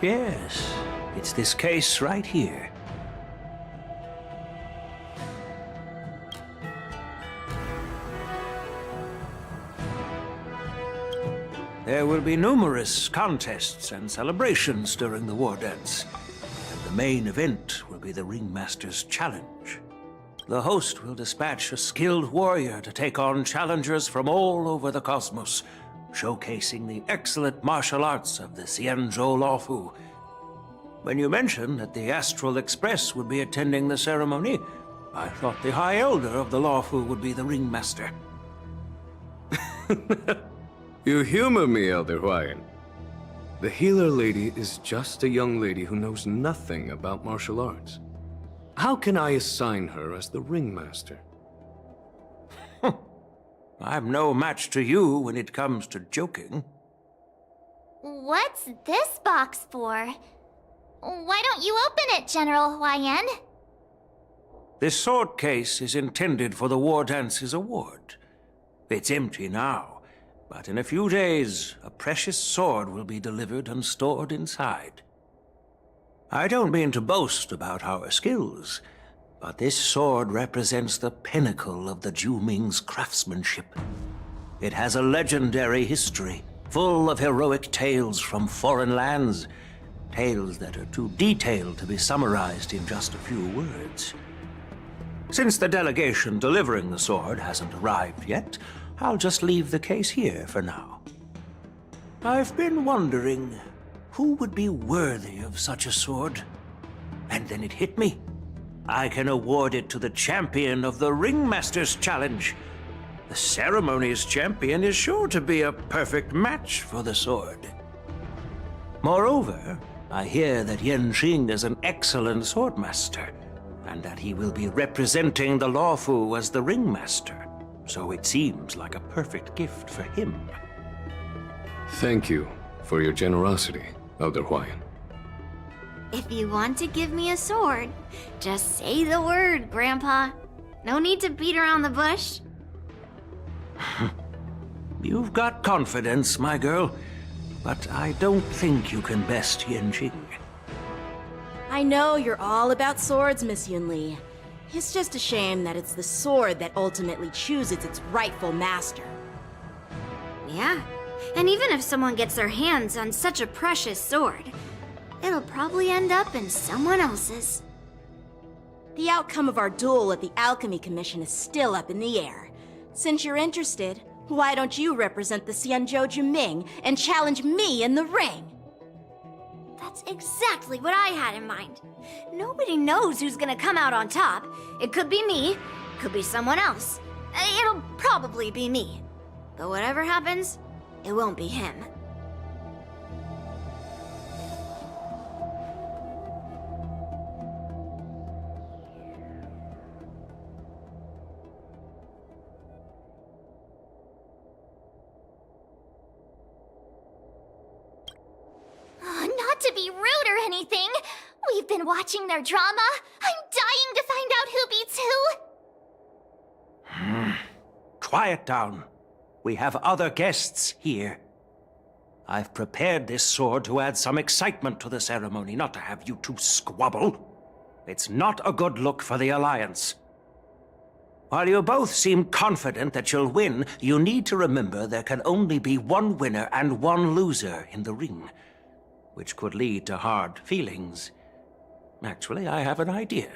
Yes, it's this case right here. There will be numerous contests and celebrations during the war dance. And the main event will be the Ringmaster's Challenge. The host will dispatch a skilled warrior to take on challengers from all over the cosmos, showcasing the excellent martial arts of the Xianzhou Lawfu. When you mentioned that the Astral Express would be attending the ceremony, I thought the High Elder of the Lawfu would be the Ringmaster. You humor me, Elder Huayan. The healer lady is just a young lady who knows nothing about martial arts. How can I assign her as the Ringmaster? I'm no match to you when it comes to joking. What's this box for? Why don't you open it, General Huayan? This sword case is intended for the War Dance's award. It's empty now, but in a few days, a precious sword will be delivered and stored inside. I don't mean to boast about our skills, but this sword represents the pinnacle of the Zhuming's craftsmanship. It has a legendary history, full of heroic tales from foreign lands, tales that are too detailed to be summarized in just a few words. Since the delegation delivering the sword hasn't arrived yet, I'll just leave the case here for now. I've been wondering who would be worthy of such a sword. And then it hit me. I can award it to the champion of the Ringmaster's Challenge. The ceremony's champion is sure to be a perfect match for the sword. Moreover, I hear that Yanqing is an excellent swordmaster, and that he will be representing the Lawfu as the Ringmaster, so it seems like a perfect gift for him. Thank you for your generosity, Elder Huayan. If you want to give me a sword, just say the word, Grandpa. No need to beat around the bush. You've got confidence, my girl, but I don't think you can best Yanqing. I know you're all about swords, Miss Yunli. It's just a shame that it's the sword that ultimately chooses its rightful master. Yeah, and even if someone gets their hands on such a precious sword, it'll probably end up in someone else's. The outcome of our duel at the Alchemy Commission is still up in the air. Since you're interested, why don't you represent the Xianzhou Juming and challenge me in the ring? That's exactly what I had in mind. Nobody knows who's gonna come out on top. It could be me, could be someone else. It'll probably be me. But whatever happens, it won't be him. Not to be rude or anything. We've been watching their drama. I'm dying to find out who beats who. Quiet down. We have other guests here. I've prepared this sword to add some excitement to the ceremony, not to have you two squabble. It's not a good look for the Alliance. While you both seem confident that you'll win, you need to remember there can only be one winner and one loser in the ring, which could lead to hard feelings. Actually, I have an idea.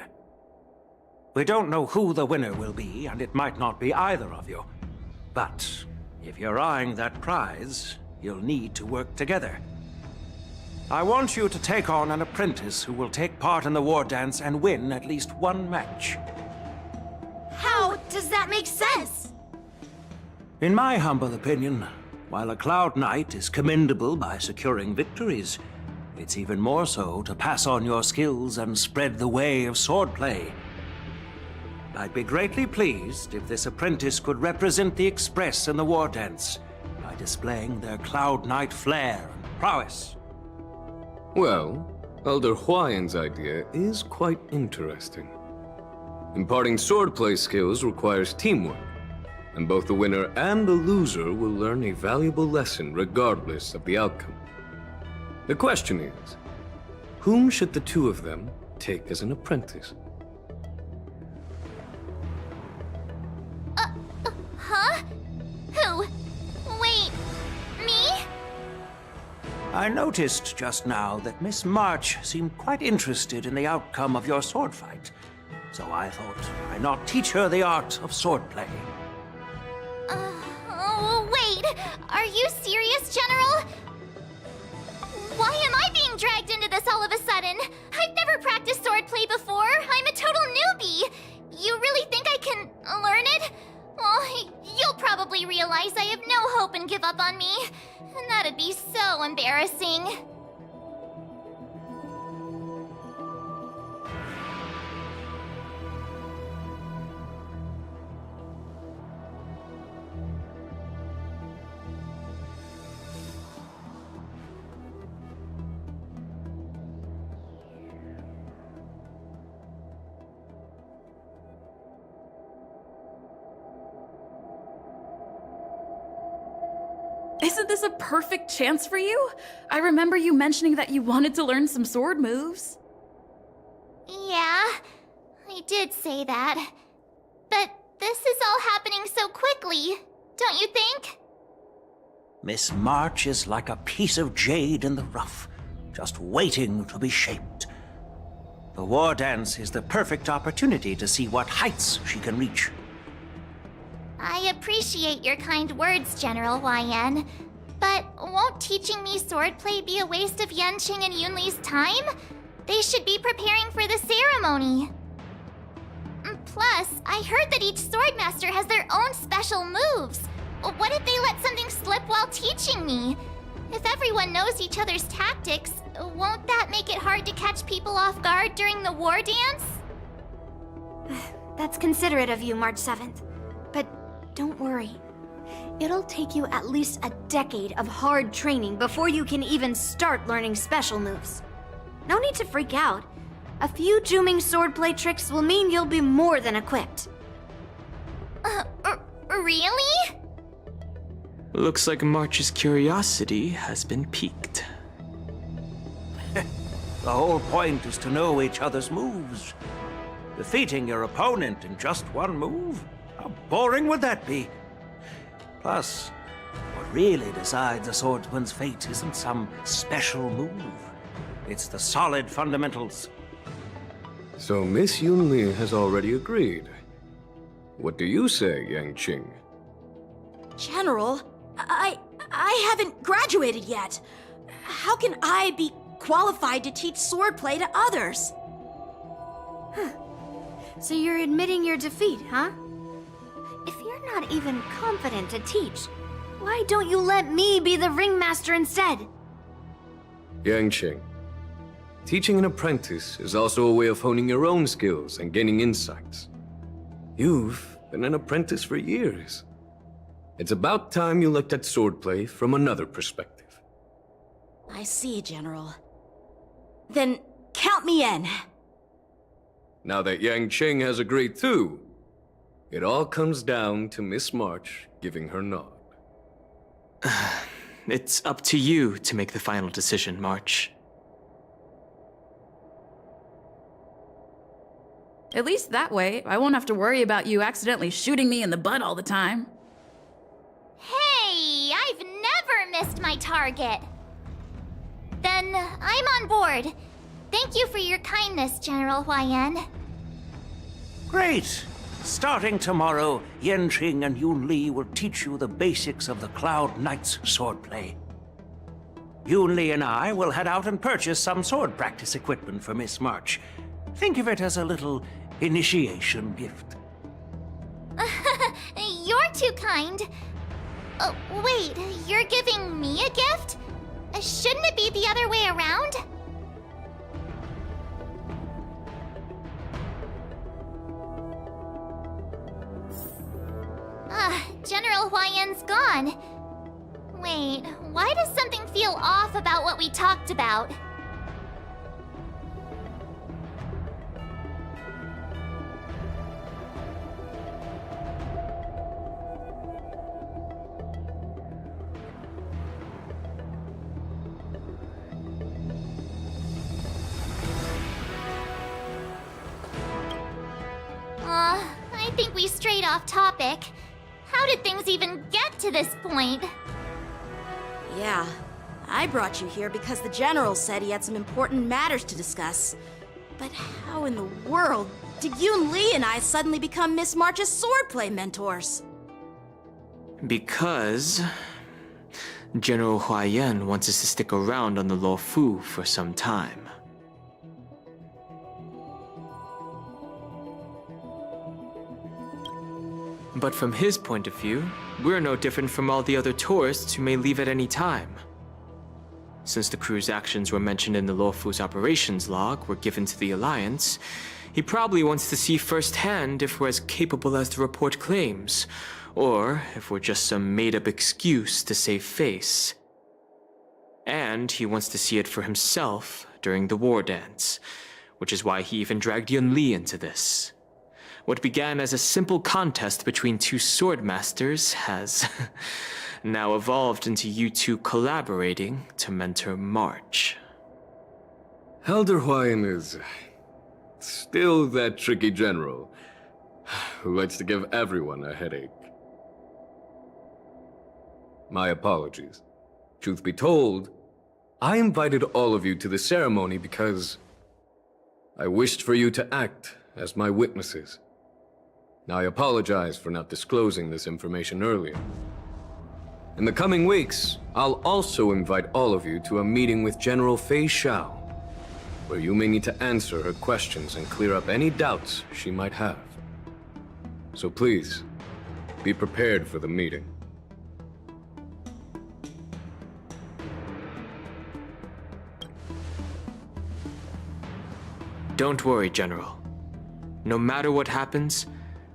We don't know who the winner will be, and it might not be either of you. But if you're eyeing that prize, you'll need to work together. I want you to take on an apprentice who will take part in the war dance and win at least one match. How does that make sense? In my humble opinion, while a Cloud Knight is commendable by securing victories, it's even more so to pass on your skills and spread the way of swordplay. I'd be greatly pleased if this apprentice could represent the Express in the war dance by displaying their Cloud Knight flair and prowess. Well, Elder Huayan's idea is quite interesting. Imparting swordplay skills requires teamwork, and both the winner and the loser will learn a valuable lesson regardless of the outcome. The question is, Whom should the two of them take as an apprentice? Huh? Who? Wait, me? I noticed just now that Miss March seemed quite interested in the outcome of your sword fight. So I thought, why not teach her the art of swordplay? Oh, wait! Are you serious, General? Why am I being dragged into this all of a sudden? I've never practiced swordplay before. I'm a total newbie. You really think I can learn it? Well, you'll probably realize I have no hope and give up on me. And that'd be so embarrassing. Isn't this a perfect chance for you? I remember you mentioning that you wanted to learn some sword moves. Yeah, I did say that. But this is all happening so quickly, don't you think? Miss March is like a piece of jade in the rough, just waiting to be shaped. The war dance is the perfect opportunity to see what heights she can reach. I appreciate your kind words, General YN. But won't teaching me swordplay be a waste of Yanqing and Yunli's time? They should be preparing for the ceremony. Plus, I heard that each swordmaster has their own special moves. What if they let something slip while teaching me? If everyone knows each other's tactics, won't that make it hard to catch people off guard during the war dance? That's considerate of you, March 7th. But don't worry. It'll take you at least a decade of hard training before you can even start learning special moves. No need to freak out. A few Juming swordplay tricks will mean you'll be more than equipped. Really? Looks like March's curiosity has been piqued. The whole point is to know each other's moves. Defeating your opponent in just one move? How boring would that be? Plus, what really decides a swordsman's fate isn't some special move. It's the solid fundamentals. So Miss Yunli has already agreed. What do you say, Yanqing? General, I haven't graduated yet. How can I be qualified to teach swordplay to others? So you're admitting your defeat, huh? If you're not even confident to teach, why don't you let me be the ringmaster instead? Yanqing, teaching an apprentice is also a way of honing your own skills and gaining insights. You've been an apprentice for years. It's about time you looked at swordplay from another perspective. I see, General. Then count me in. Now that Yanqing has agreed too, it all comes down to Miss March giving her nod. It's up to you to make the final decision, March. At least that way, I won't have to worry about you accidentally shooting me in the butt all the time. Hey, I've never missed my target. Then I'm on board. Thank you for your kindness, General YN. Great! Starting tomorrow, Yanqing and Yunli will teach you the basics of the Cloud Knight's swordplay. Yunli and I will head out and purchase some sword practice equipment for Miss March. Think of it as a little initiation gift. You're too kind. Wait, you're giving me a gift? Shouldn't it be the other way around? General YN's gone. Wait, why does something feel off about what we talked about? think we strayed off topic. How did things even get to this point? Yeah, I brought you here because the General said he had some important matters to discuss. But how in the world did Yunli and I suddenly become Miss March's swordplay mentors? Because General Huaiyan wants us to stick around on the Luofu for some time. But from his point of view, we're no different from all the other tourists who may leave at any time. Since the crew's actions were mentioned in the Luofu's operations log were given to the Alliance, he probably wants to see firsthand if we're as capable as the report claims, or if we're just some made-up excuse to save face. And he wants to see it for himself during the war dance, which is why he even dragged Yunli into this. What began as a simple contest between two sword masters has now evolved into you two collaborating to mentor March. Elder Huaiyan is still that tricky general who likes to give everyone a headache. My apologies. Truth be told, I invited all of you to the ceremony because I wished for you to act as my witnesses. Now, I apologize for not disclosing this information earlier. In the coming weeks, I'll also invite all of you to a meeting with General Fei Xiao, where you may need to answer her questions and clear up any doubts she might have. So please, be prepared for the meeting. Don't worry, General. No matter what happens,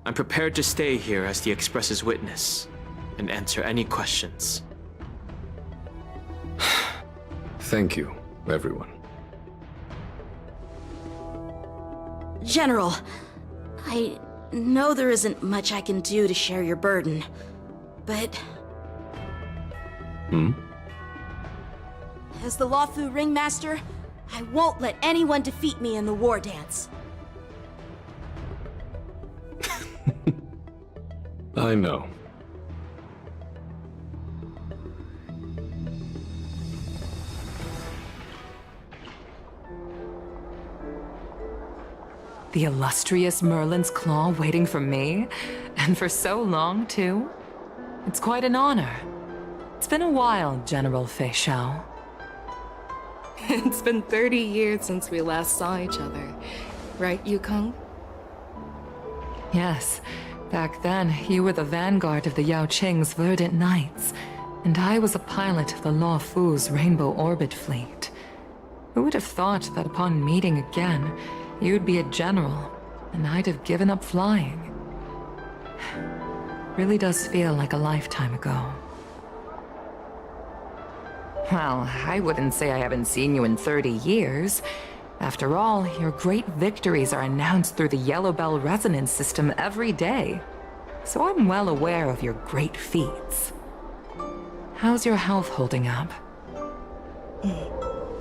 I'm prepared to stay here as the Express's witness and answer any questions. Thank you, everyone. General, I know there isn't much I can do to share your burden, but... As the Luofu ringmaster, I won't let anyone defeat me in the war dance. I know. The illustrious Merlin's Claw waiting for me? And for so long, too? It's quite an honor. It's been a while, General Fei Xiao. It's been 30 years since we last saw each other. Right, Yukong? Yes. Back then, you were the vanguard of the Yao Qing's Verdant Knights, and I was a pilot of the Luofu's Rainbow Orbit Fleet. Who would have thought that upon meeting again, you'd be a general, and I'd have given up flying? Really does feel like a lifetime ago. Well, I wouldn't say I haven't seen you in 30 years. After all, your great victories are announced through the Yellow Bell resonance system every day. So I'm well aware of your great feats. How's your health holding up?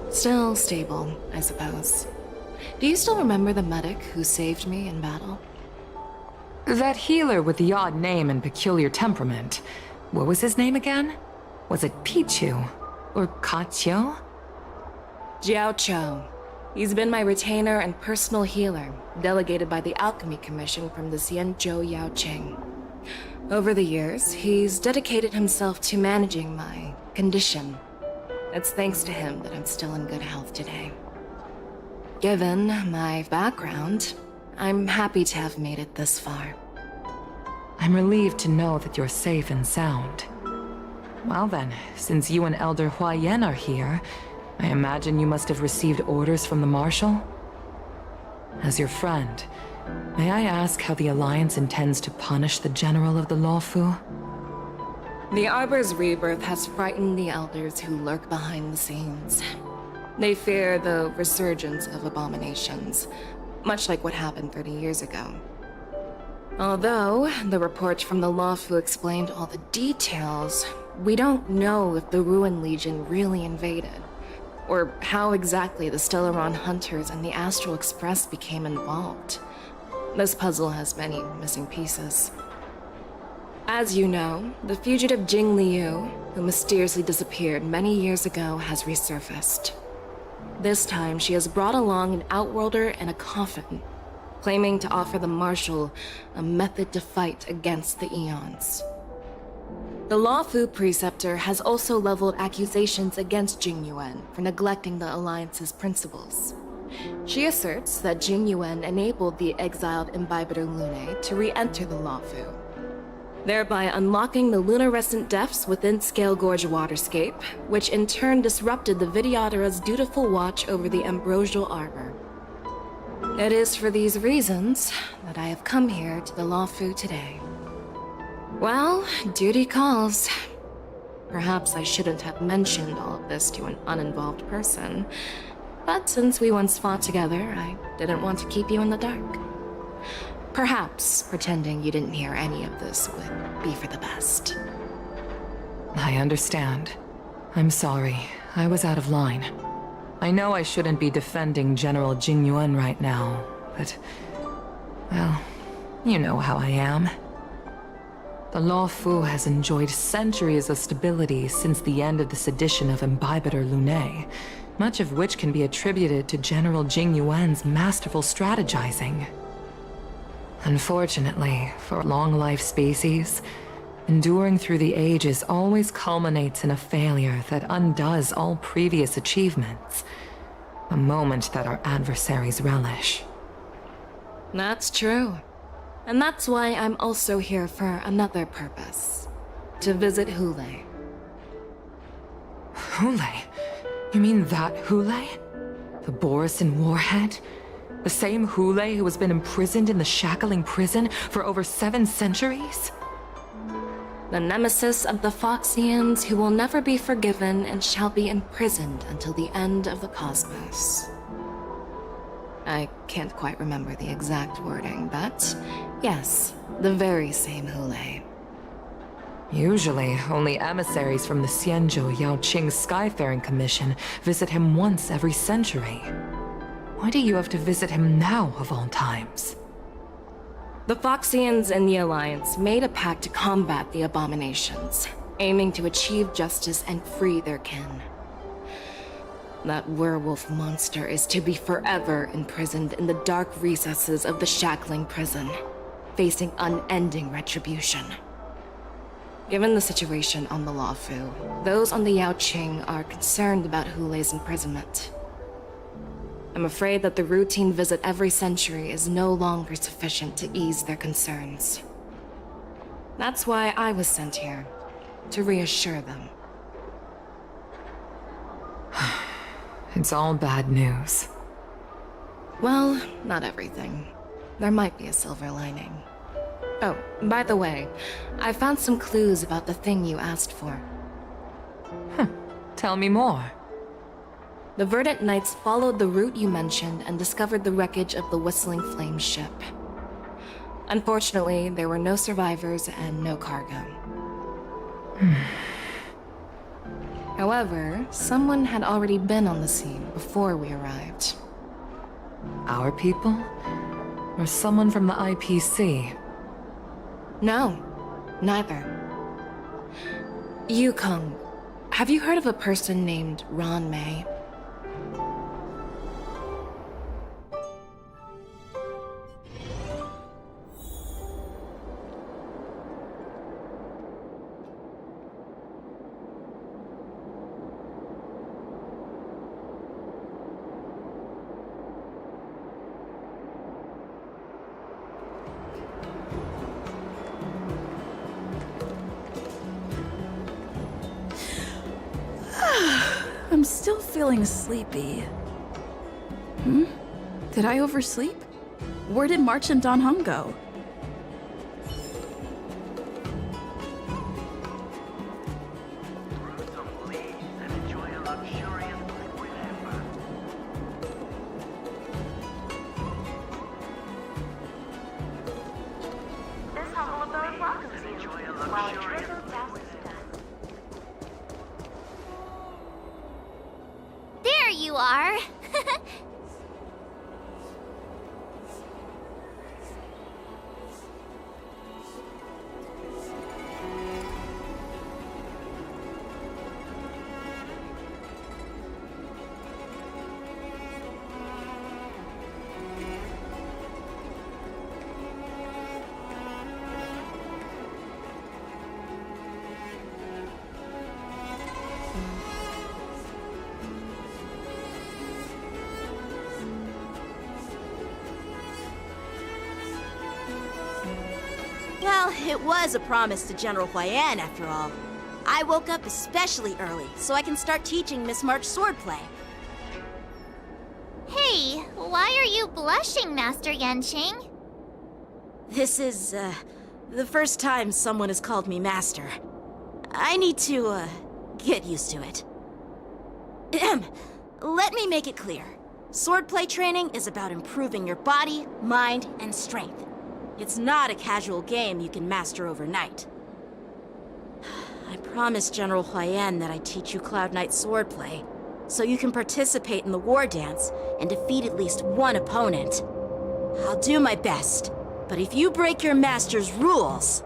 Still stable, I suppose. Do you still remember the medic who saved me in battle? That healer with the odd name and peculiar temperament. What was his name again? Was it Pichu? Or Kachio? Jiao Chou. He's been my retainer and personal healer, delegated by the Alchemy Commission from the Xianzhou Yao Qing. Over the years, he's dedicated himself to managing my condition. It's thanks to him that I'm still in good health today. Given my background, I'm happy to have made it this far. I'm relieved to know that you're safe and sound. Well then, since you and Elder Huaiyan are here, I imagine you must have received orders from the Marshal? As your friend, may I ask how the Alliance intends to punish the General of the Luofu? The Arbor's rebirth has frightened the elders who lurk behind the scenes. They fear the resurgence of abominations, much like what happened 30 years ago. Although the report from the Luofu explained all the details, we don't know if the Ruin Legion really invaded, or how exactly the Stellaron Hunters and the Astral Express became involved. This puzzle has many missing pieces. As you know, the fugitive Jing Liu, who mysteriously disappeared many years ago, has resurfaced. This time, she has brought along an outworlder and a coffin, claiming to offer the Marshal a method to fight against the Eons. The Lawfu Preceptor has also leveled accusations against Jing Yuan for neglecting the Alliance's principles. She asserts that Jing Yuan enabled the exiled Imbibitor Lunae to re-enter the Lawfu, thereby unlocking the lunarescent depths within Scale Gorge waterscape, which in turn disrupted the Vidyadhara's dutiful watch over the Ambrosial Arbor. It is for these reasons that I have come here to the Lawfu today. Well, duty calls. Perhaps I shouldn't have mentioned all of this to an uninvolved person, but since we once fought together, I didn't want to keep you in the dark. Perhaps pretending you didn't hear any of this would be for the best. I understand. I'm sorry. I was out of line. I know I shouldn't be defending General Jing Yuan right now, but... well, you know how I am. The Lawfu has enjoyed centuries of stability since the end of the sedition of Imbibitor Lunae, much of which can be attributed to General Jing Yuan's masterful strategizing. Unfortunately, for long-life species, enduring through the ages always culminates in a failure that undoes all previous achievements, a moment that our adversaries relish. That's true. And that's why I'm also here for another purpose. To visit Hulei. Hulei? You mean that Hulei? The Borisin warhead? The same Hulei who has been imprisoned in the Shackling prison for over 7 centuries? The nemesis of the Foxians who will never be forgiven and shall be imprisoned until the end of the cosmos. I can't quite remember the exact wording, but yes, the very same Hulei. Usually, only emissaries from the Xianzhou Yaoqing Skyfaring Commission visit him once every century. Why do you have to visit him now, of all times? The Foxians and the Alliance made a pact to combat the abominations, aiming to achieve justice and free their kin. That werewolf monster is to be forever imprisoned in the dark recesses of the Shackling prison, facing unending retribution. Given the situation on the Lawfu, those on the Yaoqing are concerned about Hulei's imprisonment. I'm afraid that the routine visit every century is no longer sufficient to ease their concerns. That's why I was sent here, to reassure them. It's all bad news. Well, not everything. There might be a silver lining. Oh, by the way, I found some clues about the thing you asked for. Tell me more. The Verdant Knights followed the route you mentioned and discovered the wreckage of the Whistling Flame ship. Unfortunately, there were no survivors and no cargo. However, someone had already been on the scene before we arrived. Our people? Or someone from the IPC? No, neither. Yukong, have you heard of a person named Ron May? I'm still feeling sleepy. Did I oversleep? Where did March and Don Hung go? There you are. It was a promise to General Huayan, after all. I woke up especially early so I can start teaching Miss March swordplay. Hey, why are you blushing, Master Yanqing? This is, the first time someone has called me Master. I need to, get used to it. Let me make it clear. Swordplay training is about improving your body, mind, and strength. It's not a casual game you can master overnight. I promised General Huayan that I'd teach you Cloud Knight swordplay, so you can participate in the war dance and defeat at least one opponent. I'll do my best, but if you break your master's rules...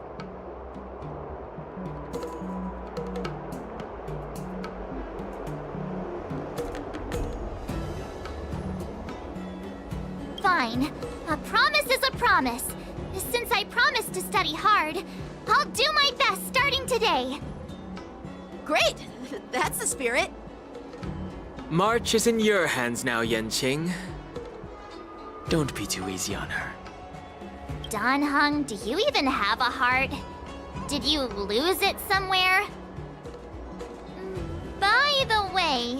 Fine. A promise is a promise. Since I promised to study hard, I'll do my best starting today. Great! That's the spirit. March is in your hands now, Yanqing. Don't be too easy on her. Dan Heng, do you even have a heart? Did you lose it somewhere? By the way,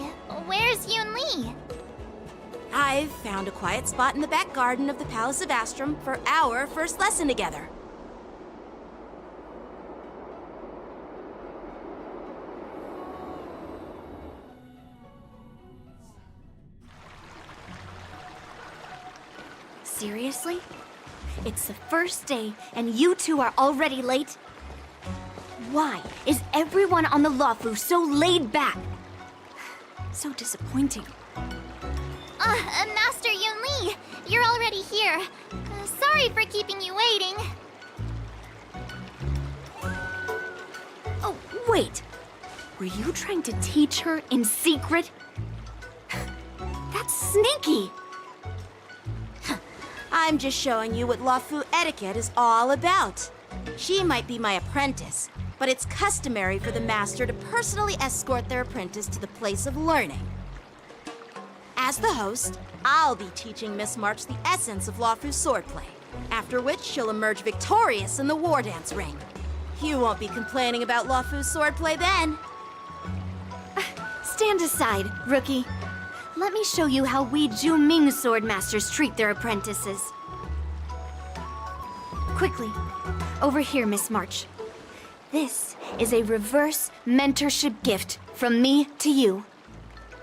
where's Yunli? I've found a quiet spot in the back garden of the Palace of Astrum for our first lesson together. Seriously? It's the first day, and you two are already late? Why is everyone on the Luofu so laid back? So disappointing. Master Yunli, you're already here. Sorry for keeping you waiting. Oh, wait. Were you trying to teach her in secret? That's sneaky. I'm just showing you what Luofu etiquette is all about. She might be my apprentice, but it's customary for the master to personally escort their apprentice to the place of learning. As the host, I'll be teaching Miss March the essence of Luofu swordplay, after which she'll emerge victorious in the war dance ring. You won't be complaining about Luofu swordplay then. Stand aside, rookie. Let me show you how we Zhu-Ming swordmasters treat their apprentices. Quickly, over here, Miss March. This is a reverse mentorship gift from me to you.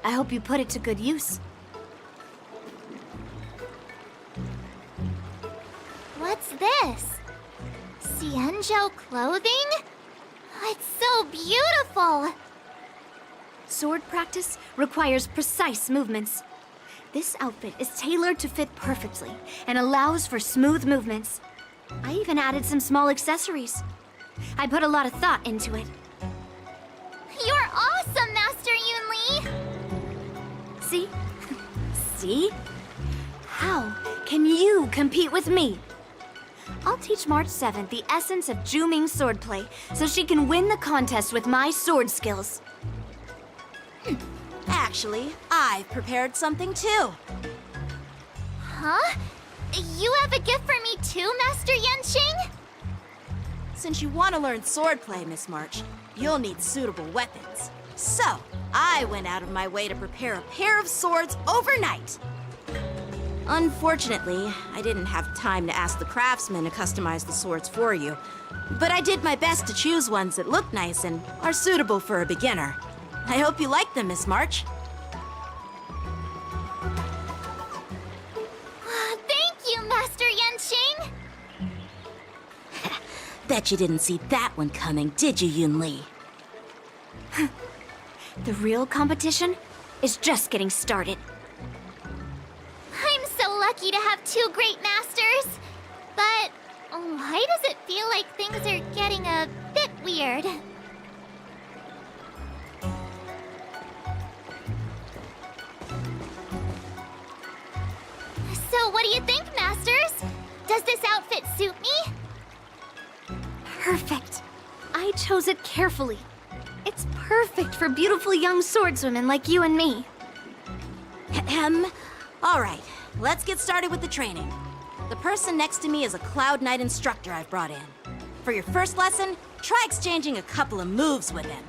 I hope you put it to good use. What's this? Xianzhou clothing? It's so beautiful! Sword practice requires precise movements. This outfit is tailored to fit perfectly and allows for smooth movements. I even added some small accessories. I put a lot of thought into it. You're awesome, Master Yunli! See? See? How can you compete with me? I'll teach March 7th the essence of Zhu-Ming swordplay so she can win the contest with my sword skills. Actually, I've prepared something too. Huh? You have a gift for me too, Master Yanqing? Since you want to learn swordplay, Miss March, you'll need suitable weapons. So, I went out of my way to prepare a pair of swords overnight. Unfortunately, I didn't have time to ask the craftsman to customize the swords for you, but I did my best to choose ones that look nice and are suitable for a beginner. I hope you like them, Miss March. Thank you, Master Yanqing! Bet you didn't see that one coming, did you, Yunli? The real competition is just getting started. I'm so lucky to have two great masters. But why does it feel like things are getting a bit weird? So what do you think, Masters? Does this outfit suit me? Perfect. I chose it carefully. It's perfect for beautiful young swordswomen like you and me. All right, let's get started with the training. The person next to me is a Cloud Knight instructor I've brought in. For your first lesson, try exchanging a couple of moves with him.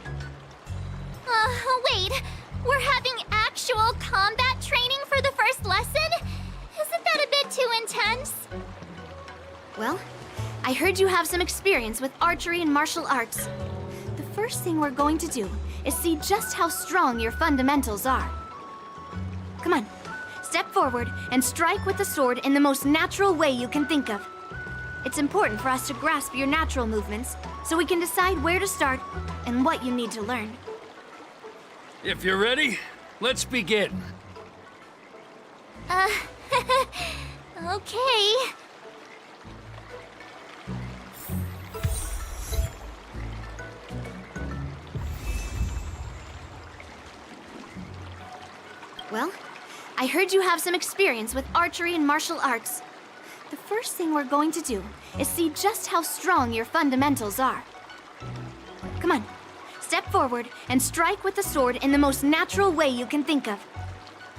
Wait. We're having actual combat training for the first lesson? Isn't that a bit too intense? Well, I heard you have some experience with archery and martial arts. The first thing we're going to do is see just how strong your fundamentals are. Come on, step forward and strike with the sword in the most natural way you can think of. It's important for us to grasp your natural movements so we can decide where to start and what you need to learn. If you're ready, let's begin. Okay. Well, I heard you have some experience with archery and martial arts. The first thing we're going to do is see just how strong your fundamentals are. Come on, step forward and strike with the sword in the most natural way you can think of.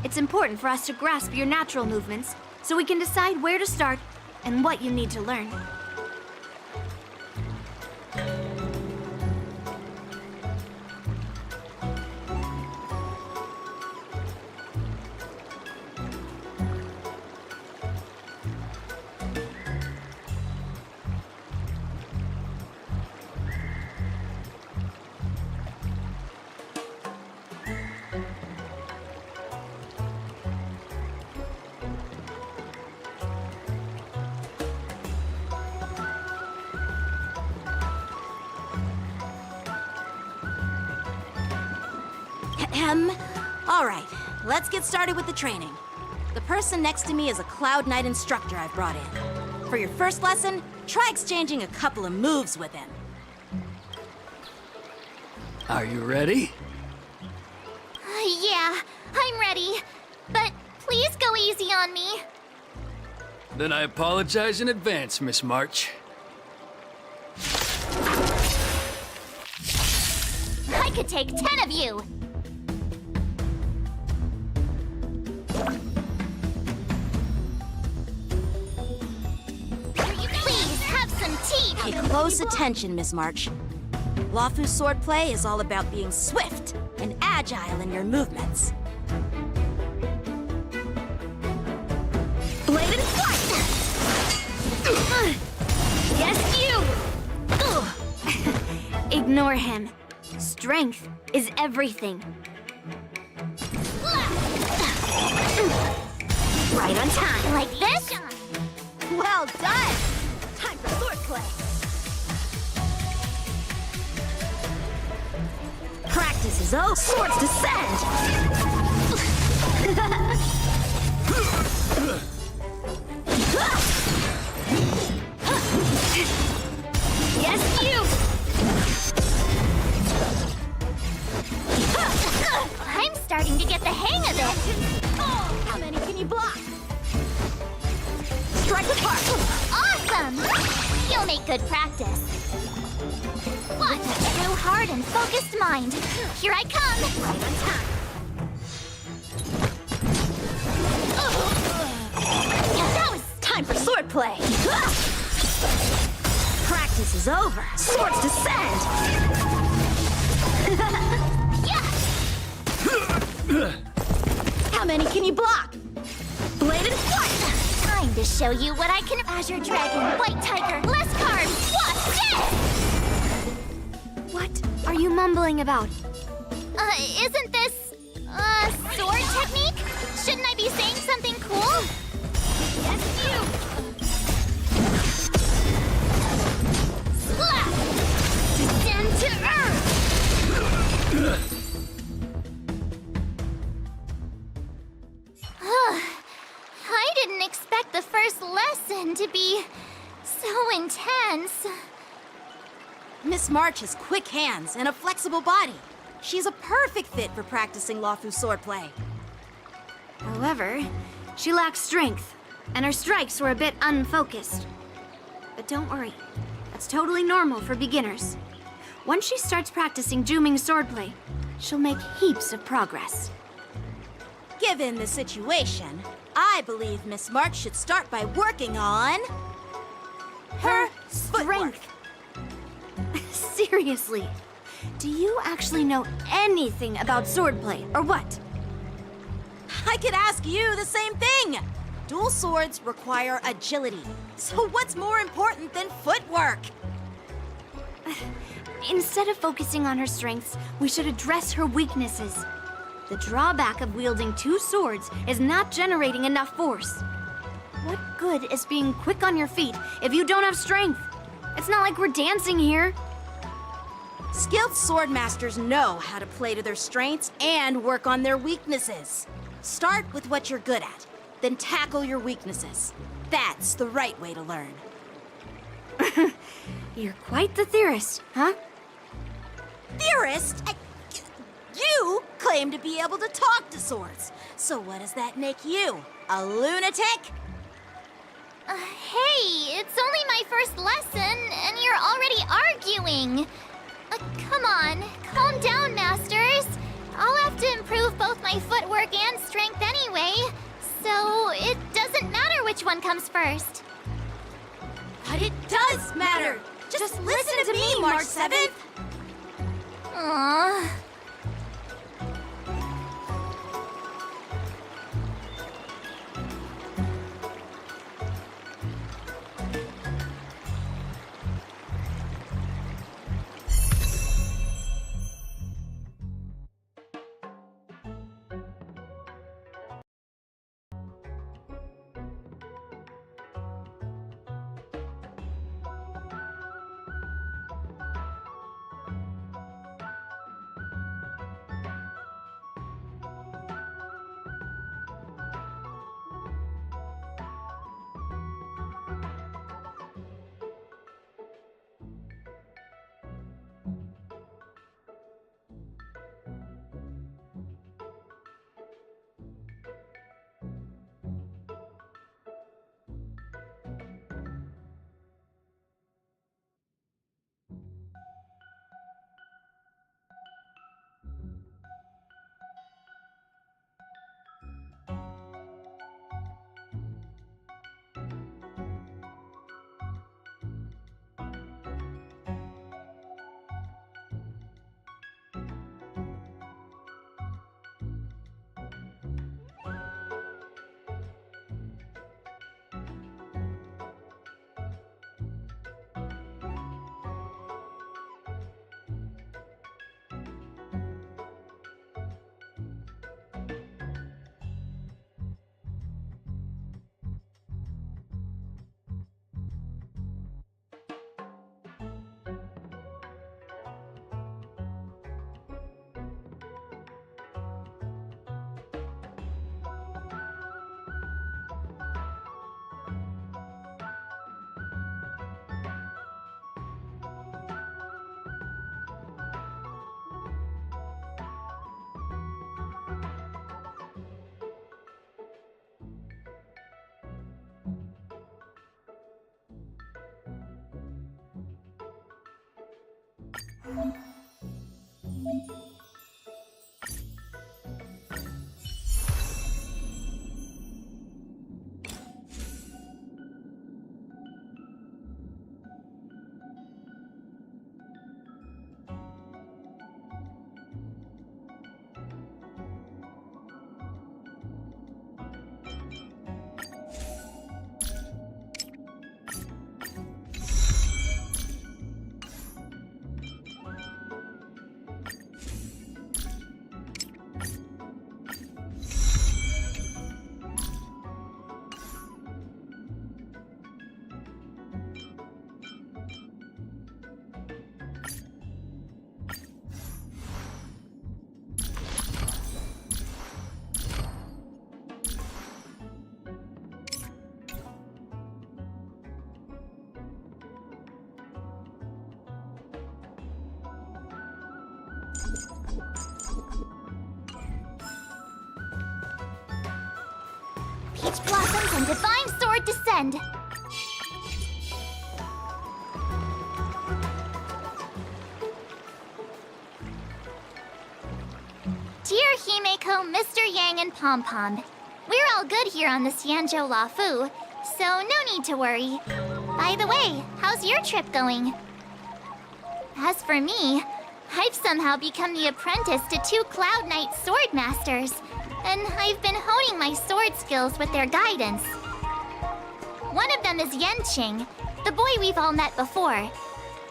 It's important for us to grasp your natural movements so we can decide where to start and what you need to learn. All right, let's get started with the training. The person next to me is a Cloud Knight instructor I've brought in. For your first lesson, try exchanging a couple of moves with him. Are you ready? Yeah, I'm ready. But please go easy on me. Then I apologize in advance, Miss March. I could take 10 of you. Please have some tea. Pay close attention, Miss March. Lawfu swordplay is all about being swift and agile in your movements. Blade and fight! Yes, you! Ignore him. Strength is everything. Right on time. Like this? Well done! Time for swordplay. Practice is over. Swords descend! Yes, you! I'm starting to get the hang of it. How many can you block? Strike with heart! Awesome! You'll make good practice. What a true heart and focused mind. Here I come. Right on time. That was Time for swordplay! Practice is over. Swords descend! How many can you block? Blade and fight! time to show you what I can. Azure Dragon, White Tiger, less carbs. What's this? What are you mumbling about? Isn't this sword technique? Shouldn't I be saying something cool? Yes, you. Slap! Descend to earth! I didn't expect the first lesson to be so intense. Miss March has quick hands and a flexible body. She's a perfect fit for practicing Lawfu swordplay. However, she lacks strength, and her strikes were a bit unfocused. But don't worry, that's totally normal for beginners. Once she starts practicing Juming swordplay, she'll make heaps of progress. Given the situation, I believe Miss March should start by working on her footwork. Strength! Seriously, do you actually know anything about swordplay, or what? I could ask you the same thing! Dual swords require agility. So what's more important than footwork? Instead of focusing on her strengths, we should address her weaknesses. The drawback of wielding two swords is not generating enough force. What good is being quick on your feet if you don't have strength? It's not like we're dancing here. Skilled sword masters know how to play to their strengths and work on their weaknesses. Start with what you're good at, then tackle your weaknesses. That's the right way to learn. You're quite the theorist, huh? Theorist? You claim to be able to talk to swords. So what does that make you? A lunatic? Hey, it's only my first lesson, and you're already arguing. Come on, calm down, Masters. I'll have to improve both my footwork and strength anyway, so it doesn't matter which one comes first. But it does matter! Just listen to me, March 7th! Aww. Peach Blossoms and Divine Sword descend! Dear Himeko, Mr. Yang, and Pom Pom, we're all good here on the Xianzhou Lafu, so no need to worry. By the way, how's your trip going? As for me, I've somehow become the apprentice to 2 Cloud Knight sword masters, and I've been honing my sword skills with their guidance. One of them is Yanqing, the boy we've all met before.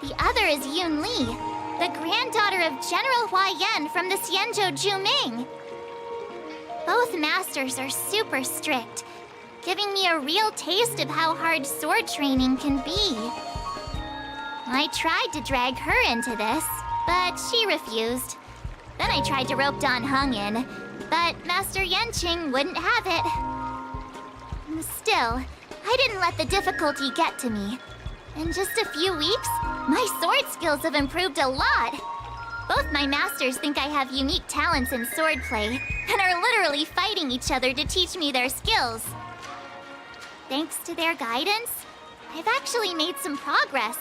The other is Yunli, the granddaughter of General Huaiyan from the Xianzhou Juming. Both masters are super strict, giving me a real taste of how hard sword training can be. I tried to drag her into this, but she refused. Then I tried to rope Dan Heng in, but Master Yanqing wouldn't have it. Still, I didn't let the difficulty get to me. In just a few weeks, my sword skills have improved a lot. Both my masters think I have unique talents in swordplay, and are literally fighting each other to teach me their skills. Thanks to their guidance, I've actually made some progress.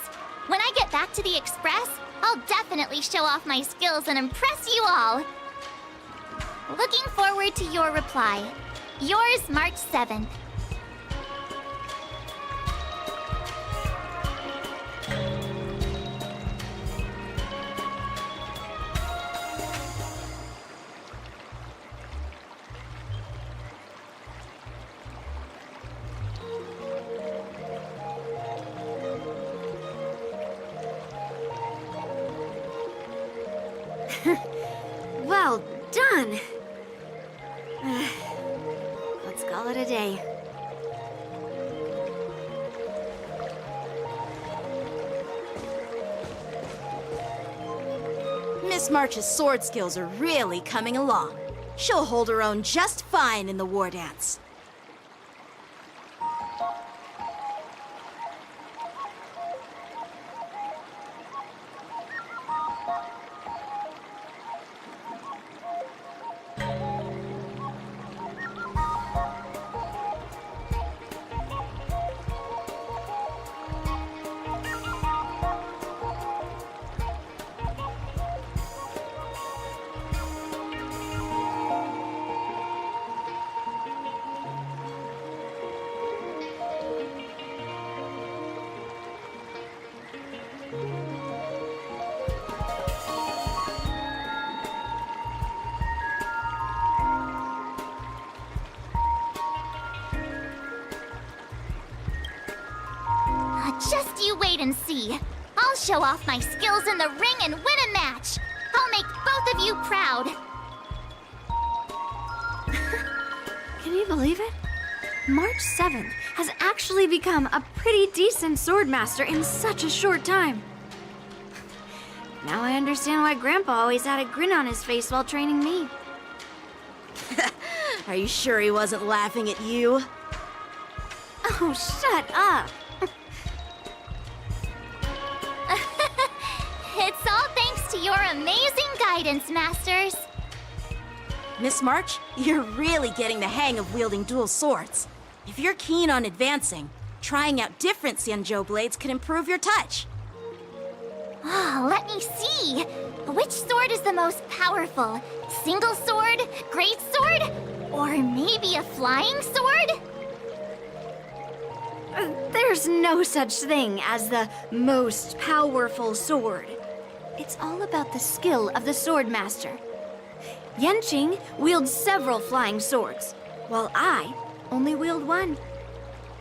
When I get back to the Express, I'll definitely show off my skills and impress you all. Looking forward to your reply. Yours, March 7th. Well done. Let's call it a day. Miss March's sword skills are really coming along. She'll hold her own just fine in the war dance. Just you wait and see. I'll show off my skills in the ring and win a match. I'll make both of you proud. Can you believe it? March 7th has actually become a pretty decent swordmaster in such a short time. Now I understand why Grandpa always had a grin on his face while training me. Are you sure he wasn't laughing at you? Oh, shut up! It's all thanks to your amazing guidance, Masters. Miss March, you're really getting the hang of wielding dual swords. If you're keen on advancing, trying out different Xianzhou blades could improve your touch. Oh, let me see. Which sword is the most powerful? Single sword? Great sword? Or maybe a flying sword? There's no such thing as the most powerful sword. It's all about the skill of the swordmaster. Yanqing wields several flying swords, while I only wield one.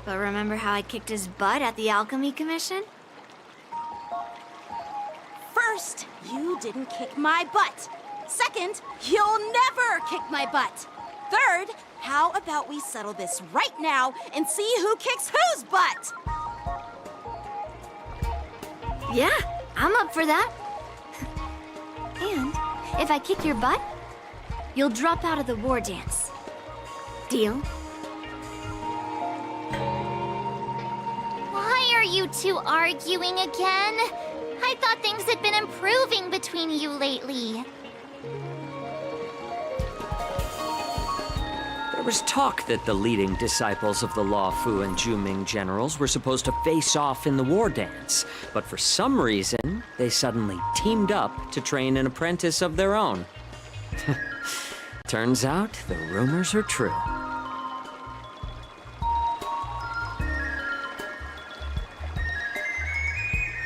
But remember how I kicked his butt at the Alchemy Commission? First, you didn't kick my butt. Second, you'll never kick my butt. Third, how about we settle this right now and see who kicks whose butt? Yeah, I'm up for that. And if I kick your butt, you'll drop out of the war dance. Deal? Why are you two arguing again? I thought things had been improving between you lately. There was talk that the leading disciples of the Law Fu and Juming generals were supposed to face off in the war dance, but for some reason, they suddenly teamed up to train an apprentice of their own. Turns out, the rumors are true.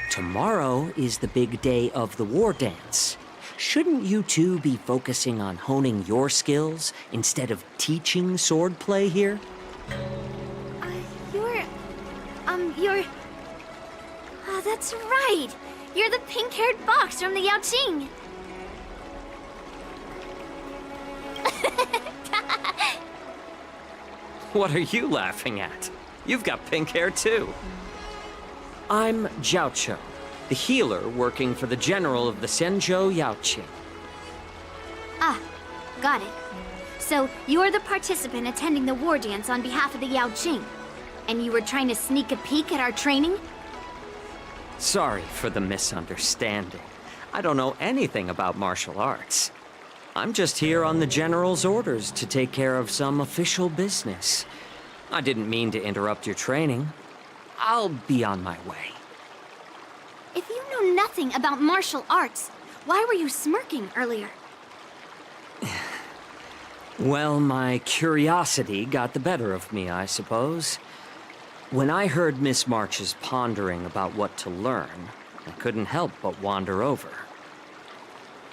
Tomorrow, Tomorrow is the big day of the war dance. Shouldn't you two be focusing on honing your skills instead of teaching swordplay here? You're... Oh, that's right! You're the pink-haired box from the Yaoqing! What are you laughing at? You've got pink hair too. I'm Jiaoqiu, the healer working for the general of the Zhenjiu Yaoqing. Ah, got it. So, you're the participant attending the war dance on behalf of the Yaoqing. And you were trying to sneak a peek at our training? Sorry for the misunderstanding. I don't know anything about martial arts. I'm just here on the general's orders to take care of some official business. I didn't mean to interrupt your training. I'll be on my way. If you know nothing about martial arts, why were you smirking earlier? Well, my curiosity got the better of me, I suppose. When I heard Miss March's pondering about what to learn, I couldn't help but wander over.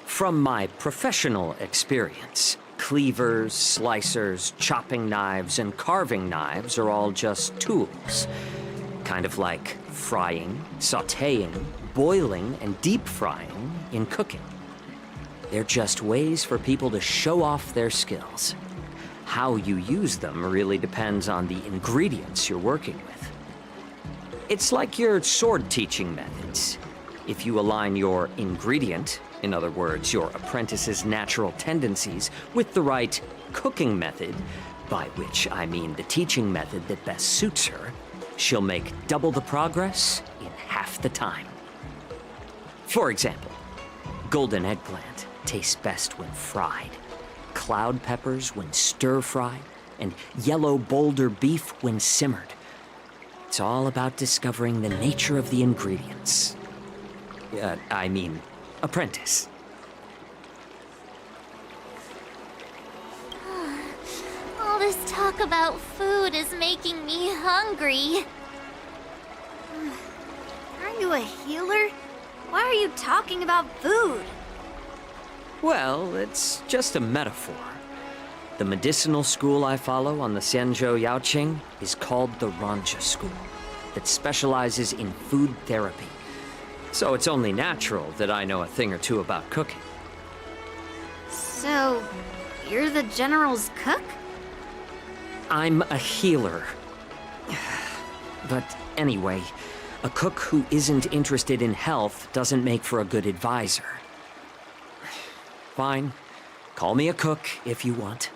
From my professional experience, cleavers, slicers, chopping knives, and carving knives are all just tools. Kind of like frying, sautéing, boiling, and deep frying in cooking. They're just ways for people to show off their skills. How you use them really depends on the ingredients you're working with. It's like your sword teaching methods. If you align your ingredient, in other words, your apprentice's natural tendencies, with the right cooking method, by which I mean the teaching method that best suits her, she'll make double the progress in half the time. For example, golden eggplant tastes best when fried, cloud peppers when stir-fried, and yellow boulder beef when simmered. It's all about discovering the nature of the ingredients. Apprentice. All this talk about food is making me hungry. Are you a healer? Why are you talking about food? Well, it's just a metaphor. The medicinal school I follow on the Zhenjiu Yaoqing is called the Ranja School, that specializes in food therapy. So it's only natural that I know a thing or two about cooking. So, you're the general's cook? I'm a healer. But anyway, a cook who isn't interested in health doesn't make for a good advisor. Fine. Call me a cook if you want.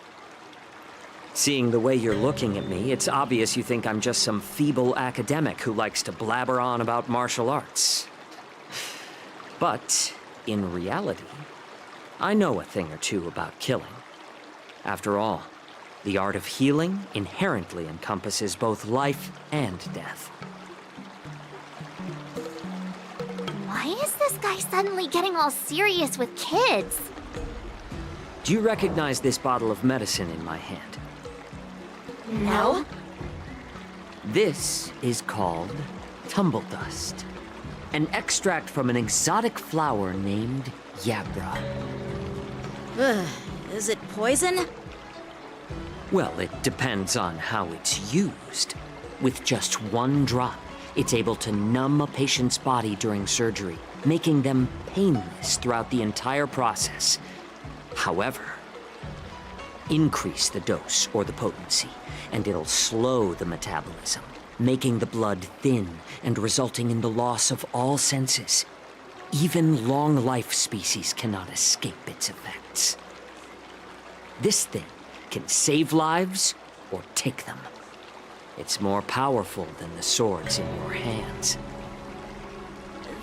Seeing the way you're looking at me, it's obvious you think I'm just some feeble academic who likes to blabber on about martial arts. But, in reality, I know a thing or two about killing. After all, the art of healing inherently encompasses both life and death. Why is this guy suddenly getting all serious with kids? Do you recognize this bottle of medicine in my hand? No. This is called tumble dust, an extract from an exotic flower named Yabra. Ugh, is it poison? Well, it depends on how it's used. With just one drop, it's able to numb a patient's body during surgery, making them painless throughout the entire process. However, increase the dose or the potency, and it'll slow the metabolism, making the blood thin and resulting in the loss of all senses. Even long-life species cannot escape its effects. This thing can save lives or take them. It's more powerful than the swords in your hands.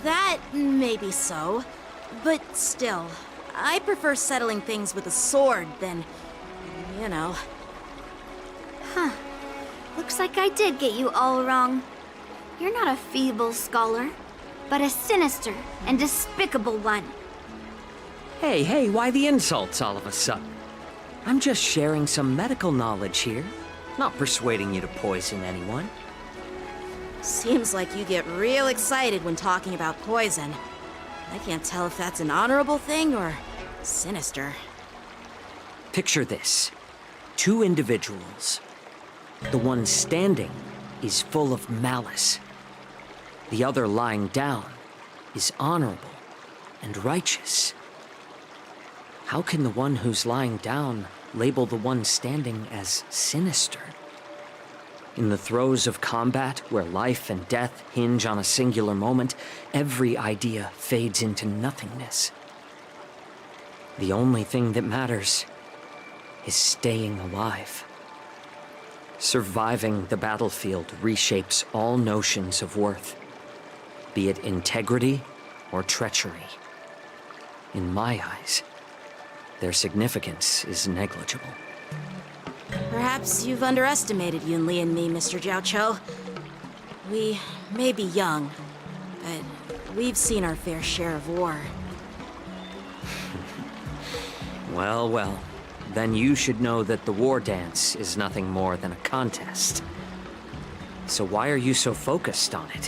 That may be so, but still, I prefer settling things with a sword than, you know. Huh. Looks like I did get you all wrong. You're not a feeble scholar, but a sinister and despicable one. Hey, why the insults all of a sudden? I'm just sharing some medical knowledge here, not persuading you to poison anyone. Seems like you get real excited when talking about poison. I can't tell if that's an honorable thing or sinister. Picture this. Two individuals. The one standing is full of malice. The other lying down is honorable and righteous. How can the one who's lying down label the one standing as sinister? In the throes of combat, where life and death hinge on a singular moment, every idea fades into nothingness. The only thing that matters is staying alive. Surviving the battlefield reshapes all notions of worth, be it integrity or treachery. In my eyes, their significance is negligible. Perhaps you've underestimated Yunli and me, Mr. Jiaoqiu. We may be young, but we've seen our fair share of war. Well, well. Then you should know that the war dance is nothing more than a contest. So why are you so focused on it?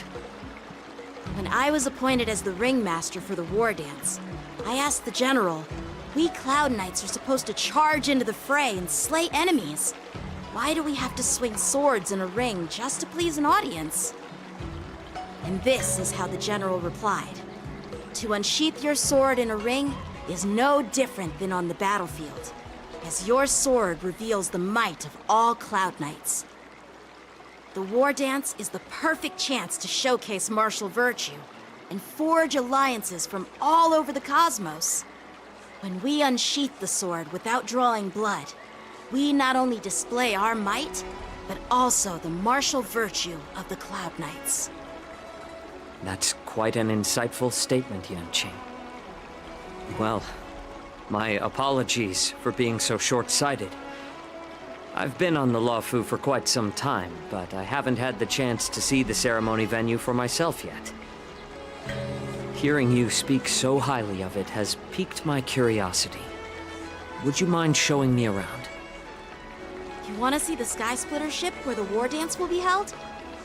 When I was appointed as the ringmaster for the war dance, I asked the general, we Cloud Knights are supposed to charge into the fray and slay enemies. Why do we have to swing swords in a ring just to please an audience? And this is how the general replied. To unsheath your sword in a ring is no different than on the battlefield, as your sword reveals the might of all Cloud Knights. The war dance is the perfect chance to showcase martial virtue and forge alliances from all over the cosmos. When we unsheath the sword without drawing blood, we not only display our might, but also the martial virtue of the Cloud Knights. That's quite an insightful statement, Yanqing. Well, my apologies for being so short-sighted. I've been on the Luofu for quite some time, but I haven't had the chance to see the ceremony venue for myself yet. Hearing you speak so highly of it has piqued my curiosity. Would you mind showing me around? You want to see the Sky Splitter ship where the war dance will be held?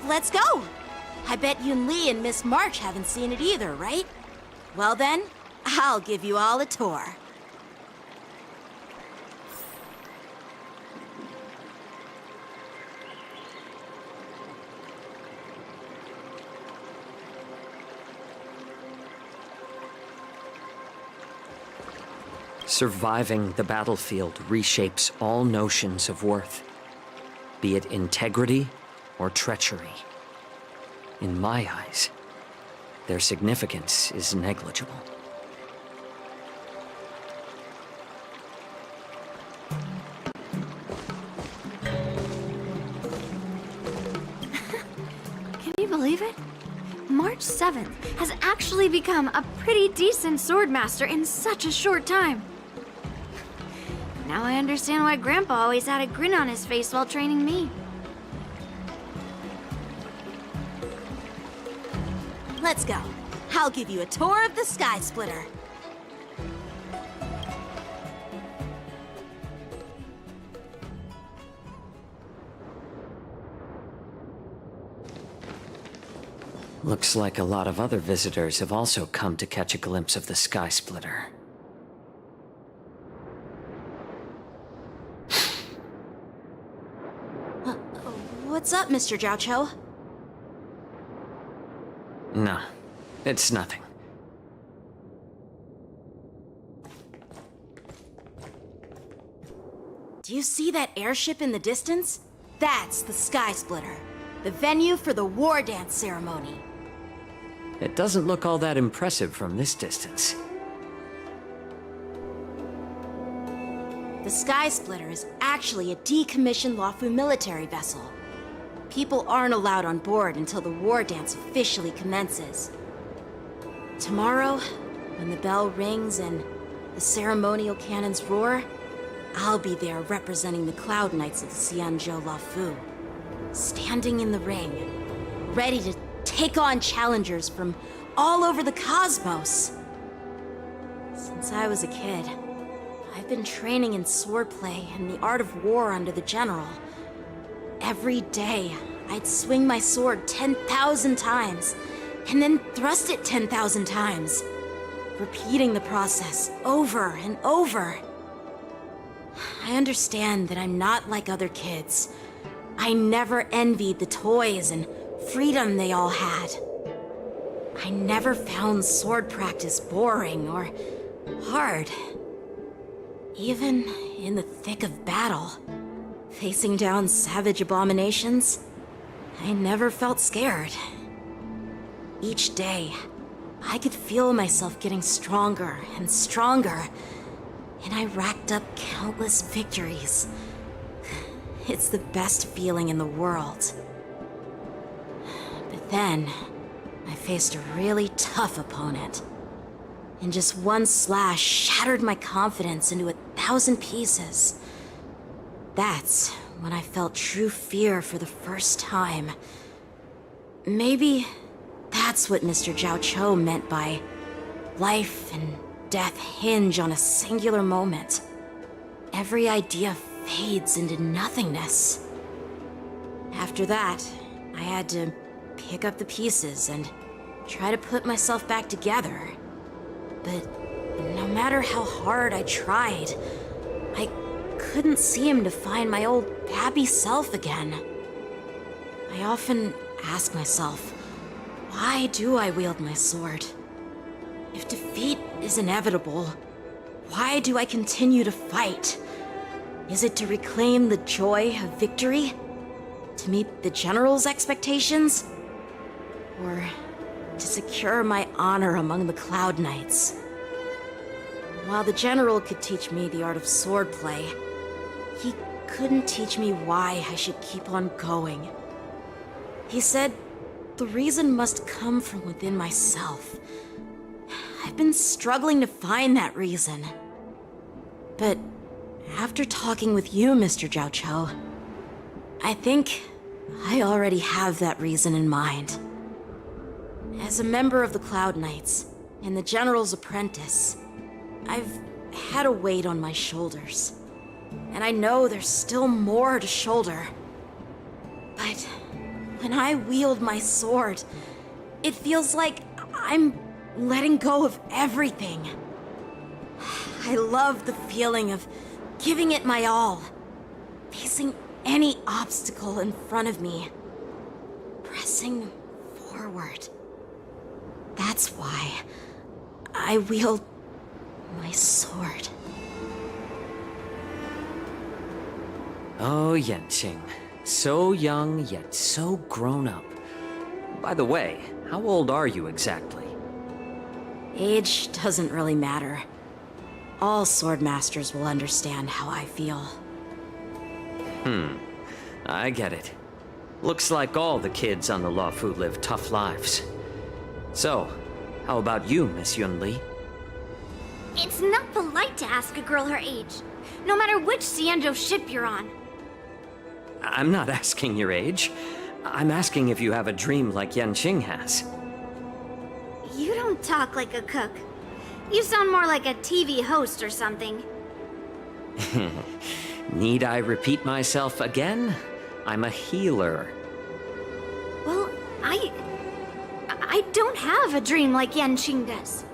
Let's go! I bet Yunli and Miss March haven't seen it either, right? Well then, I'll give you all a tour. Surviving the battlefield reshapes all notions of worth, be it integrity or treachery. In my eyes, their significance is negligible. Can you believe it? March 7th has actually become a pretty decent swordmaster in such a short time. Now I understand why Grandpa always had a grin on his face while training me. Let's go. I'll give you a tour of the Sky Splitter. Looks like a lot of other visitors have also come to catch a glimpse of the Sky Splitter. What's up, Mr. Jiaoqiu? No, it's nothing. Do you see that airship in the distance? That's the Sky Splitter, the venue for the war dance ceremony. It doesn't look all that impressive from this distance. The Sky Splitter is actually a decommissioned Luofu military vessel. People aren't allowed on board until the war dance officially commences. Tomorrow, when the bell rings and the ceremonial cannons roar, I'll be there representing the Cloud Knights of the Xianzhou Luofu, standing in the ring, ready to take on challengers from all over the cosmos. Since I was a kid, I've been training in swordplay and the art of war under the general. Every day, I'd swing my sword 10,000 times, and then thrust it 10,000 times, repeating the process over and over. I understand that I'm not like other kids. I never envied the toys and freedom they all had. I never found sword practice boring or hard. Even in the thick of battle, facing down savage abominations, I never felt scared. Each day, I could feel myself getting stronger and stronger, and I racked up countless victories. It's the best feeling in the world. But then, I faced a really tough opponent, and just one slash shattered my confidence into 1,000 pieces. That's when I felt true fear for the first time. Maybe that's what Mr. Jiao Cho meant by life and death hinge on a singular moment. Every idea fades into nothingness. After that, I had to pick up the pieces and try to put myself back together. But no matter how hard I tried, I couldn't seem to find my old happy self again. I often ask myself, why do I wield my sword? If defeat is inevitable, why do I continue to fight? Is it to reclaim the joy of victory? To meet the General's expectations? Or to secure my honor among the Cloud Knights? While the General could teach me the art of swordplay, he couldn't teach me why I should keep on going. He said the reason must come from within myself. I've been struggling to find that reason. But after talking with you, Mr. Jiao Cho, I think I already have that reason in mind. As a member of the Cloud Knights and the General's apprentice, I've had a weight on my shoulders. And I know there's still more to shoulder. But when I wield my sword, it feels like I'm letting go of everything. I love the feeling of giving it my all, facing any obstacle in front of me, pressing forward. That's why I wield my sword. Oh, Yanqing. So young, yet so grown up. By the way, how old are you exactly? Age doesn't really matter. All swordmasters will understand how I feel. I get it. Looks like all the kids on the Luofu live tough lives. So, how about you, Miss Yunli? It's not polite to ask a girl her age, no matter which Xianzhou ship you're on. I'm not asking your age. I'm asking if you have a dream like Yanqing has. You don't talk like a cook. You sound more like a TV host or something. Need I repeat myself again? I'm a healer. Well, I don't have a dream like Yanqing does.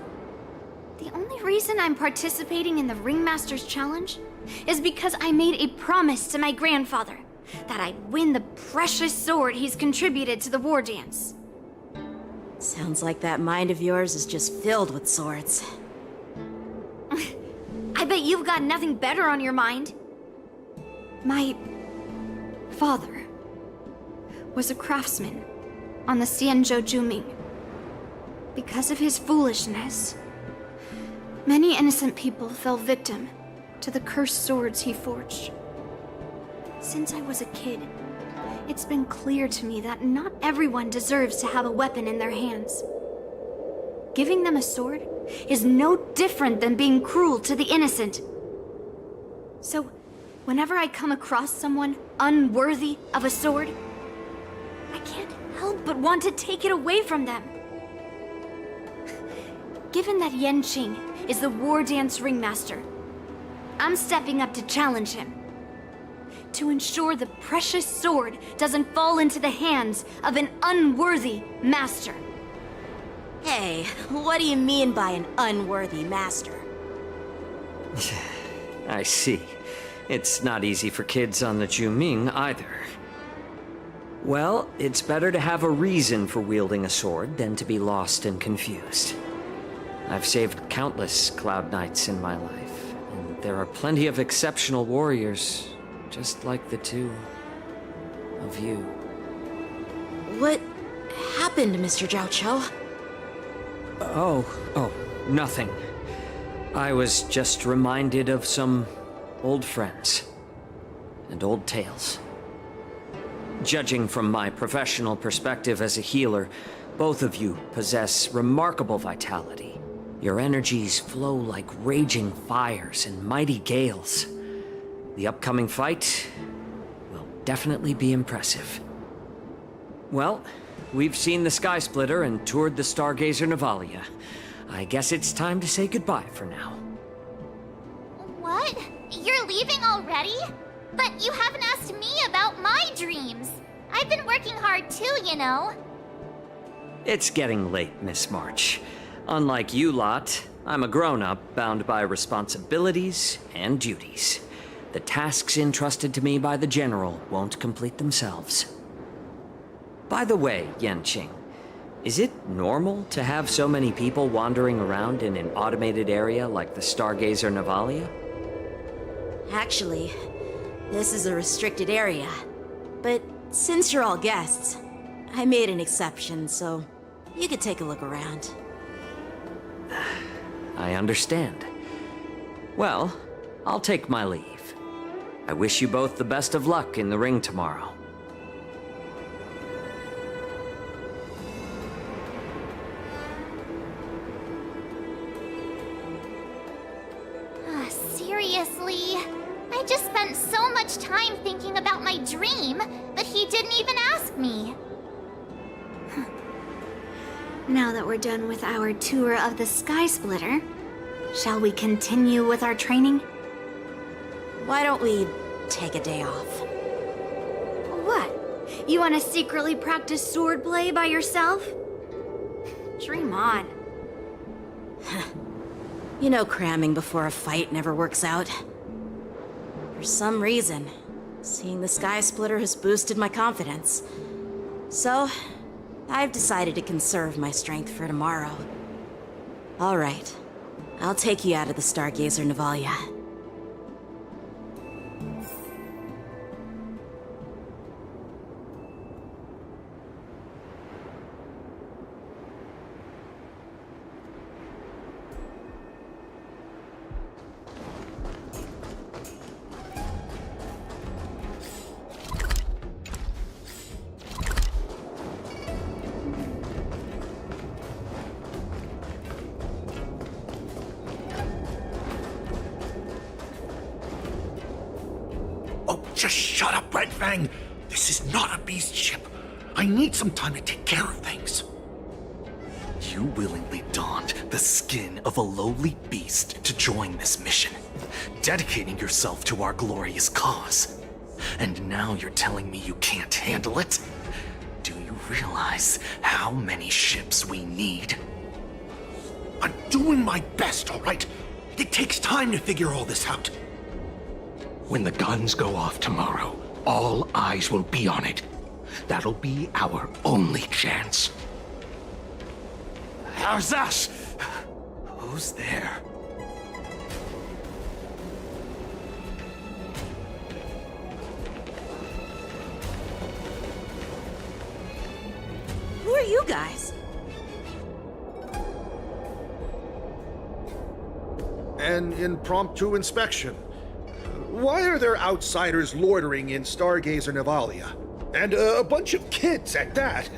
The only reason I'm participating in the Ringmaster's Challenge is because I made a promise to my grandfather that I'd win the precious sword he's contributed to the war dance. Sounds like that mind of yours is just filled with swords. I bet you've got nothing better on your mind. My father was a craftsman on the Xianzhou Juming. Because of his foolishness, many innocent people fell victim to the cursed swords he forged. Since I was a kid, it's been clear to me that not everyone deserves to have a weapon in their hands. Giving them a sword is no different than being cruel to the innocent. So, whenever I come across someone unworthy of a sword, I can't help but want to take it away from them. Given that Yanqing is the war dance ringmaster, I'm stepping up to challenge him. To ensure the precious sword doesn't fall into the hands of an unworthy master. Hey, what do you mean by an unworthy master? I see. It's not easy for kids on the Juming either. Well, it's better to have a reason for wielding a sword than to be lost and confused. I've saved countless Cloud Knights in my life, and there are plenty of exceptional warriors, just like the two of you. What happened, Mr. Zhao Cho? Oh, nothing. I was just reminded of some old friends and old tales. Judging from my professional perspective as a healer, both of you possess remarkable vitality. Your energies flow like raging fires and mighty gales. The upcoming fight will definitely be impressive. Well, we've seen the Sky Splitter and toured the Stargazer Navalia. I guess it's time to say goodbye for now. What? You're leaving already? But you haven't asked me about my dreams. I've been working hard too, you know. It's getting late, Miss March. Unlike you lot, I'm a grown-up bound by responsibilities and duties. The tasks entrusted to me by the General won't complete themselves. By the way, Yanqing, is it normal to have so many people wandering around in an automated area like the Stargazer Navalia? Actually, this is a restricted area. But since you're all guests, I made an exception, so you could take a look around. I understand. Well, I'll take my leave. I wish you both the best of luck in the ring tomorrow. Seriously? I just spent so much time thinking about my dream, but he didn't even ask me. Now that we're done with our tour of the Sky Splitter, shall we continue with our training? Why don't we take a day off? What? You want to secretly practice swordplay by yourself? Dream on. You know cramming before a fight never works out. For some reason, seeing the Sky Splitter has boosted my confidence. So, I've decided to conserve my strength for tomorrow. All right, I'll take you out of the Stargazer Navalia. Just shut up, Red Fang! This is not a beast ship. I need some time to take care of things. You willingly donned the skin of a lowly beast to join this mission, dedicating yourself to our glorious cause. And now you're telling me you can't handle it? Do you realize how many ships we need? I'm doing my best, all right? It takes time to figure all this out. When the guns go off tomorrow, all eyes will be on it. That'll be our only chance. How's that? Who's there? Who are you guys? An impromptu inspection. Why are there outsiders loitering in Stargazer Navalia? And a bunch of kids at that.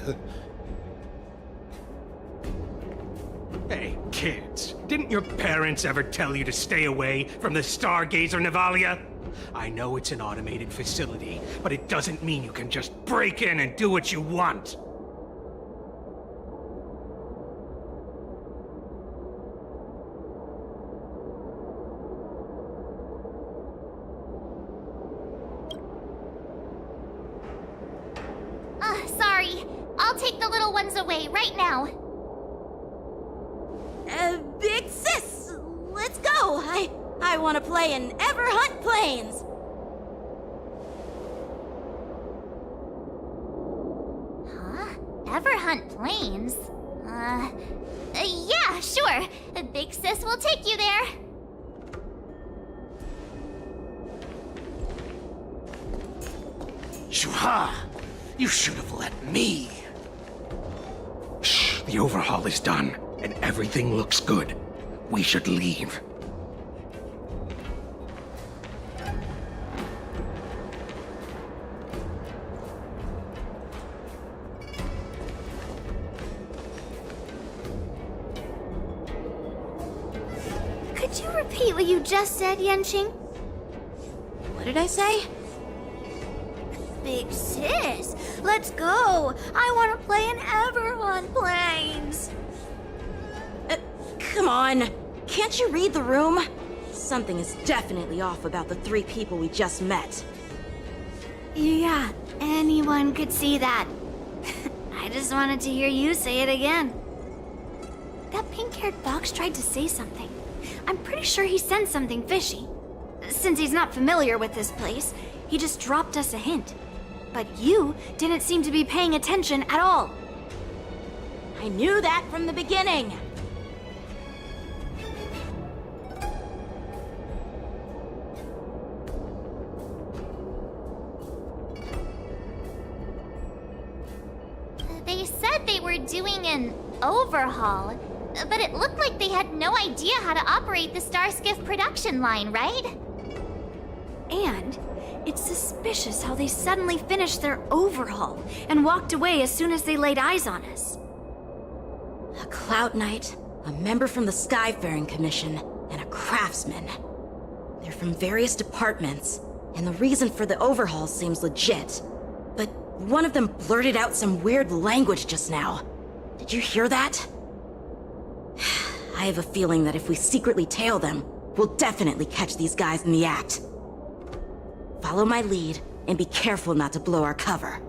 Hey, kids, didn't your parents ever tell you to stay away from the Stargazer Navalia? I know it's an automated facility, but it doesn't mean you can just break in and do what you want. I'll take the little ones away right now. Big sis, let's go. I want to play in Everhunt Plains. Huh? Everhunt Plains? Yeah, sure. Big sis will take you there. Shuha! You should have let me. Shh, the overhaul is done, and everything looks good. We should leave. Could you repeat what you just said, Yanqing? What did I say? Big sis, let's go. I want to play in Everhunt Plains. Come on. Can't you read the room? Something is definitely off about the 3 people we just met. Yeah, anyone could see that. I just wanted to hear you say it again. That pink-haired fox tried to say something. I'm pretty sure he sensed something fishy. Since he's not familiar with this place, he just dropped us a hint. But you didn't seem to be paying attention at all. I knew that from the beginning. They said they were doing an overhaul, but it looked like they had no idea how to operate the Starskiff production line, right? And it's suspicious how they suddenly finished their overhaul and walked away as soon as they laid eyes on us. A Cloud Knight, a member from the Skyfaring Commission, and a craftsman. They're from various departments, and the reason for the overhaul seems legit. But one of them blurted out some weird language just now. Did you hear that? I have a feeling that if we secretly tail them, we'll definitely catch these guys in the act. Follow my lead, and be careful not to blow our cover.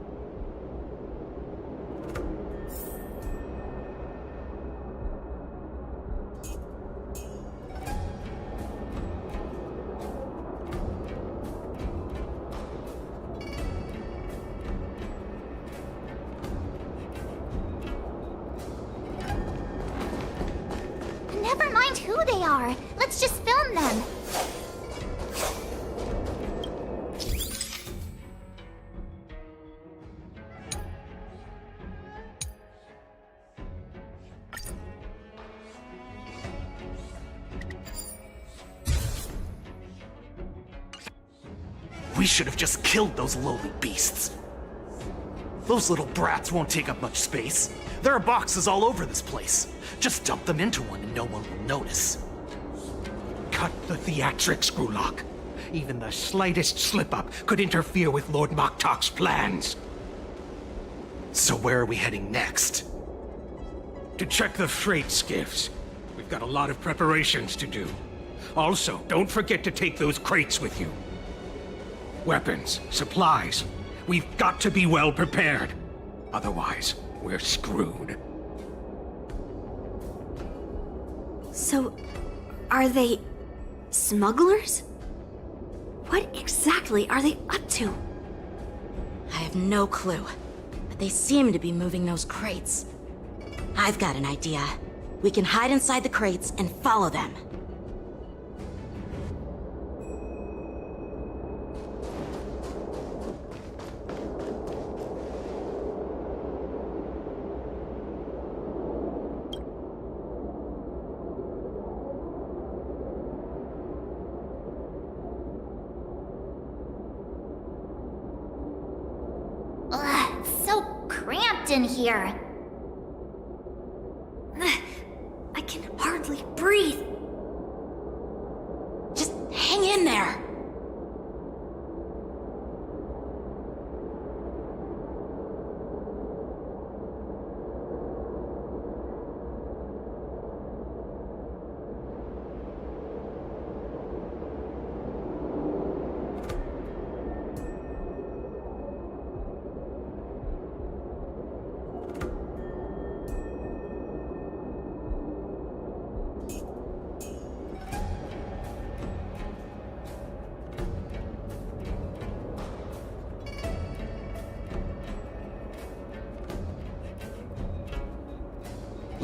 Never mind who they are. Let's just film them. We should have just killed those lowly beasts. Those little brats won't take up much space. There are boxes all over this place. Just dump them into one and no one will notice. Cut the theatrics, Grulok. Even the slightest slip-up could interfere with Lord Moktok's plans. So where are we heading next? To check the freight skiffs. We've got a lot of preparations to do. Also, don't forget to take those crates with you. Weapons, supplies. We've got to be well prepared. Otherwise, we're screwed. So, are they smugglers? What exactly are they up to? I have no clue, but they seem to be moving those crates. I've got an idea. We can hide inside the crates and follow them. Ugh, it's so cramped in here. I can hardly breathe. Just hang in there.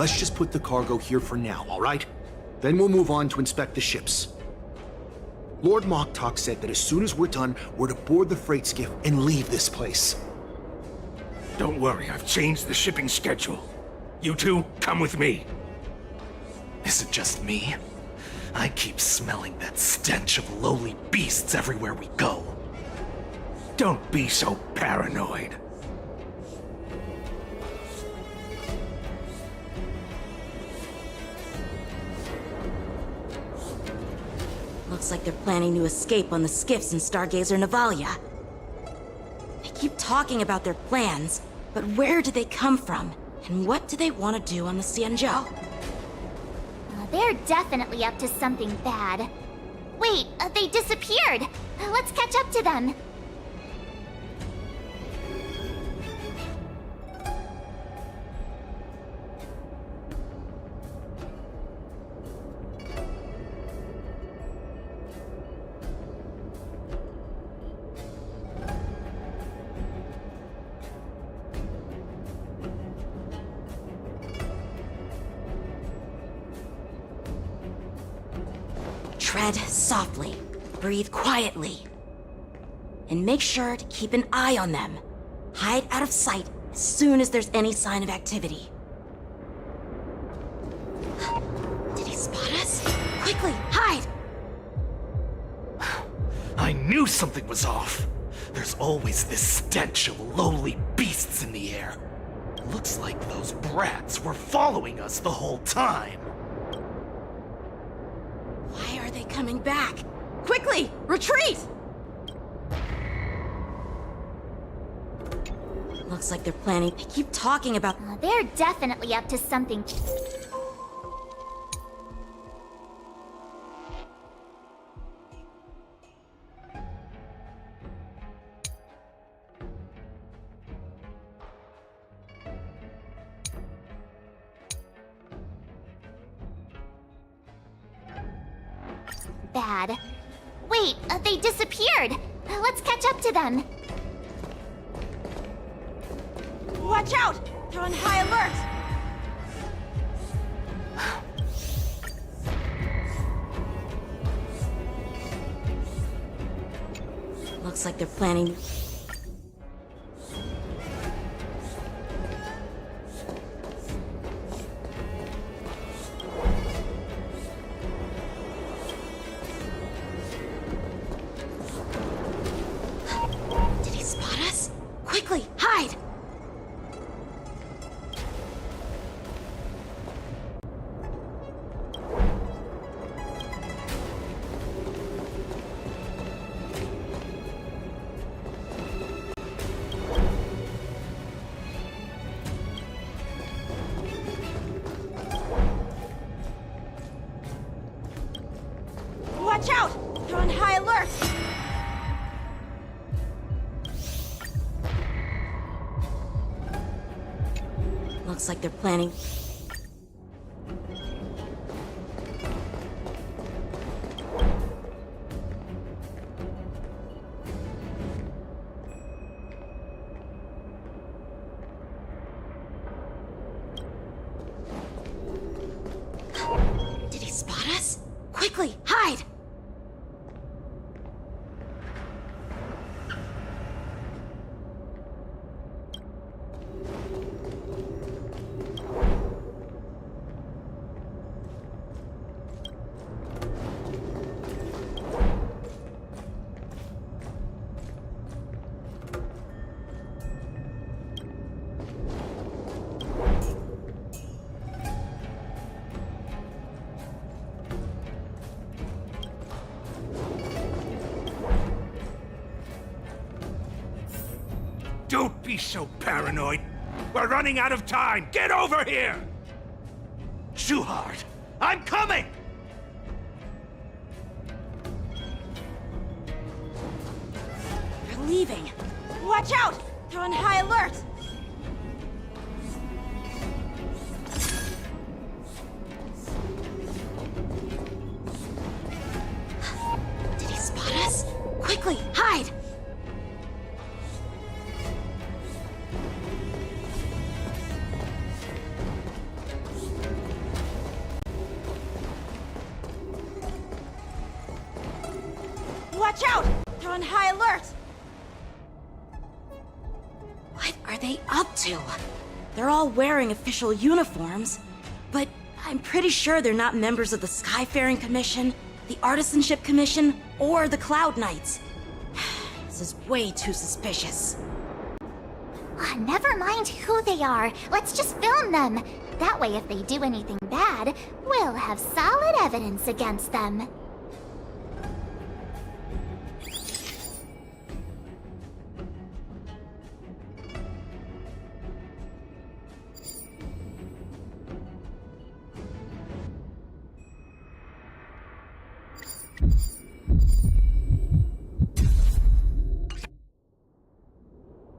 let's just put the cargo here for now, all right? Then we'll move on to inspect the ships. Lord Moktok said that as soon as we're done, we're to board the freight skiff and leave this place. Don't worry, I've changed the shipping schedule. You two, come with me. Is it just me? I keep smelling that stench of lowly beasts everywhere we go. Don't be so paranoid. Looks like they're planning to escape on the skiffs in Stargazer Navalia. They keep talking about their plans, but where do they come from? And what do they want to do on the Xianzhou? They're definitely up to something bad. Wait, they disappeared! Let's catch up to them! Tread softly, breathe quietly, and make sure to keep an eye on them. Hide out of sight as soon as there's any sign of activity. Did he spot us? Quickly, hide! I knew something was off. There's always this stench of lowly beasts in the air. Looks like those brats were following us the whole time. Why are they coming back? Quickly, retreat! Looks like they're planning. They keep talking about. They're definitely up to something. Bad. Wait, they disappeared! Let's catch up to them! Watch out! They're on high alert! Looks like they're planning. Did he spot us? Quickly, hide! Watch out! They're on high alert! Looks like they're planning. Did he spot us? Quickly, hide! Don't be so paranoid. We're running out of time. Get over here! Shuhard, I'm coming! They're leaving. Watch out! They're on high alert! Did he spot us? Quickly, hide! Watch out! They're on high alert! What are they up to? They're all wearing official uniforms, but I'm pretty sure they're not members of the Skyfaring Commission, the Artisanship Commission, or the Cloud Knights. This is way too suspicious. Never mind who they are. Let's just film them. That way, if they do anything bad, we'll have solid evidence against them.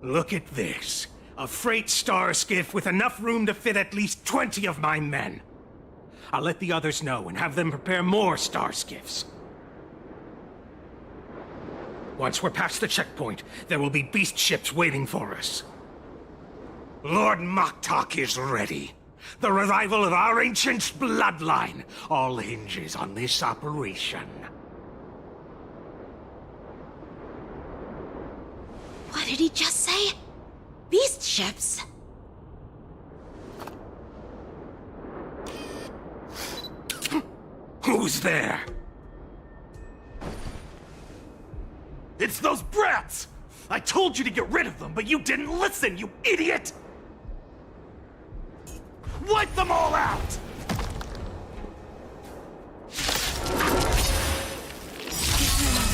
Look at this. A freight star skiff with enough room to fit at least 20 of my men. I'll let the others know and have them prepare more star skiffs. Once we're past the checkpoint, there will be beast ships waiting for us. Lord Moktok is ready. The revival of our ancient bloodline all hinges on this operation. What did he just say? Beast ships? Who's there? It's those brats! I told you to get rid of them, but you didn't listen, you idiot! Wipe them all out!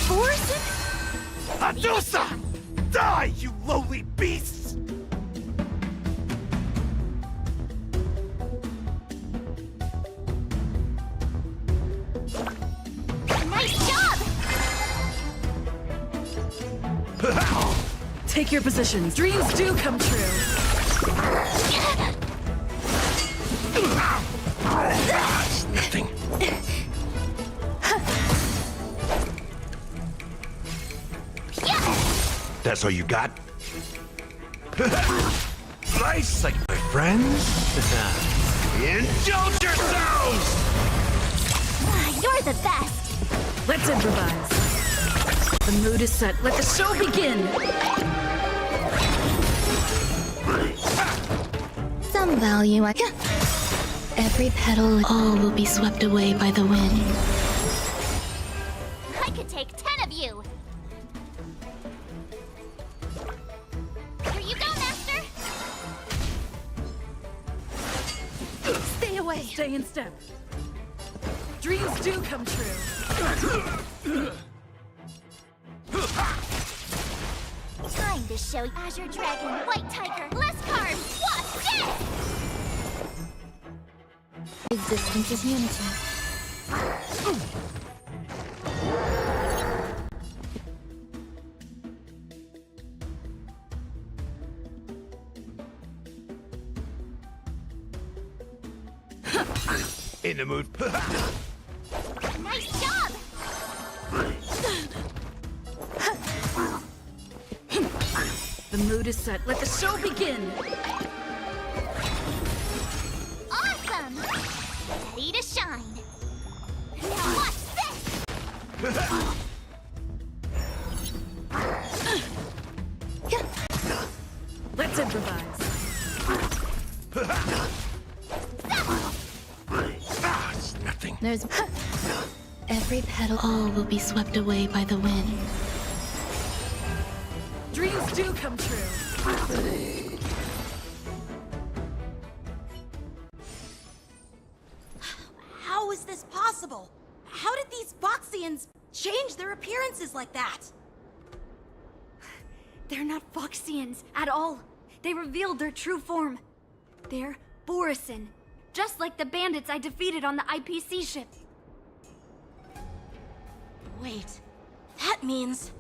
Borson? Adusa! Die, you lowly beasts! Nice job! Take your positions. Dreams do come true. Nothing. That's all you got? Nice, like my friends. Indulge yourselves! You're the best. Let's improvise. The mood is set. Let the show begin. Some value, Every petal, all will be swept away by the wind. I could take 10 of you. Here you go, Master. Stay away. Stay in step. Dreams do come true. Time to show you. Azure Dragon, White Tiger, less carbs. Watch this! Existence is unity. In the mood. Nice job! The mood is set. Let the show begin. Awesome! Ready to shine. Now watch this! Let's improvise. It's nothing. There's every petal, all will be swept away by the wind. Dreams do come true. How is this possible? How did these Boxians change their appearances like that? They're not Foxians at all. They revealed their true form. They're Borison, just like the bandits I defeated on the IPC ship. Wait, that means...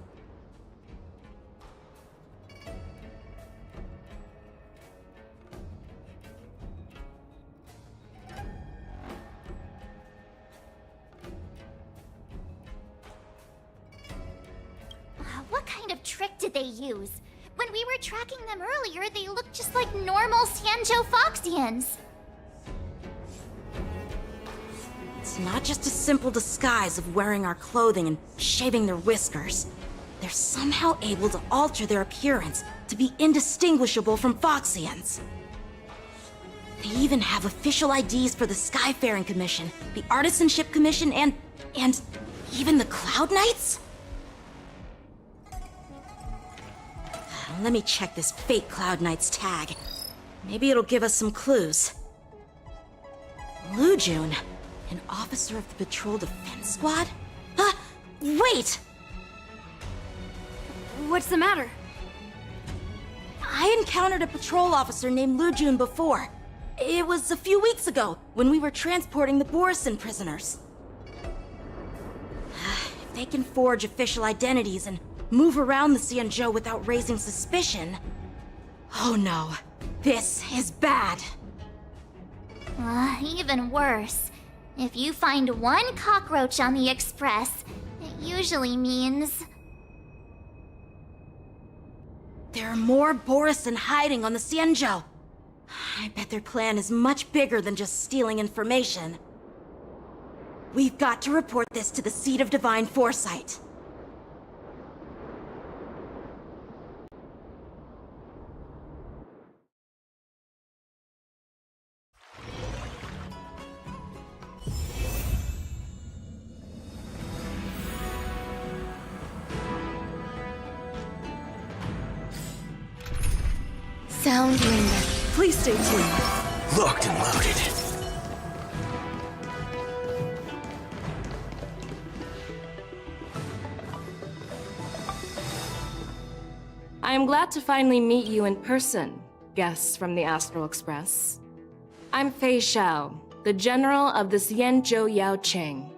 What kind of trick did they use? When we were tracking them earlier, they looked just like normal Sanjo Foxians. It's not just a simple disguise of wearing our clothing and shaving their whiskers. They're somehow able to alter their appearance to be indistinguishable from Foxians. They even have official IDs for the Skyfaring Commission, the Artisanship Commission, and even the Cloud Knights? Let me check this fake Cloud Knight's tag. Maybe it'll give us some clues. Lujun, an officer of the Patrol Defense Squad? Wait! What's the matter? I encountered a patrol officer named Lujun before. It was a few weeks ago, when we were transporting the Borison prisoners. If they can forge official identities and move around the Xianzhou without raising suspicion... Oh no, this is bad. Even worse. If you find one cockroach on the Express, it usually means... There are more Borison hiding on the Xianzhou. I bet their plan is much bigger than just stealing information. We've got to report this to the Seat of Divine Foresight. Sound Ringer. Please stay tuned. Locked and loaded. I am glad to finally meet you in person, guests from the Astral Express. I'm Fei Xiao, the General of the Xianzhou Yaocheng.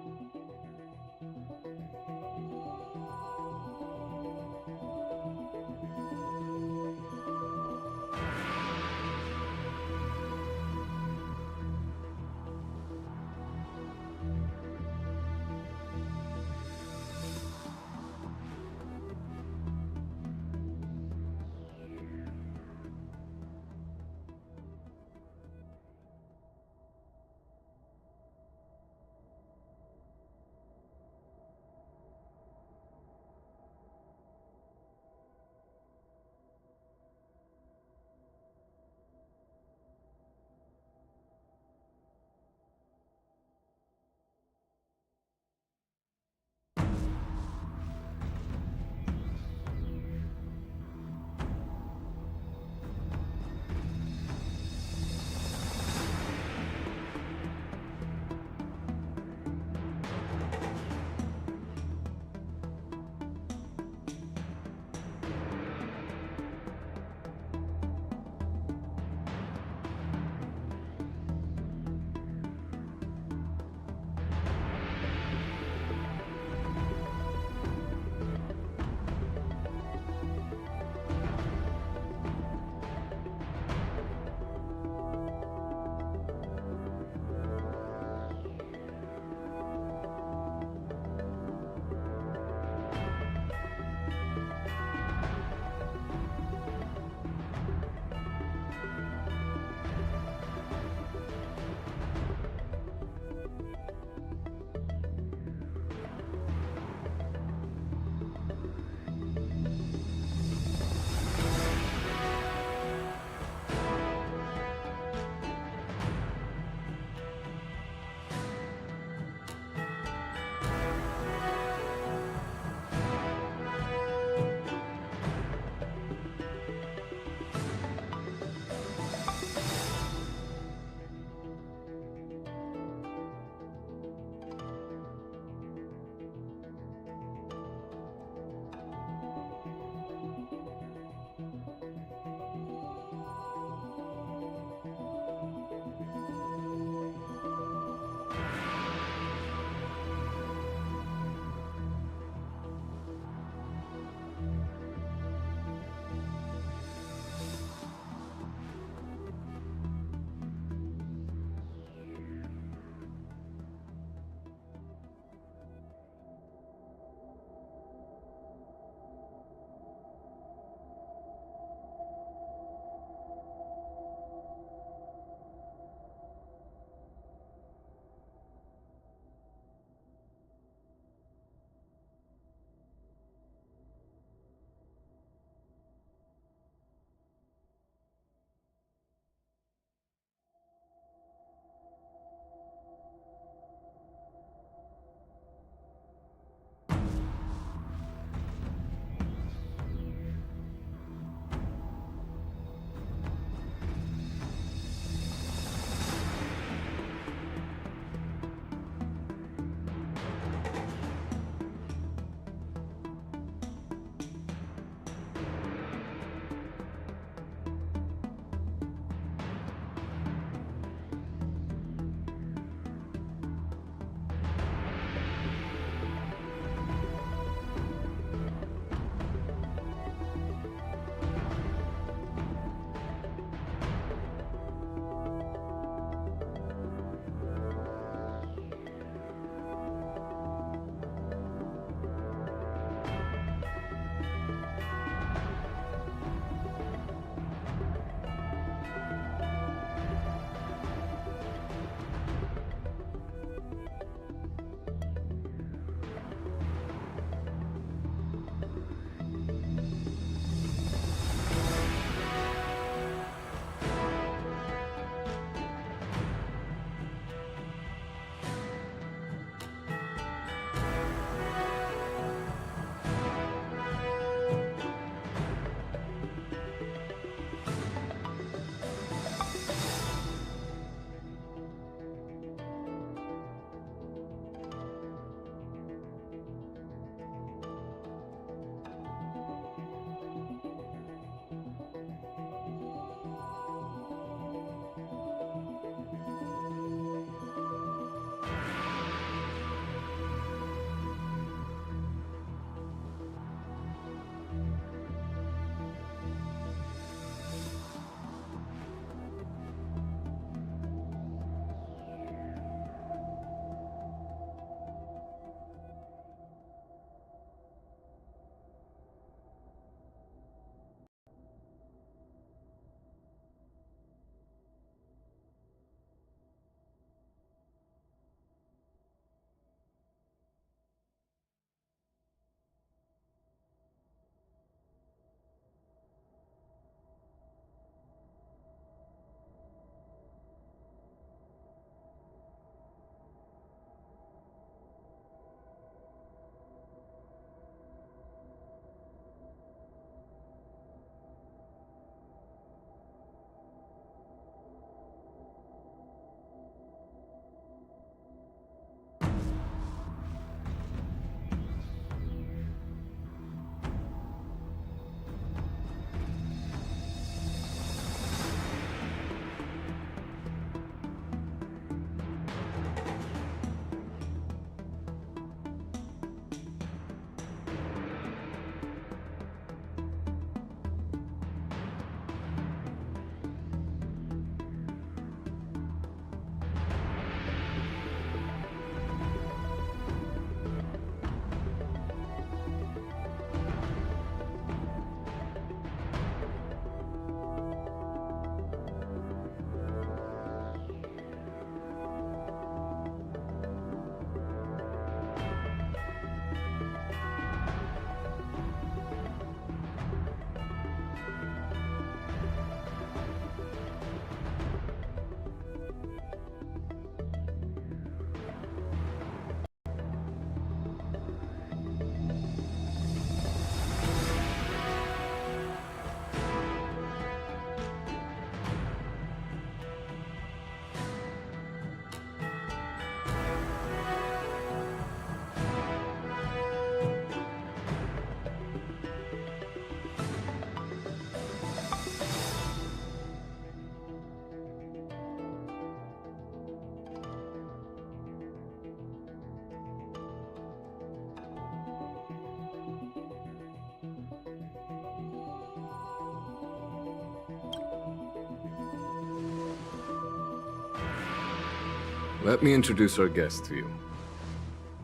Let me introduce our guest to you.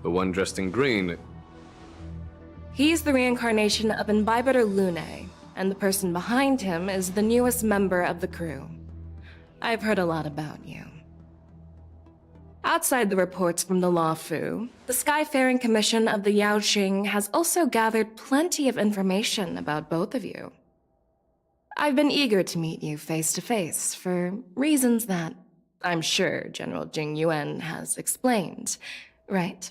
The one dressed in green. He's the reincarnation of Imbibitor Lune, and the person behind him is the newest member of the crew. I've heard a lot about you. Outside the reports from the Law Fu, the Skyfaring Commission of the Yaoqing has also gathered plenty of information about both of you. I've been eager to meet you face to face for reasons that I'm sure General Jing Yuan has explained, right?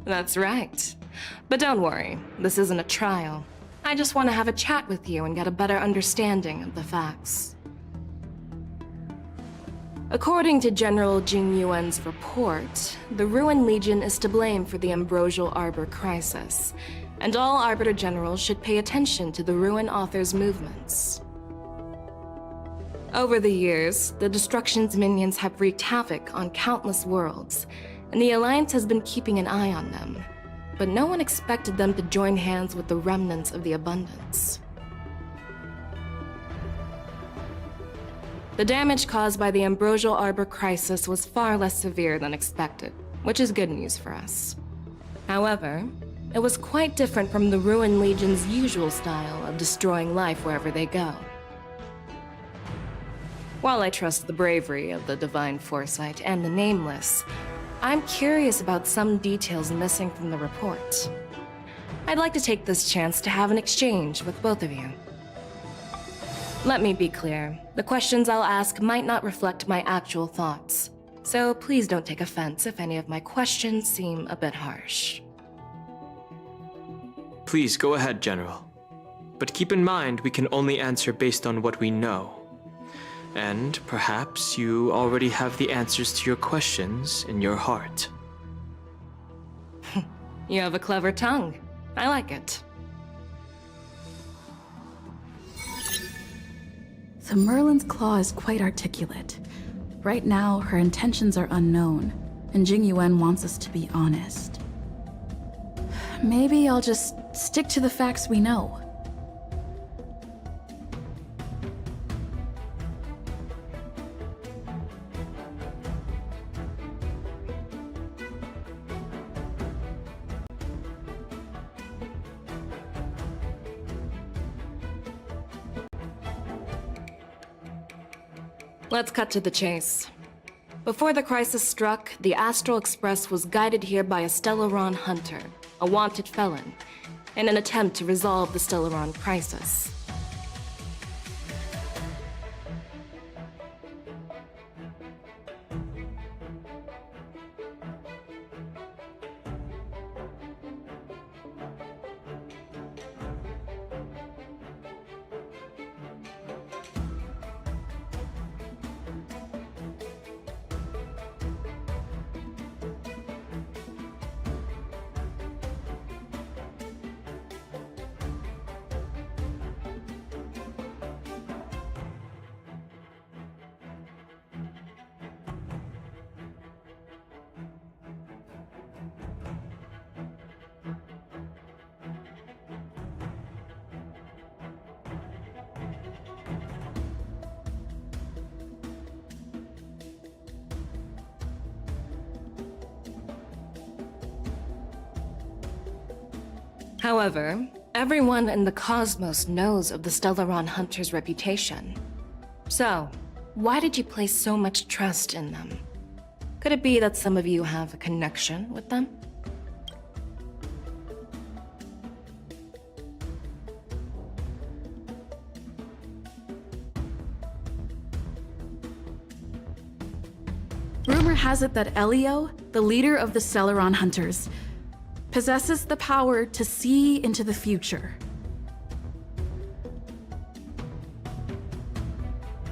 That's right. But don't worry, this isn't a trial. I just want to have a chat with you and get a better understanding of the facts. According to General Jing Yuan's report, the Ruin Legion is to blame for the Ambrosial Arbor crisis, and all Arbiter Generals should pay attention to the Ruin Author's movements. Over the years, the Destruction's minions have wreaked havoc on countless worlds, and the Alliance has been keeping an eye on them. But no one expected them to join hands with the remnants of the Abundance. The damage caused by the Ambrosial Arbor crisis was far less severe than expected, which is good news for us. However, it was quite different from the Ruin Legion's usual style of destroying life wherever they go. While I trust the bravery of the Divine Foresight and the Nameless, I'm curious about some details missing from the report. I'd like to take this chance to have an exchange with both of you. Let me be clear, the questions I'll ask might not reflect my actual thoughts, so please don't take offense if any of my questions seem a bit harsh. Please go ahead, General. But keep in mind we can only answer based on what we know. And perhaps you already have the answers to your questions in your heart. You have a clever tongue. I like it. So Merlin's claw is quite articulate. Right now, her intentions are unknown, and Jing Yuan wants us to be honest. Maybe I'll just stick to the facts we know. Let's cut to the chase. Before the crisis struck, the Astral Express was guided here by a Stellaron hunter, a wanted felon, in an attempt to resolve the Stellaron crisis. However, everyone in the cosmos knows of the Stellaron Hunter's reputation. So, why did you place so much trust in them? Could it be that some of you have a connection with them? Rumor has it that Elio, the leader of the Stellaron Hunters, possesses the power to see into the future.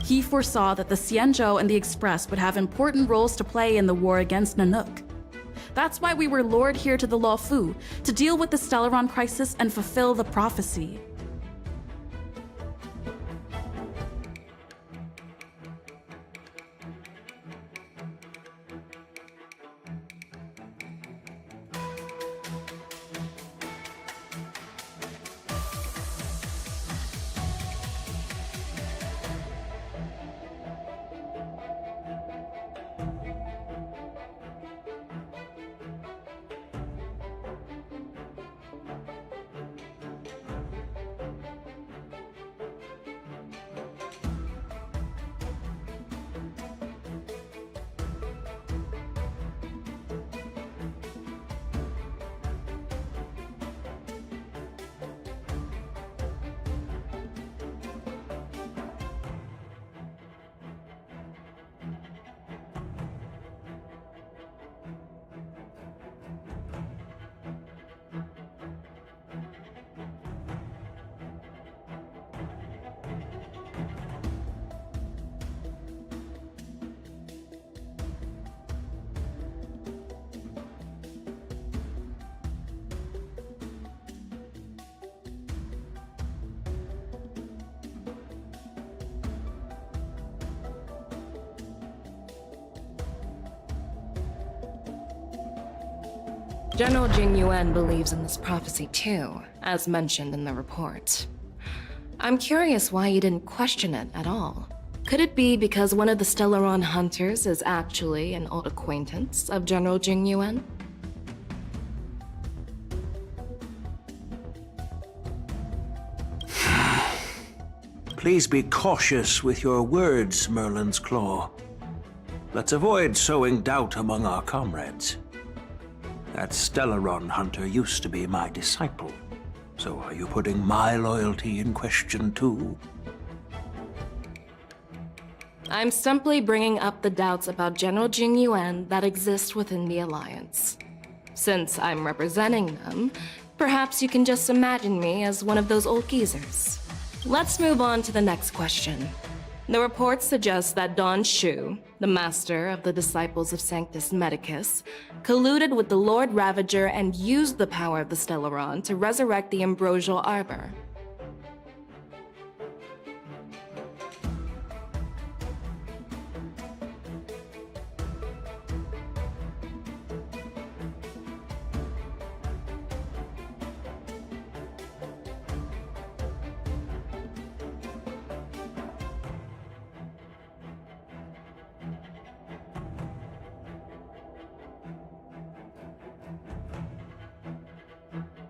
He foresaw that the Xianzhou and the Express would have important roles to play in the war against Nanook. That's why we were lured here to the Luofu, to deal with the Stellaron crisis and fulfill the prophecy. General Jing Yuan believes in this prophecy too, as mentioned in the report. I'm curious why you didn't question it at all. Could it be because one of the Stellaron hunters is actually an old acquaintance of General Jing Yuan? Please be cautious with your words, Merlin's Claw. Let's avoid sowing doubt among our comrades. That Stellaron hunter used to be my disciple. So are you putting my loyalty in question too? I'm simply bringing up the doubts about General Jing Yuan that exist within the Alliance. Since I'm representing them, perhaps you can just imagine me as one of those old geezers. Let's move on to the next question. The report suggests that Don Shu, the master of the disciples of Sanctus Medicus, colluded with the Lord Ravager and used the power of the Stellaron to resurrect the Ambrosial Arbor.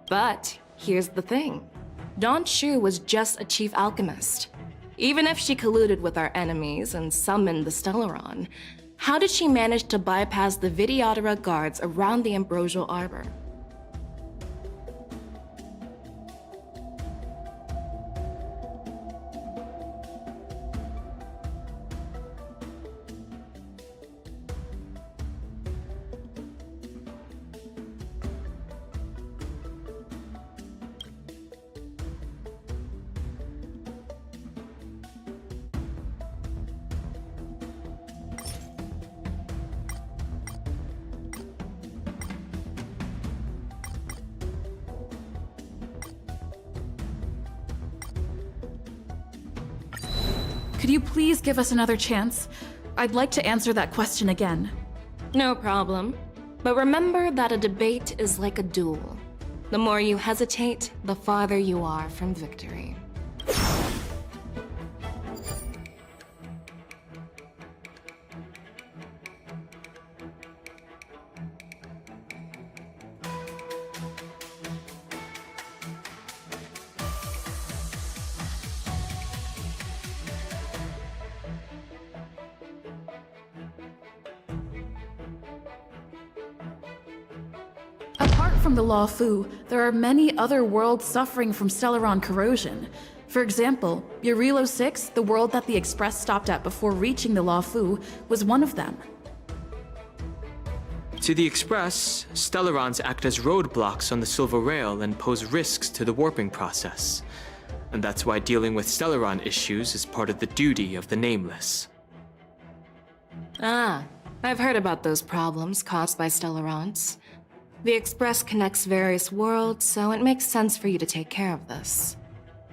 But here's the thing. Don Shu was just a chief alchemist. Even if she colluded with our enemies and summoned the Stellaron, how did she manage to bypass the Videodora guards around the Ambrosial Arbor? Could you please give us another chance? I'd like to answer that question again. No problem. But remember that a debate is like a duel. The more you hesitate, the farther you are from victory. Apart from the Law Fu, there are many other worlds suffering from Stellaron corrosion. For example, Urilo 6, the world that the Express stopped at before reaching the Law Fu, was one of them. To the Express, Stellarons act as roadblocks on the Silver Rail and pose risks to the warping process. And that's why dealing with Stellaron issues is part of the duty of the Nameless. Ah, I've heard about those problems caused by Stellarons. The Express connects various worlds, so it makes sense for you to take care of this.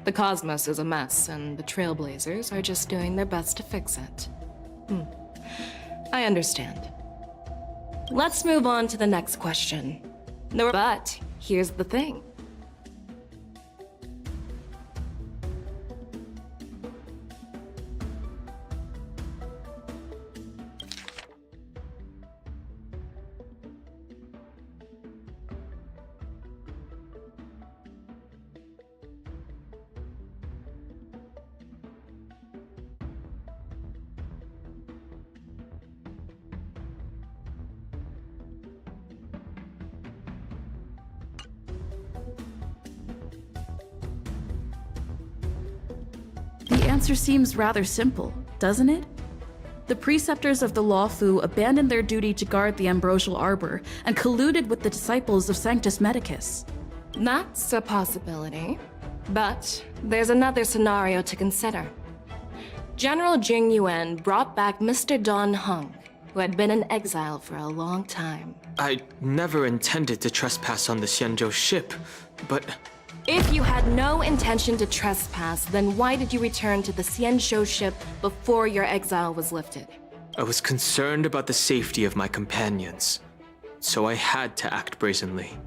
The cosmos is a mess, and the Trailblazers are just doing their best to fix it. I understand. Let's move on to the next question. But here's the thing. The answer seems rather simple, doesn't it? The preceptors of the Law Fu abandoned their duty to guard the Ambrosial Arbor and colluded with the disciples of Sanctus Medicus. That's a possibility. But there's another scenario to consider. General Jing Yuan brought back Mr. Don Hung, who had been in exile for a long time. I never intended to trespass on the Xianzhou ship, but... If you had no intention to trespass, then why did you return to the Xianzhou ship before your exile was lifted? I was concerned about the safety of my companions. so I had to act brazenly.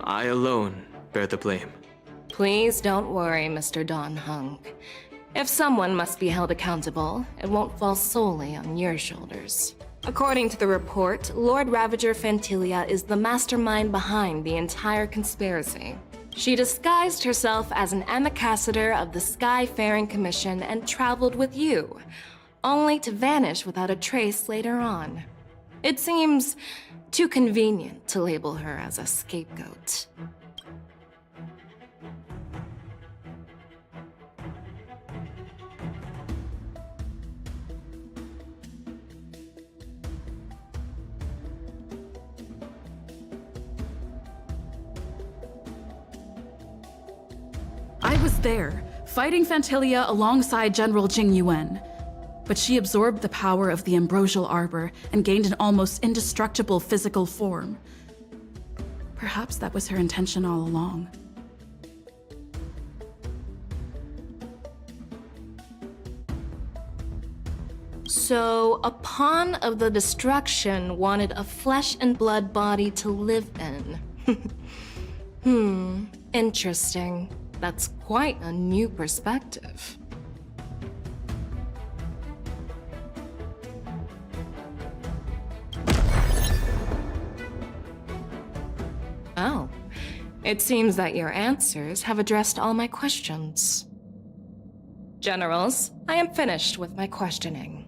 I alone bear the blame. Please don't worry, Mr. Don Hung. If someone must be held accountable, it won't fall solely on your shoulders. According to the report, Lord Ravager Fantilia is the mastermind behind the entire conspiracy. She disguised herself as an ambassador of the Skyfaring Commission and traveled with you, only to vanish without a trace later on. It seems too convenient to label her as a scapegoat. I was there, fighting Fantilia alongside General Jing Yuan. But she absorbed the power of the ambrosial arbor and gained an almost indestructible physical form. Perhaps that was her intention all along. So, a pawn of the destruction wanted a flesh and blood body to live in. Interesting. That's quite a new perspective. Oh, it seems that your answers have addressed all my questions. Generals, I am finished with my questioning.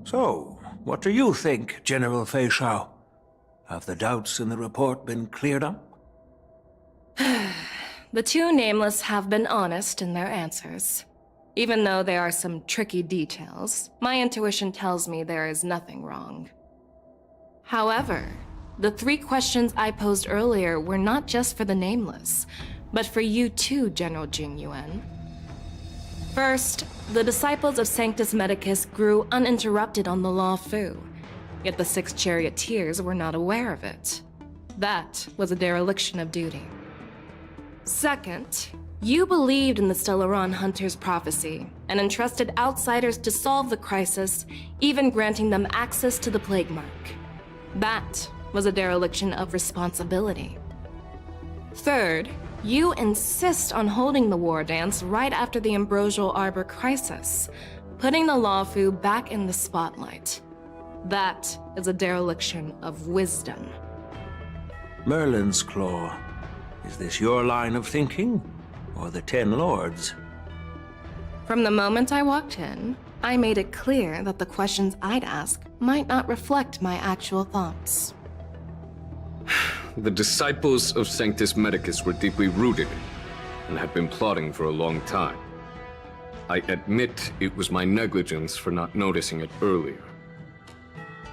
So, what do you think, General Fei Shao? Have the doubts in the report been cleared up? The two nameless have been honest in their answers. Even though there are some tricky details, my intuition tells me there is nothing wrong. However, the 3 questions I posed earlier were not just for the nameless, but for you too, General Jing Yuan. First, the disciples of Sanctus Medicus grew uninterrupted on the Law Fu, yet the 6 charioteers were not aware of it. That was a dereliction of duty. Second, you believed in the Stellaron Hunter's prophecy and entrusted outsiders to solve the crisis, even granting them access to the Plague Mark. That was a dereliction of responsibility. Third, you insist on holding the war dance right after the Ambrosial Arbor crisis, putting the Lawfu back in the spotlight. That is a dereliction of wisdom. Merlin's Claw. Is this your line of thinking, or the 10 Lords? From the moment I walked in, I made it clear that the questions I'd ask might not reflect my actual thoughts. The disciples of Sanctus Medicus were deeply rooted and had been plotting for a long time. I admit it was my negligence for not noticing it earlier.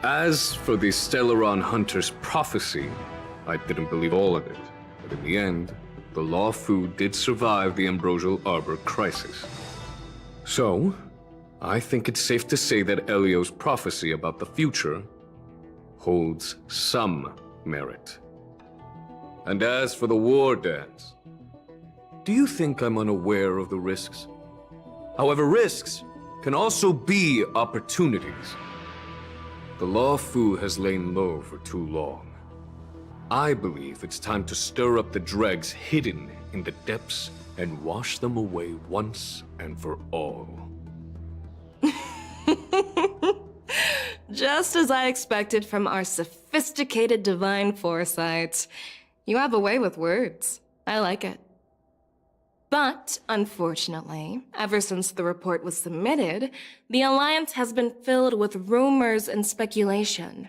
As for the Stellaron Hunter's prophecy, I didn't believe all of it. But in the end, the Law Fu did survive the Ambrosial Arbor crisis. So, I think it's safe to say that Elio's prophecy about the future holds some merit. And as for the war dance, do you think I'm unaware of the risks? However, risks can also be opportunities. The Law Fu has lain low for too long. I believe it's time to stir up the dregs hidden in the depths and wash them away once and for all. Just as I expected from our sophisticated divine foresight. You have a way with words. I like it. But, unfortunately, ever since the report was submitted, the Alliance has been filled with rumors and speculation.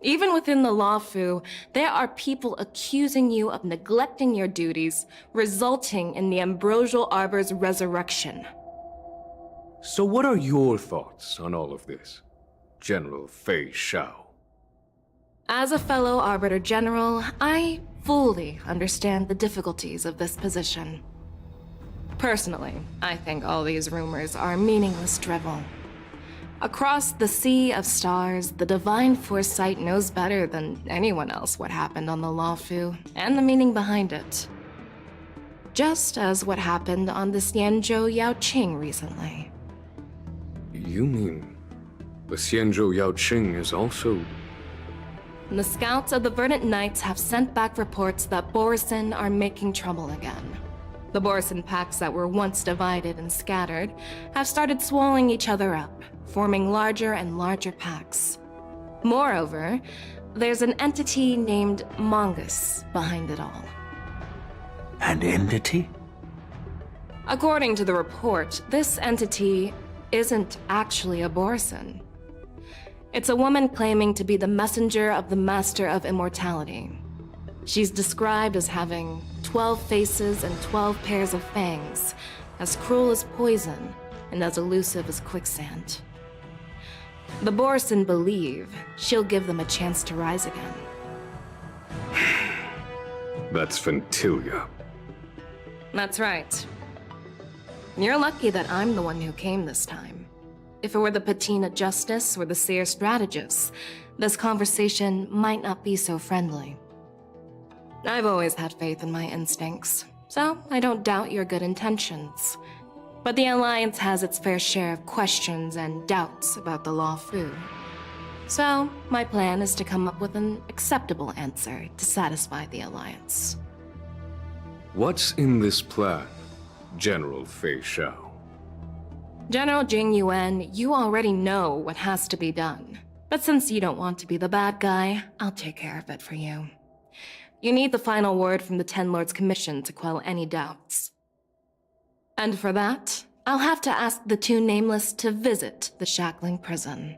Even within the Law Fu, there are people accusing you of neglecting your duties, resulting in the Ambrosial Arbor's resurrection. So what are your thoughts on all of this, General Fei Shao? As a fellow Arbiter General, I fully understand the difficulties of this position. Personally, I think all these rumors are meaningless drivel. Across the sea of stars, the divine foresight knows better than anyone else what happened on the Law Fu and the meaning behind it. Just as what happened on the Xianzhou Yaoqing recently. You mean the Xianzhou Yaoqing is also... The scouts of the Verdant Knights have sent back reports that Borisin are making trouble again. The Borisin packs that were once divided and scattered have started swallowing each other up, forming larger and larger packs. Moreover, there's an entity named Mongoose behind it all. An entity? According to the report, this entity isn't actually a Borisin. It's a woman claiming to be the messenger of the Master of Immortality. She's described as having 12 faces and 12 pairs of fangs, as cruel as poison and as elusive as quicksand. The Borisin believe she'll give them a chance to rise again. That's Ventilia. That's right. You're lucky that I'm the one who came this time. If it were the Patina Justice or the Seer Strategist, this conversation might not be so friendly. I've always had faith in my instincts, so I don't doubt your good intentions. But the Alliance has its fair share of questions and doubts about the Law Fu. So, my plan is to come up with an acceptable answer to satisfy the Alliance. What's in this plan, General Fei Shao? General Jing Yuan, you already know what has to be done. But since you don't want to be the bad guy, I'll take care of it for you. You need the final word from the Ten Lords Commission to quell any doubts. And for that, I'll have to ask the two Nameless to visit the Shackling prison.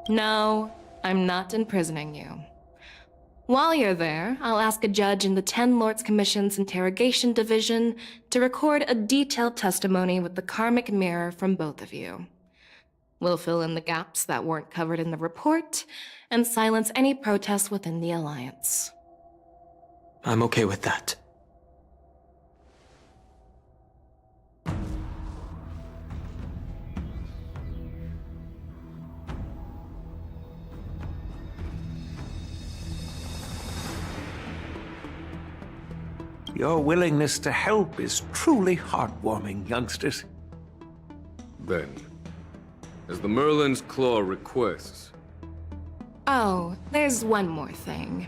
No, I'm not imprisoning you. While you're there, I'll ask a judge in the Ten Lords Commission's Interrogation Division to record a detailed testimony with the karmic mirror from both of you. We'll fill in the gaps that weren't covered in the report and silence any protests within the Alliance. I'm okay with that. Your willingness to help is truly heartwarming, youngsters. Then, as the Merlin's Claw requests... Oh, there's one more thing.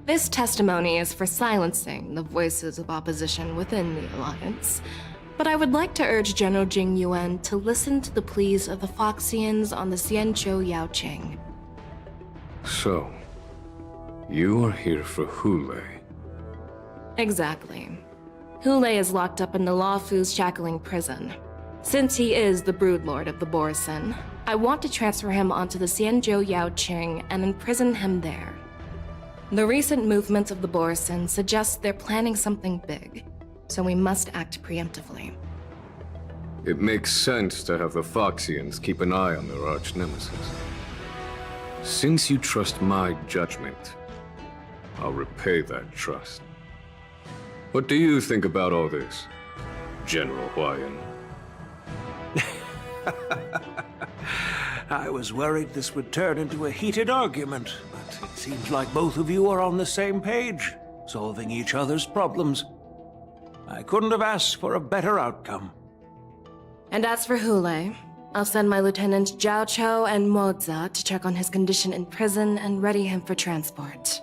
This testimony is for silencing the voices of opposition within the Alliance, but I would like to urge General Jing Yuan to listen to the pleas of the Foxians on the Xianzhou Yaoqing. So, you are here for Hule. Exactly. Hule is locked up in the Law Fu's Shackling prison. Since he is the Broodlord of the Borisin, I want to transfer him onto the Xianzhou Yaoqing and imprison him there. The recent movements of the Borisin suggest they're planning something big, so we must act preemptively. It makes sense to have the Foxians keep an eye on their arch-nemesis. Since you trust my judgment, I'll repay that trust. What do you think about all this, General Huayan? I was worried this would turn into a heated argument, but it seems like both of you are on the same page, solving each other's problems. I couldn't have asked for a better outcome. And as for Hule, I'll send my lieutenants Zhao Chou and Moza to check on his condition in prison and ready him for transport.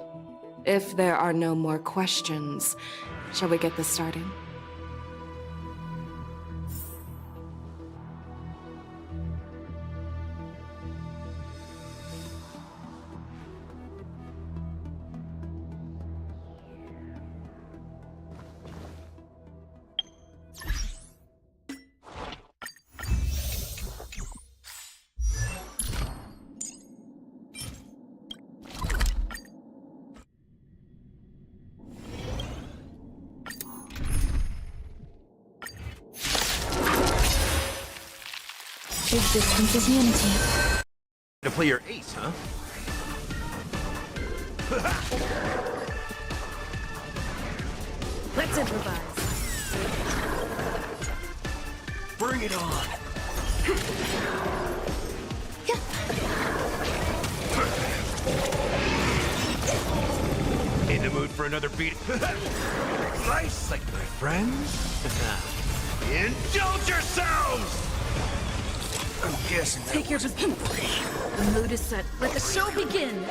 If there are no more questions, shall we get this started? Existence is unity. To play your ace, huh? Let's improvise. Bring it on! In the mood for another beat? Nice, like my friends. Indulge yourselves! I'm guessing that Take your position. The mood is set. Let the show begin.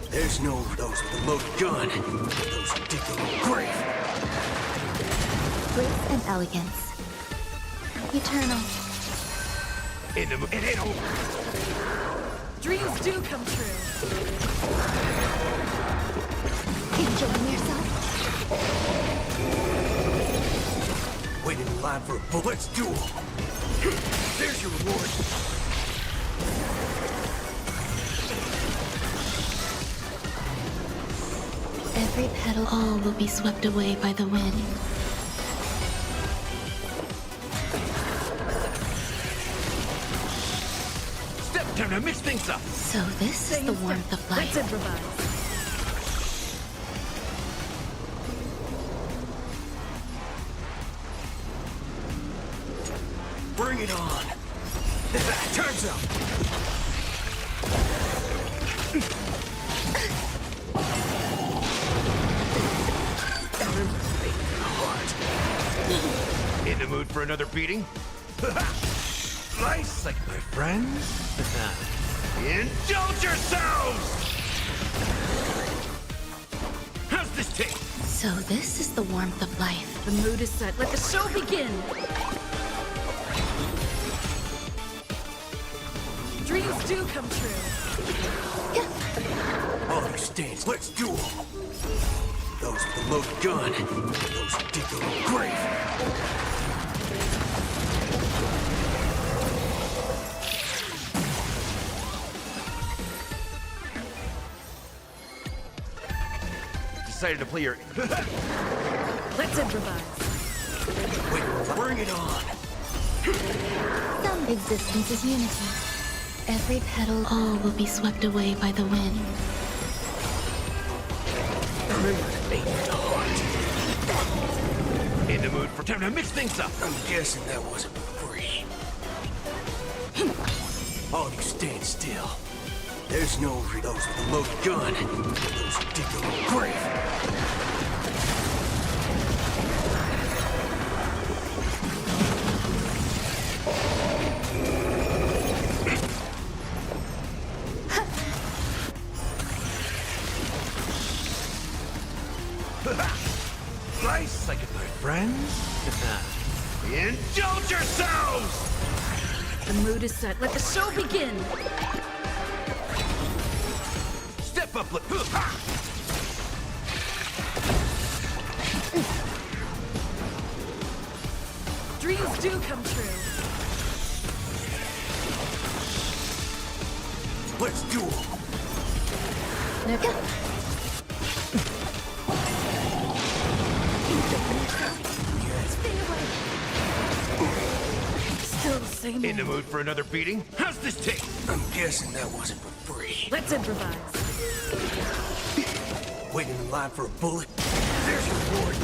There's no those with the loaded gun. Those who dig their own grave. Grace and elegance. Eternal. It ain't over. Dreams do come true. Enjoying yourself? Waiting in line for a bullet's duel. There's your reward. Every petal, all will be swept away by the wind. Step time to mix things up. So this is the warmth of life. Let's improvise. Bring it on. Turns up. In the mood for another beating? Nice, like my friends. Indulge yourselves! How's this taste? So this is the warmth of life. The mood is set. Let the show begin. Dreams do come true. All these stains, let's duel. Those with the loaded gun. Those who dig their own grave. Decided to play your... Let's improvise. Wait, bring it on. Some existence is unity. Every petal, all will be swept away by the wind. Remember to aim at the heart. In the mood for time to mix things up. I'm guessing that wasn't free. All of you stand still. There's no those with a loaded gun. Those who dig their own grave. Nice, like it, my friends. Indulge yourselves! The mood is set. Let the show begin. Step up, look. Dreams do come true. Let's duel. Still the same. In the mood for another beating? How's this taste? I'm guessing that wasn't for free. Let's improvise. Waiting in line for a bullet. There's your reward.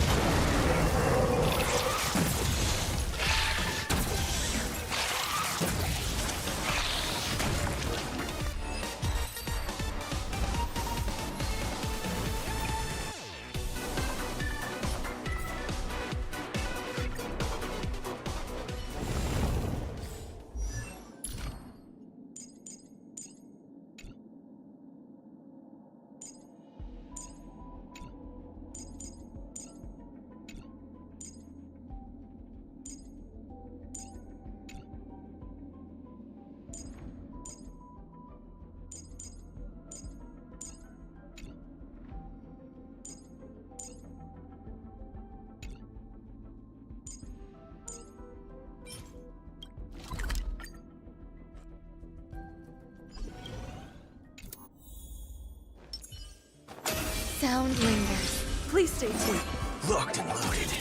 Sound lingers. Please stay tuned. Locked and loaded.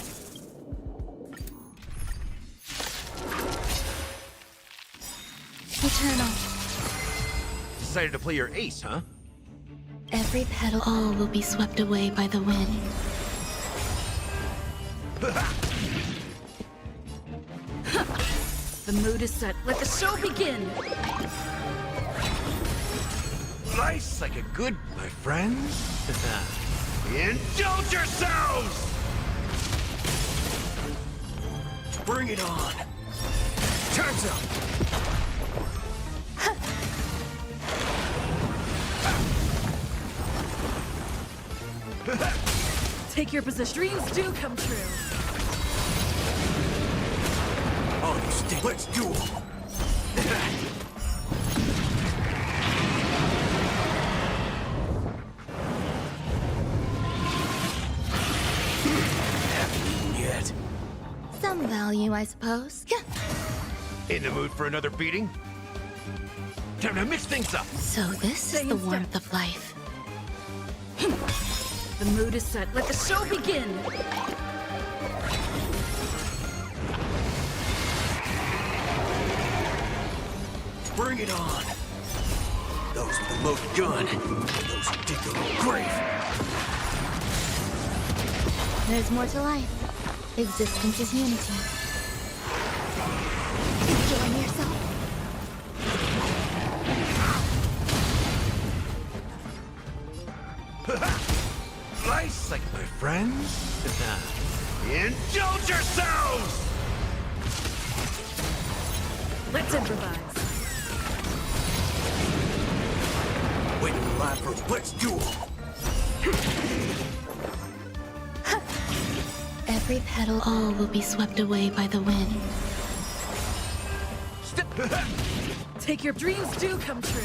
Eternal. Decided to play your ace, huh? Every petal, all will be swept away by the wind. The mood is set. Let the show begin. Nice, like a good, my friends. Indulge yourselves! Bring it on! Time's up! Take your position. Dreams do come true. Oh, you stink. Let's do it! Yet. Some value, I suppose. In the mood for another beating? Time to mix things up! So this is the warmth of life. The mood is set. Let the show begin. Bring it on! Those with a loaded gun. Those who dig their own grave. There's more to life. Existence is unity. Enjoying yourself? Slice like my friends? Indulge yourselves! Let's improvise. Waiting alive for let's duel! Every petal, all will be swept away by the wind. Take your dreams do come true.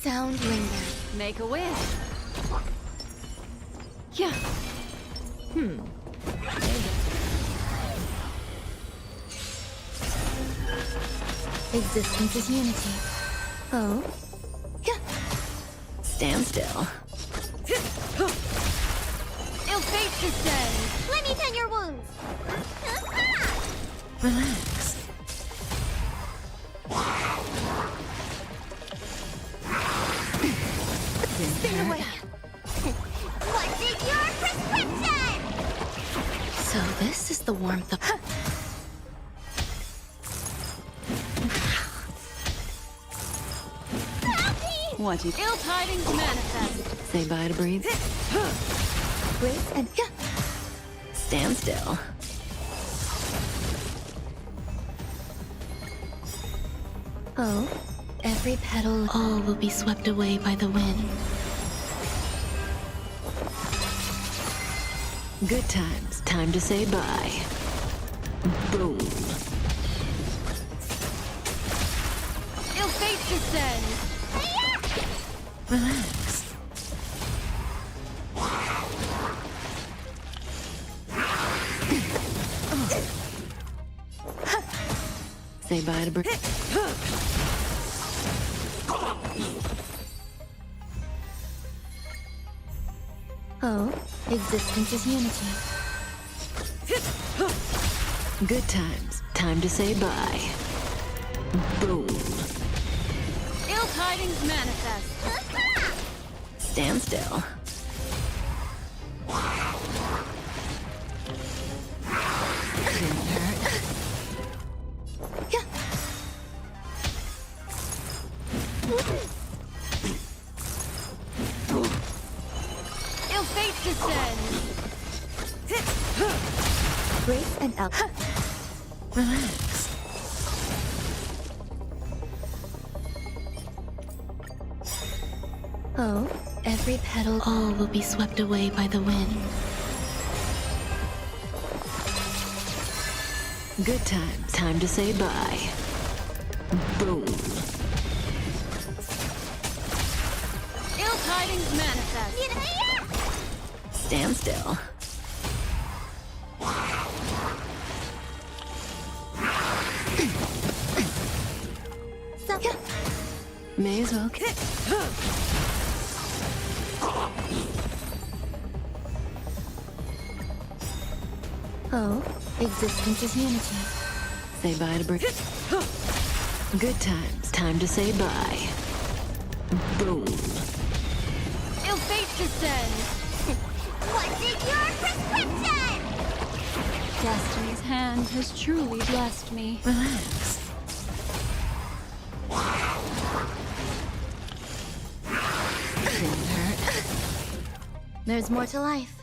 sound linger. Make a wish. Yeah. Existence is unity. Oh? Yeah. Stand still. Ill fate descends. Let me tend your wounds. Relax. Stay away. What's in your prescription? So this is the warmth of... What is ill tidings manifest? Say bye to breathe. Brace and... Stand still. Oh, every petal, all will be swept away by the wind. Good times, time to say bye. Boom. Ill fate descends. Relax. Say bye to Oh, existence is unity. Good times, time to say bye. Boom. Ill tidings manifest. Stand still. Couldn't hurt. Ill fate descends. Brace and up. Relax. Oh, every petal, all will be swept away by the wind. Good times, time to say bye. Boom. Ill tidings manifest. Stand still. May as well. Oh, existence is unity. Say bye to breathe. Good times, time to say bye. Boom. Ill fate descends. What's in your prescription? Destiny's hand has truly blessed me. Relax. Couldn't hurt. There's more to life.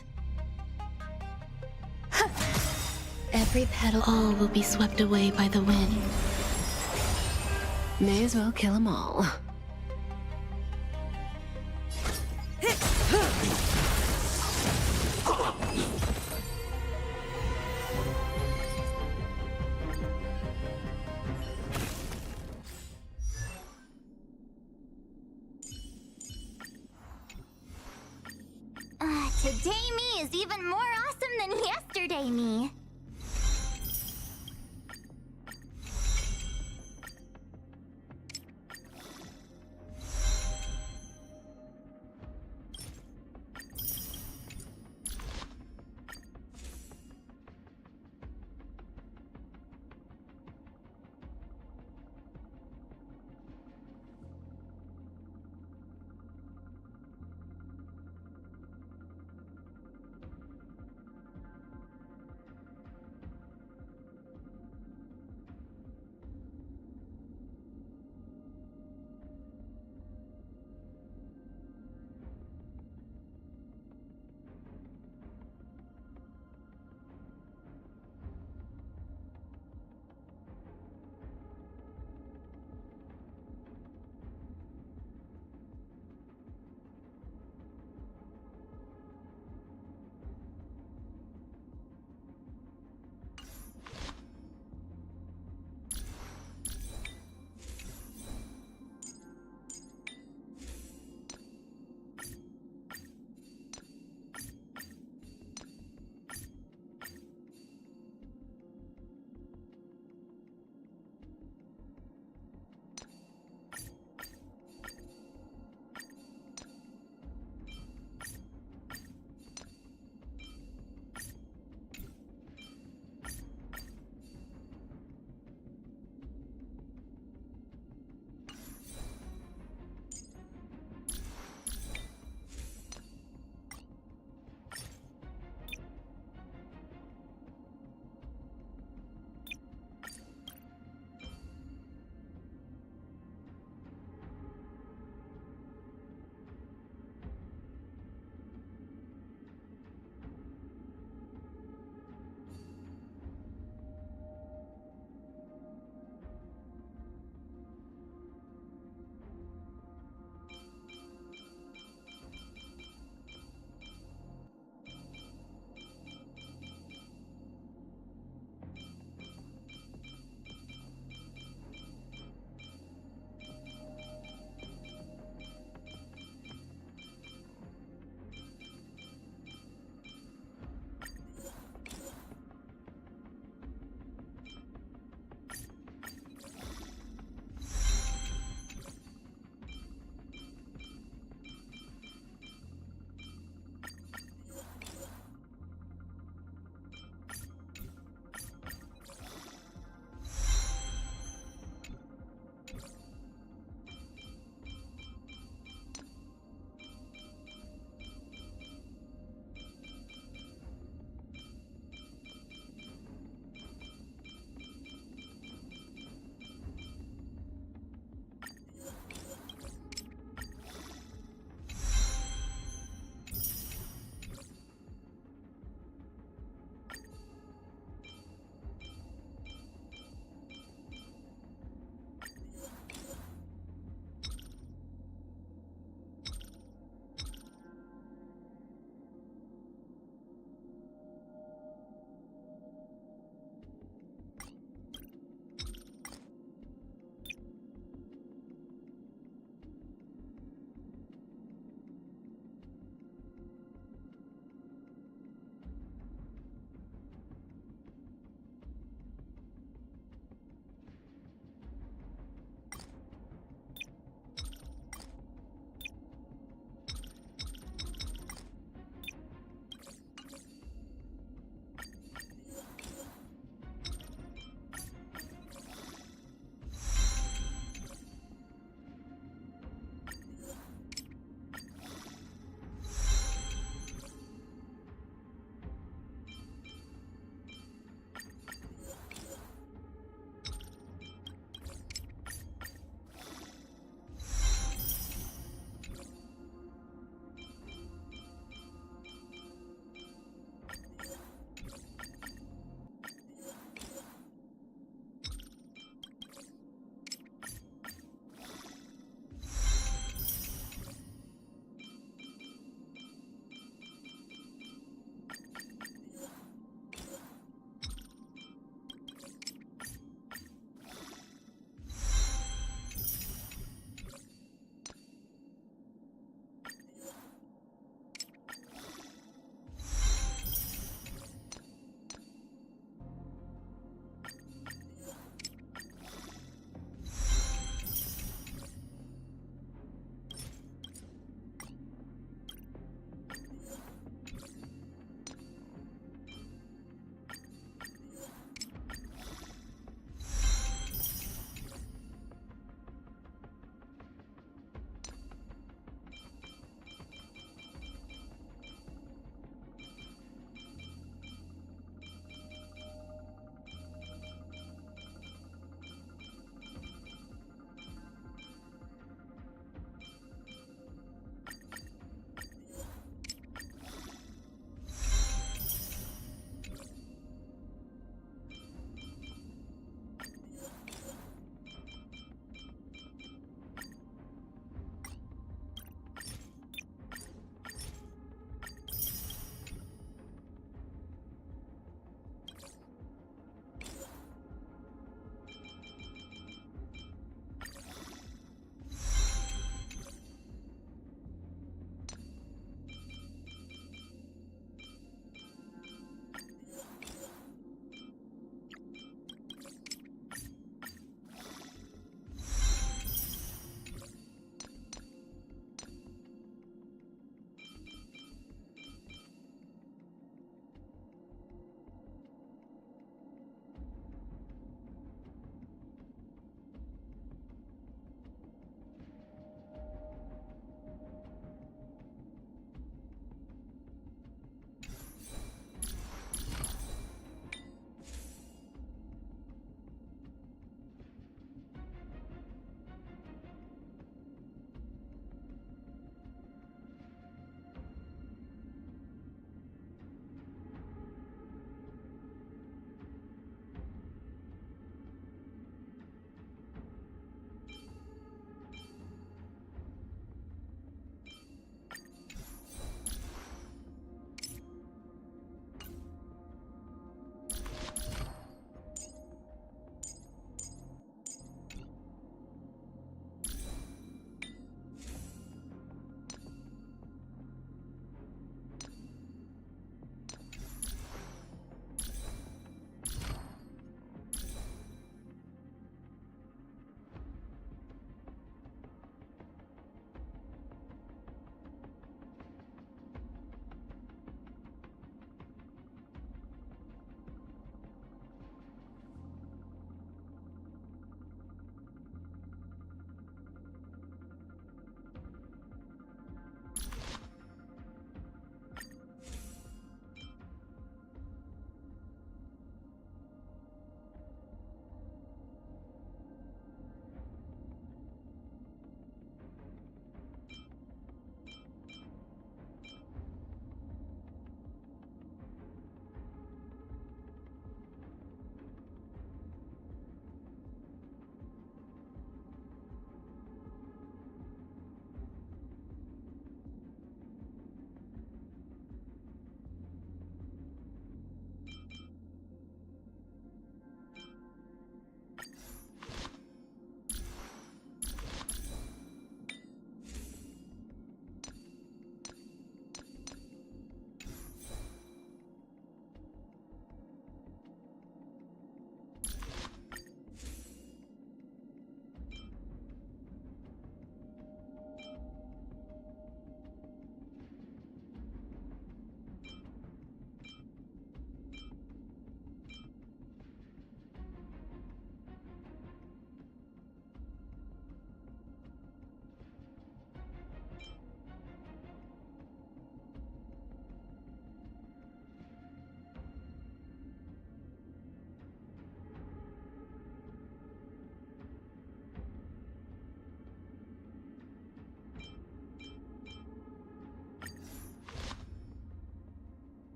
Every petal, all will be swept away by the wind. May as well kill them all. Today me is even more awesome than yesterday me.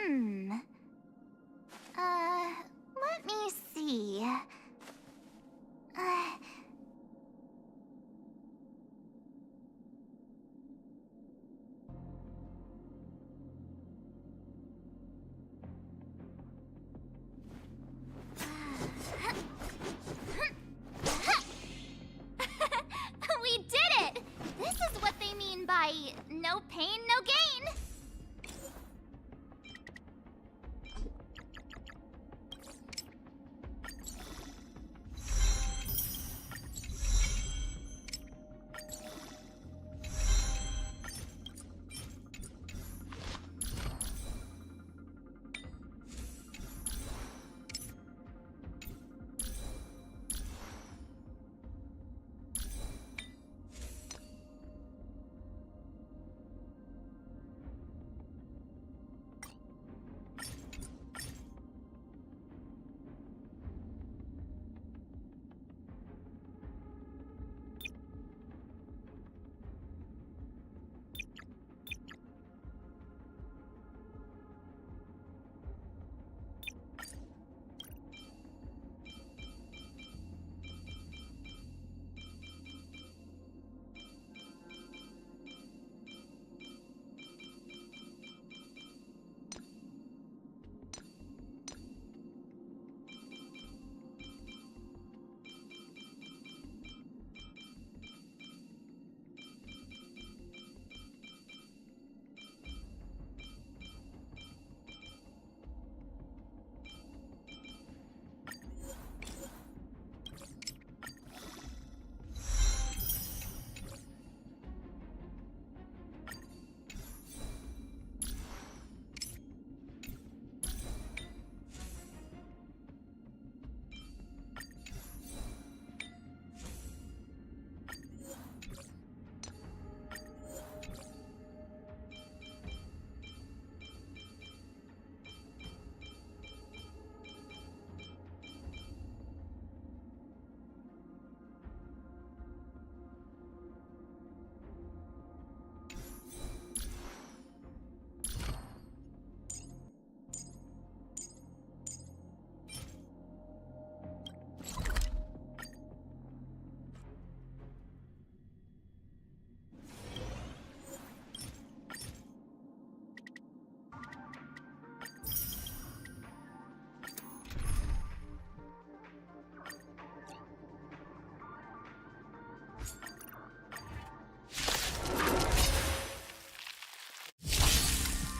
Let me see. We did it! This is what they mean by no pain, no gain.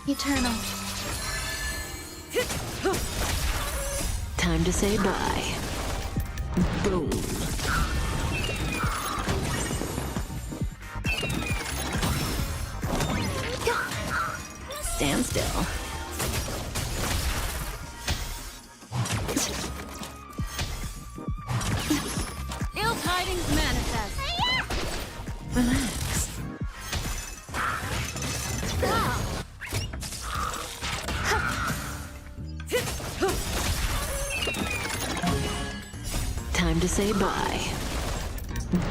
Eternal. Time to say bye. Boom. Stand still. Ill tidings manifest. Relax. Time to say bye.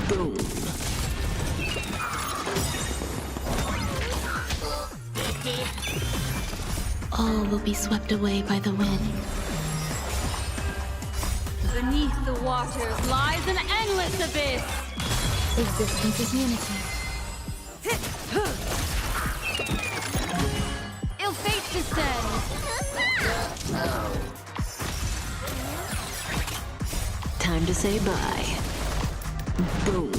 Boom. All will be swept away by the wind. Beneath the waters lies an endless abyss. Existence is unity. Ill fate descends. Time to say bye. Boom.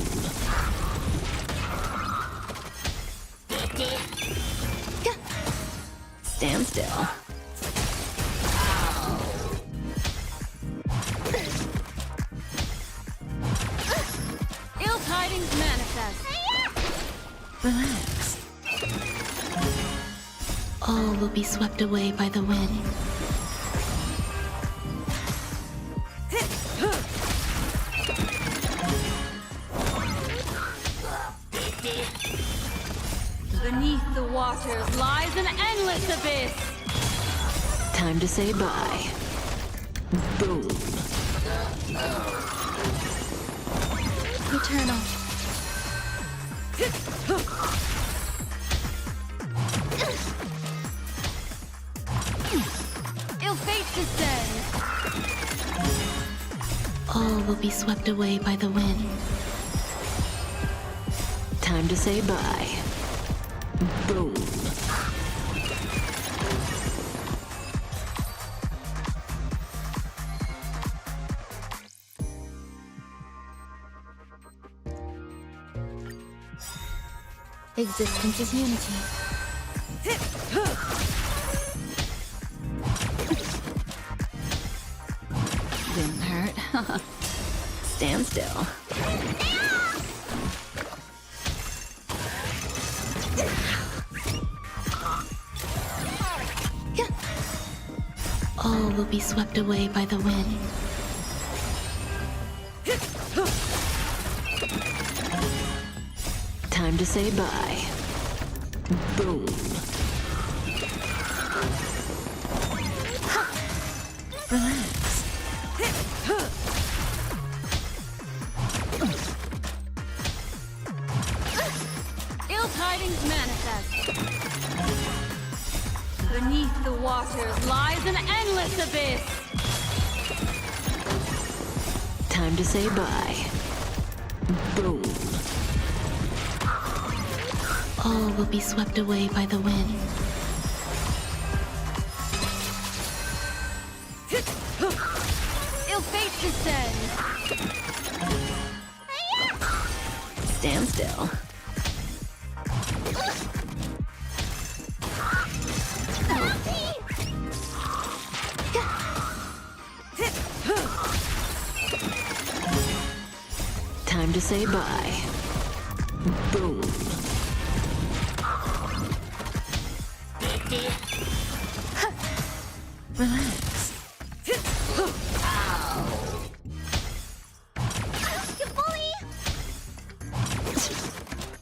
Stand still. Ill tidings manifest. Relax. All will be swept away by the wind. Beneath the waters lies an endless abyss. Time to say bye. Boom. Eternal. Ill fate descends. All will be swept away by the wind. Time to say bye. Boom. Existence is unity. Didn't hurt. Stand still. All will be swept away by the wind. Time to say bye. Boom. Relax. Ill tidings manifest. Beneath the waters lies an endless abyss. Time to say bye. Boom. All will be swept away by the wind. Ill fate descends. Stand still. Time to say bye. Boom. Relax.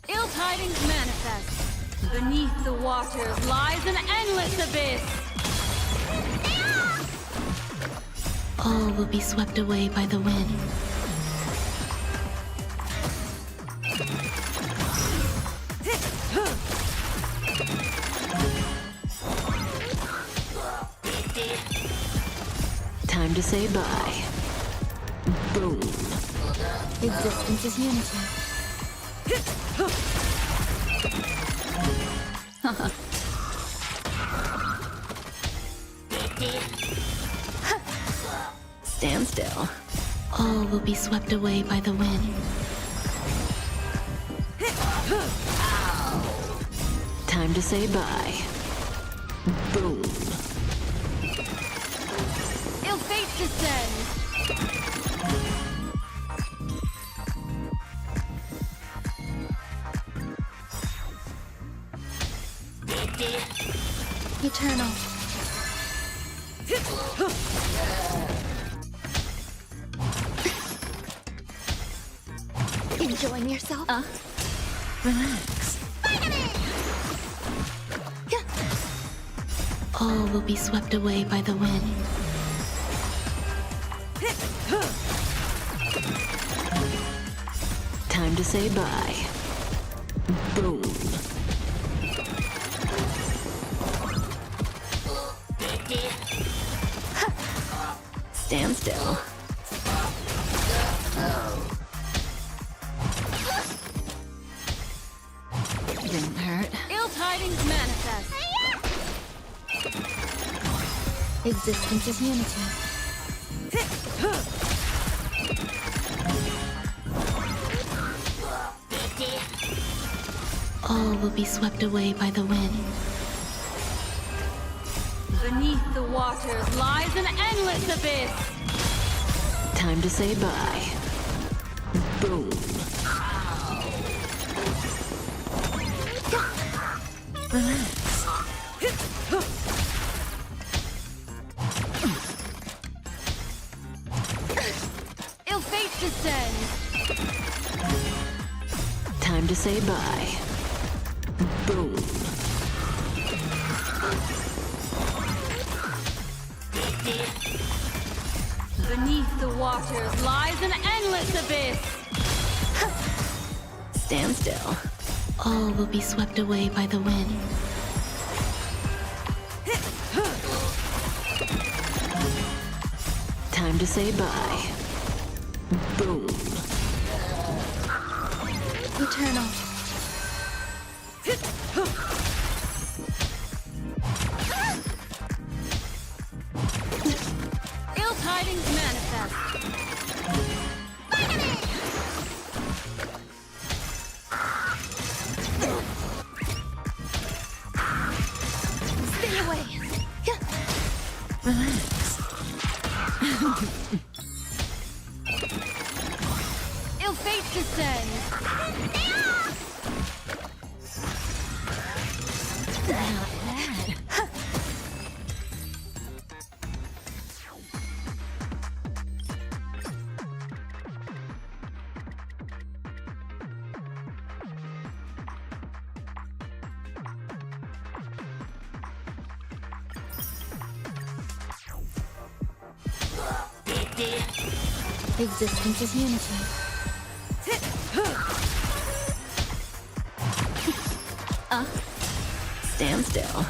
Ill tidings manifest. Beneath the waters lies an endless abyss. All will be swept away by the wind. Time to say bye. Boom. Existence is unity. Stand still. All will be swept away by the wind. Time to say bye. Boom. Ill fate descends. Eternal. Enjoying yourself? Relax. All will be swept away by the wind. Time to say bye. Boom. Stand still. Didn't hurt. Ill tidings manifest. Existence is unity. All will be swept away by the wind. Beneath the waters lies an endless abyss. Time to say bye. Boom. Relax. Ill fate descends. Time to say bye. Boom. Beneath the waters lies an endless abyss. Stand still. All will be swept away by the wind. Time to say bye. Boom. Eternal. Ill tidings manifest. Stay away. Relax. Ill fate descends. Not bad. Existence is unity. Stand still.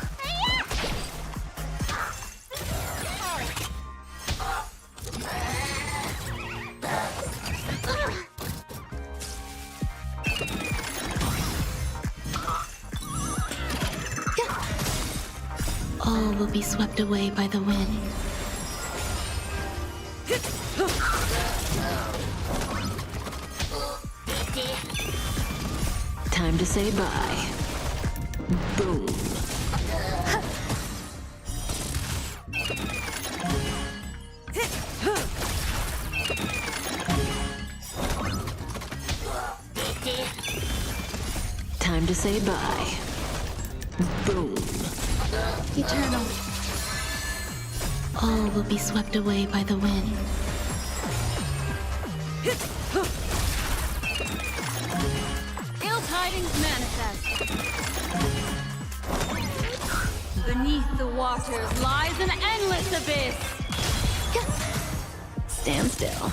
All will be swept away by the wind. Time to say bye. Boom. Time to say bye. Boom. Eternal. All will be swept away by the wind. Ill tidings manifest. Beneath the waters lies an endless abyss. Stand still.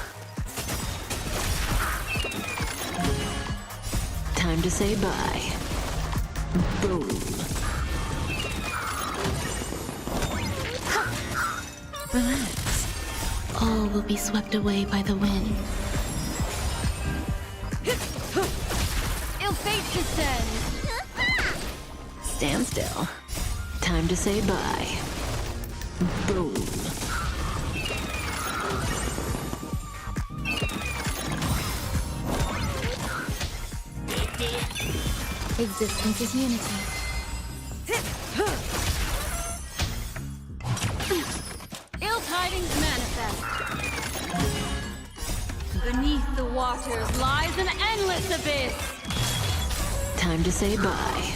Time to say bye. Boom. Relax. All will be swept away by the wind. Ill fate descends. Stand still. Time to say bye. Boom. Existence is unity. Ill tidings manifest. Beneath the waters lies an endless abyss. Time to say bye.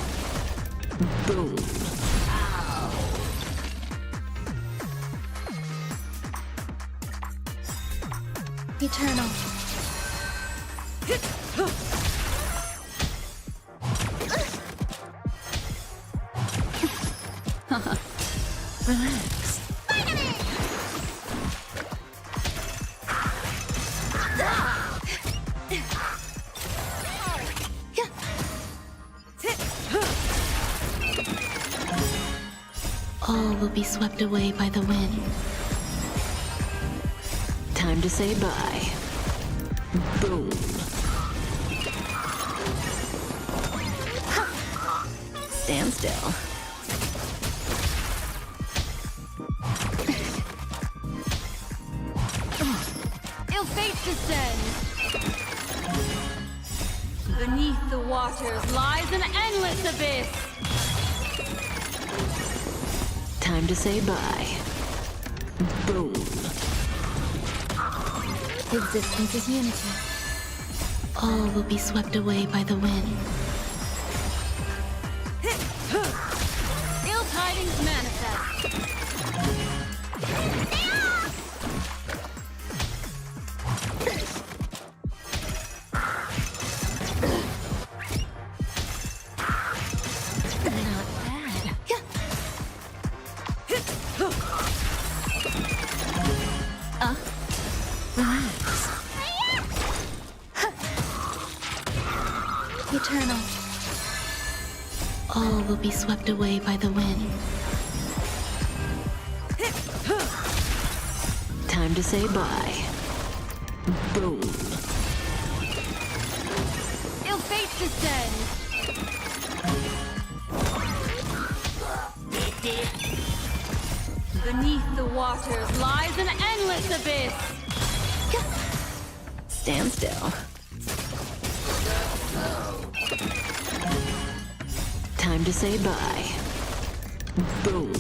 Boom. Eternal. Relax. All will be swept away by the wind. Time to say bye. Boom. Stand still. Ill fate descends. Beneath the waters lies an endless abyss. Time to say bye. Boom. Existence is unity. All will be swept away by the wind. Ill tidings manifest. Not bad. Relax. Eternal. All will be swept away by the wind. Time to say bye. Boom. Ill fate descends. Beneath the waters lies an endless abyss. Stand still. Time to say bye. Boom.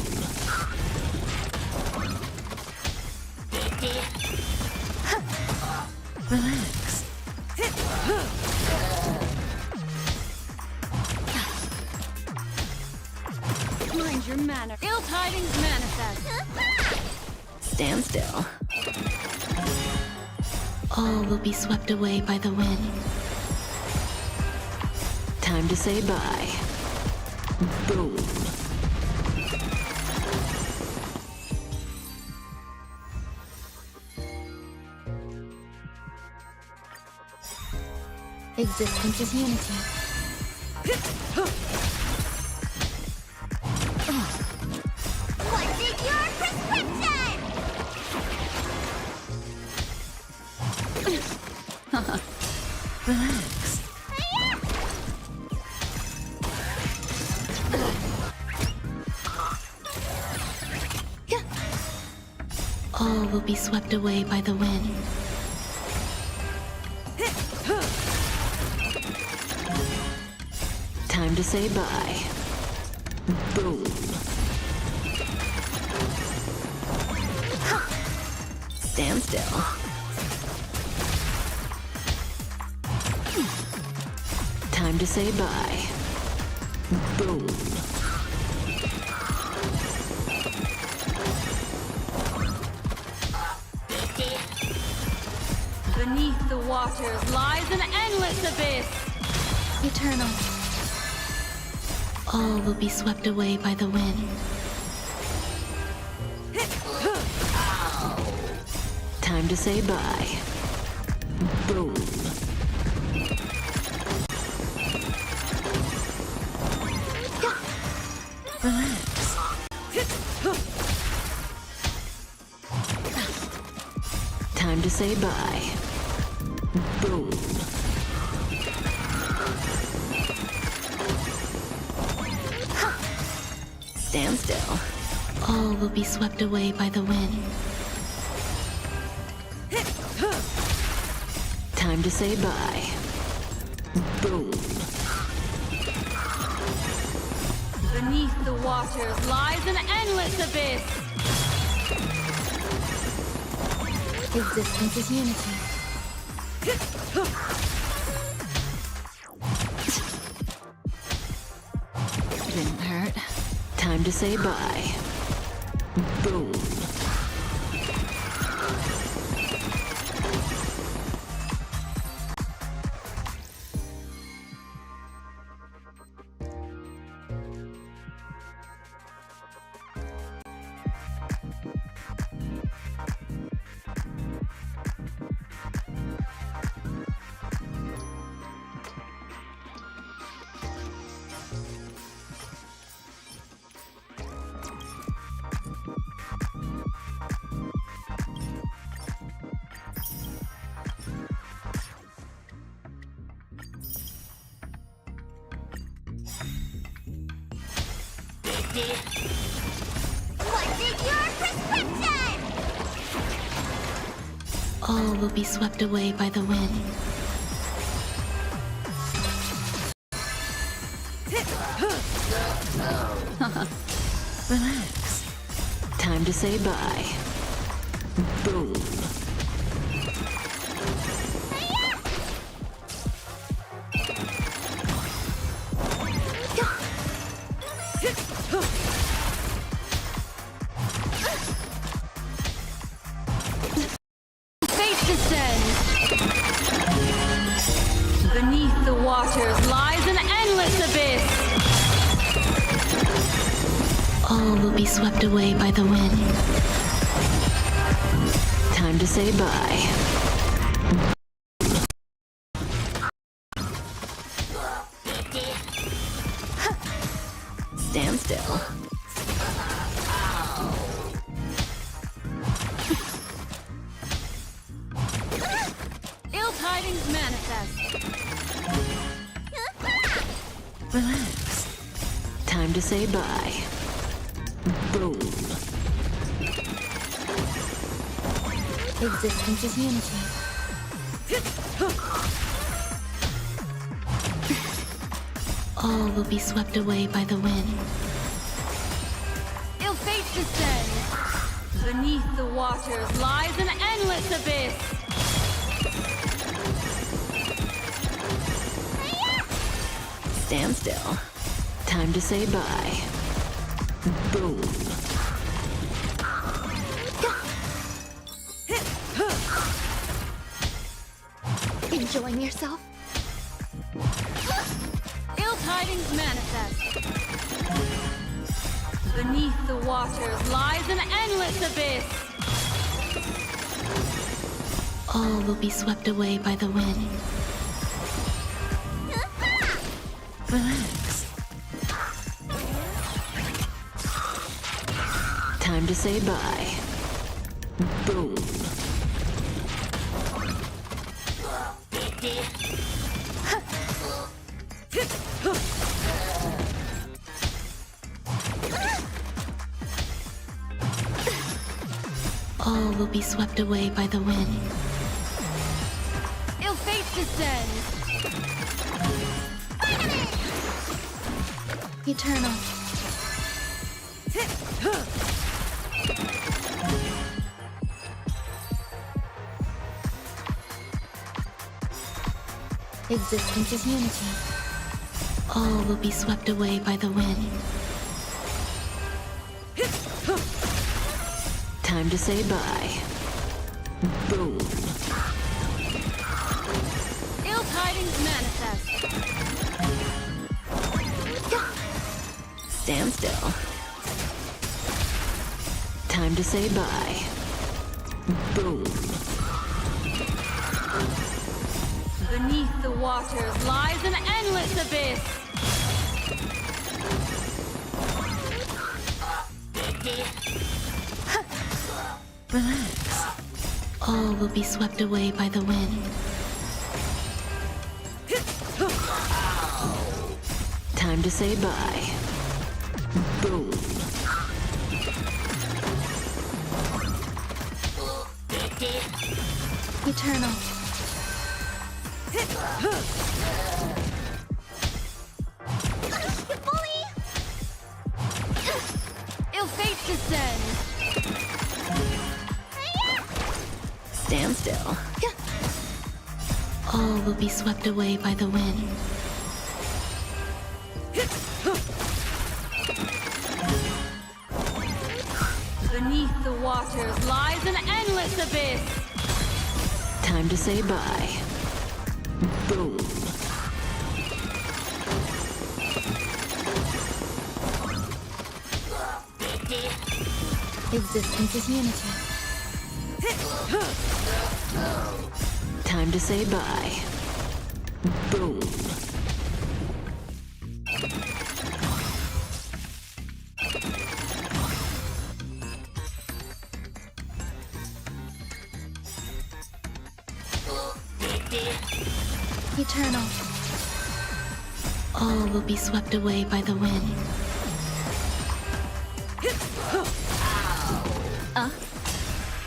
Relax. Mind your manner. Ill tidings manifest. Stand still. All will be swept away by the wind. Time to say bye. Boom. Existence is unity. What's in your prescription? Relax. All will be swept away by the wind. Time to say bye. Boom. Stand still. Time to say bye. Boom. Beneath the waters lies an endless abyss. Eternal. All will be swept away by the wind. Time to say bye. Boom. Relax. Time to say bye. Boom. Stand still. All will be swept away by the wind. Time to say bye. Boom. Beneath the waters lies an endless abyss. Existence is unity. Didn't hurt. Time to say bye. Boom. What's in your prescription? All will be swept away by the wind. Relax. Time to say bye. Boom. Fate descends. Beneath the waters lies an endless abyss. All will be swept away by the wind. Time to say bye. Stand still. Relax. Time to say bye. Boom. Existence is unity. All will be swept away by the wind. Ill fate descends. Beneath the waters lies an endless abyss. Stand still. Time to say bye. Boom. Enjoying yourself? Ill tidings manifest. Beneath the waters lies an endless abyss. All will be swept away by the wind. Relax. Time to say bye. Boom. All will be swept away by the wind. Ill fate descends. Eternal. Existence is unity. All will be swept away by the wind. Time to say bye. Boom. Ill tidings manifest. Stand still. Time to say bye. Boom. Beneath the waters lies an endless abyss. Relax. All will be swept away by the wind. Time to say bye. Boom. Eternal. Ill fate descends. Stand still. All will be swept away by the wind. Beneath the waters lies an endless abyss. Time to say bye. Boom. Existence is unity. Time to say bye. Boom. Eternal. All will be swept away by the wind.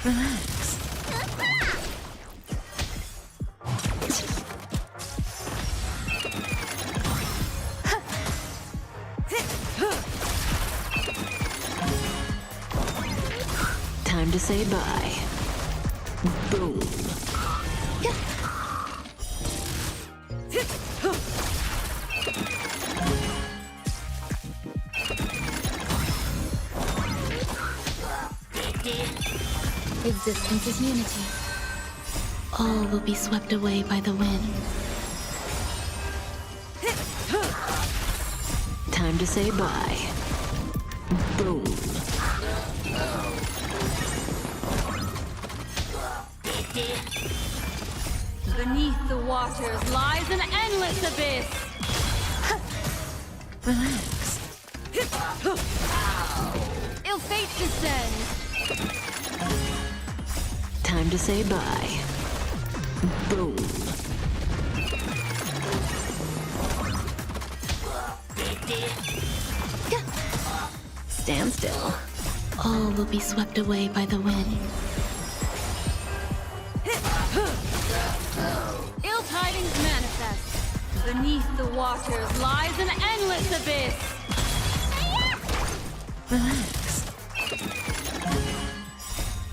Relax. Time to say bye. Boom. Existence is unity. All will be swept away by the wind. Time to say bye. Boom. Beneath the waters lies an endless abyss. Relax. Ill fate descends. Time to say bye. Boom. Stand still. All will be swept away by the wind. Ill tidings manifest. Beneath the waters lies an endless abyss. Relax.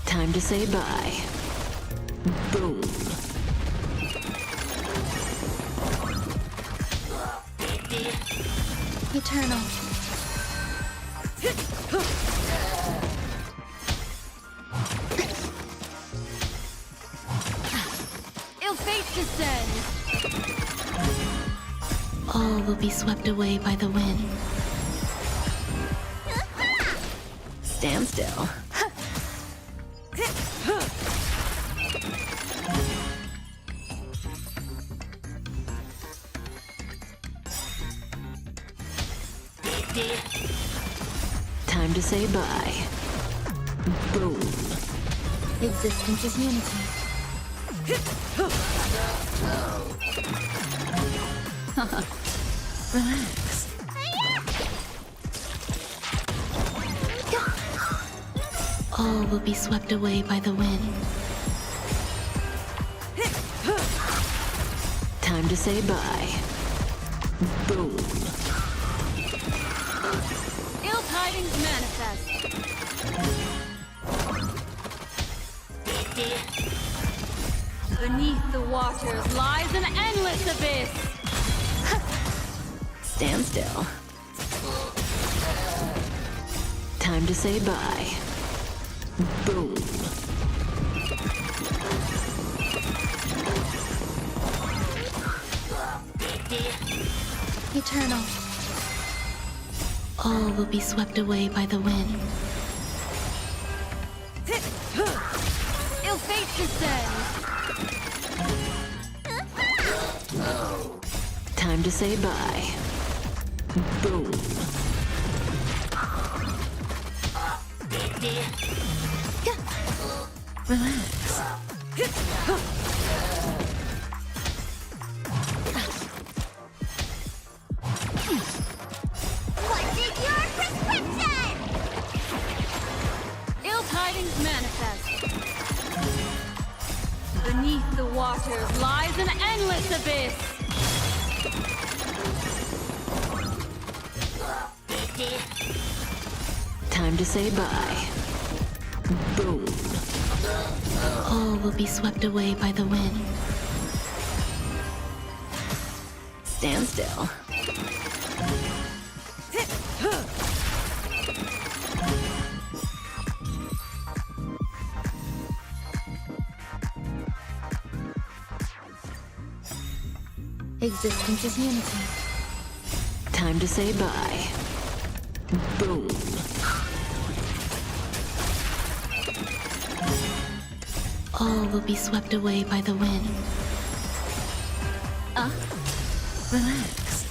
Time to say bye. Boom. Eternal. Ill fate descends. All will be swept away by the wind. Stand still. Time to say bye. Boom. Existence is unity. Relax. All will be swept away by the wind. Time to say bye. Boom. Ill tidings manifest. Beneath the waters lies an endless abyss. Stand still. Time to say bye. Boom. Eternal. All will be swept away by the wind. Ill fate descends. Time to say bye. Boom. Relax. What's in your prescription? Ill tidings manifest. Beneath the waters lies an endless abyss. Time to say bye. Boom. All will be swept away by the wind. Stand still. Existence is unity. Time to say bye. Boom. All will be swept away by the wind. Relax.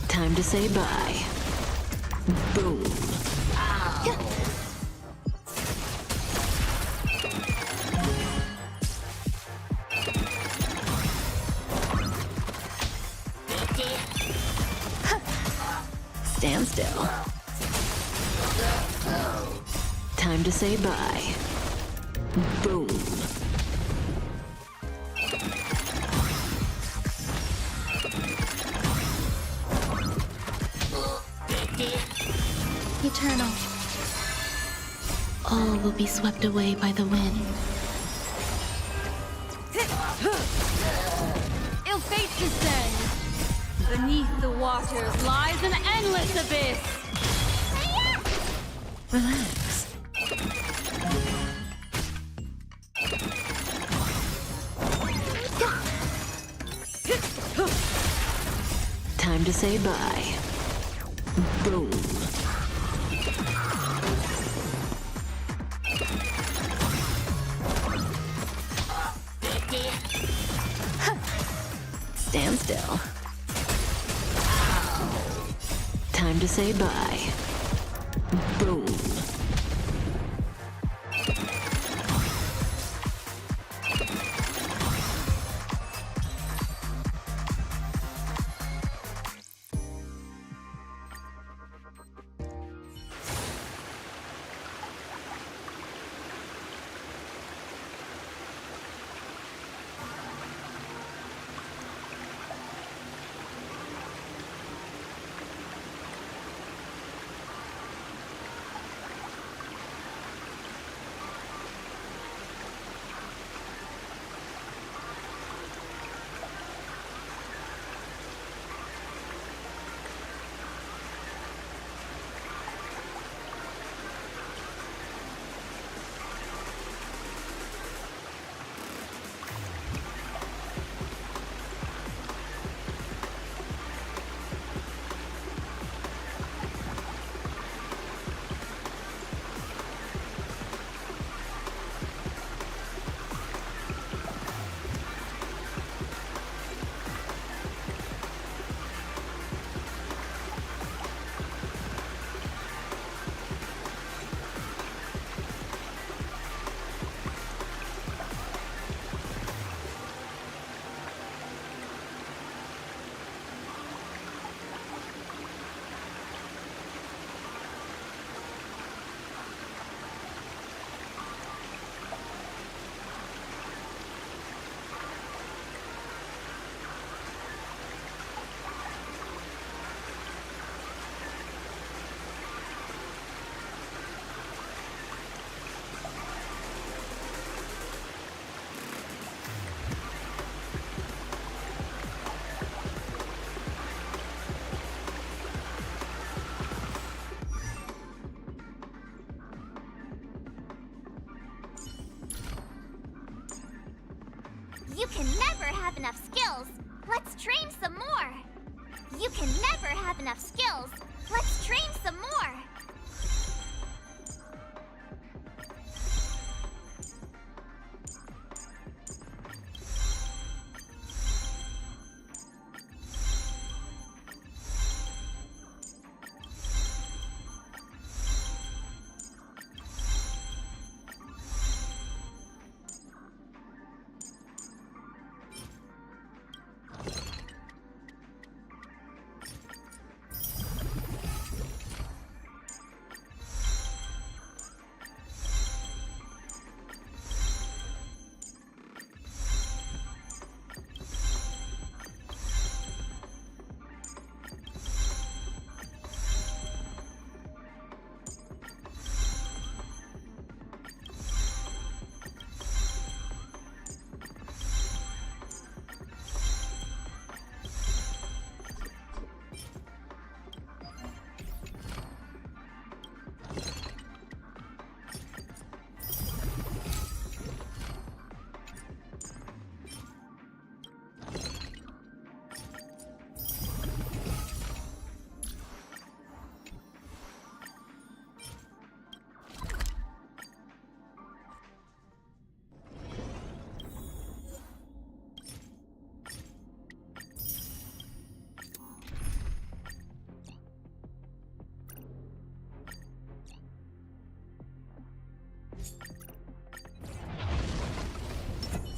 Time to say bye. Boom. Stand still. Time to say bye. Boom. Eternal. All will be swept away by the wind. Ill fate descends. Beneath the waters lies an endless abyss. Relax. Time to say bye. Boom. Stand still. Time to say bye. Boom. have enough skills. Let's train some more. You can never have enough skills. Let's train some more.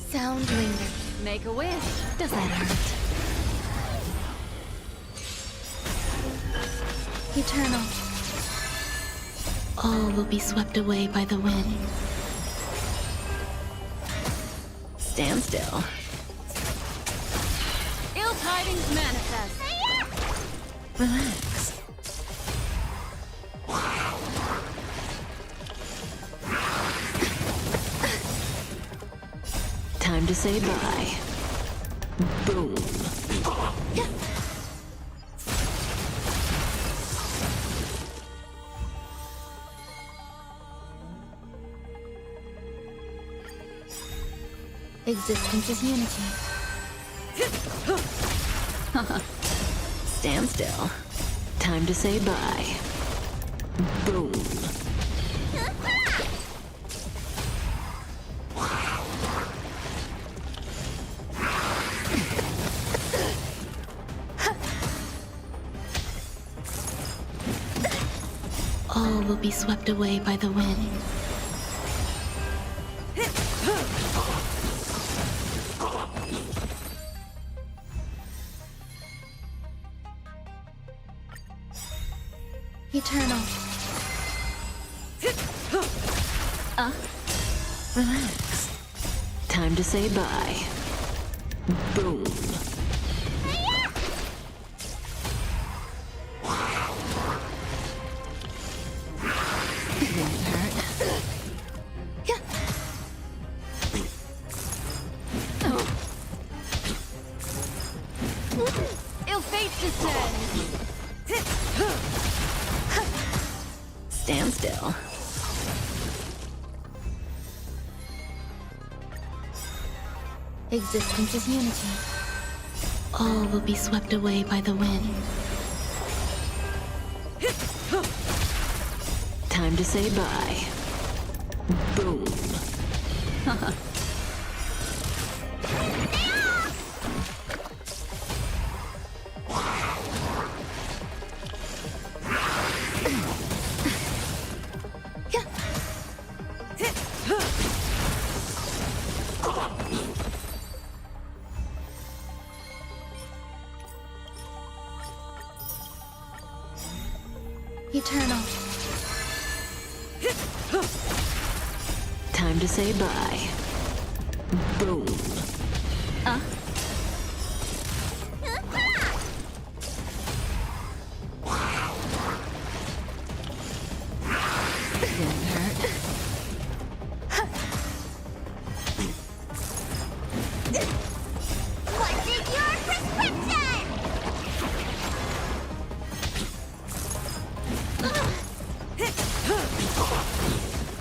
Sound linger. Make a wish. Does that hurt? Eternal. All will be swept away by the wind. Stand still. Ill tidings manifest. Relax. Time to say bye. Boom. Existence is unity. Stand still. Time to say bye. Boom. All will be swept away by the wind. Eternal. Relax. Time to say bye. Boom. Ill fate descends. Stand still. Existence is unity. All will be swept away by the wind. Time to say bye. Boom. Eternal. Time to say bye. Boom. What is your prescription?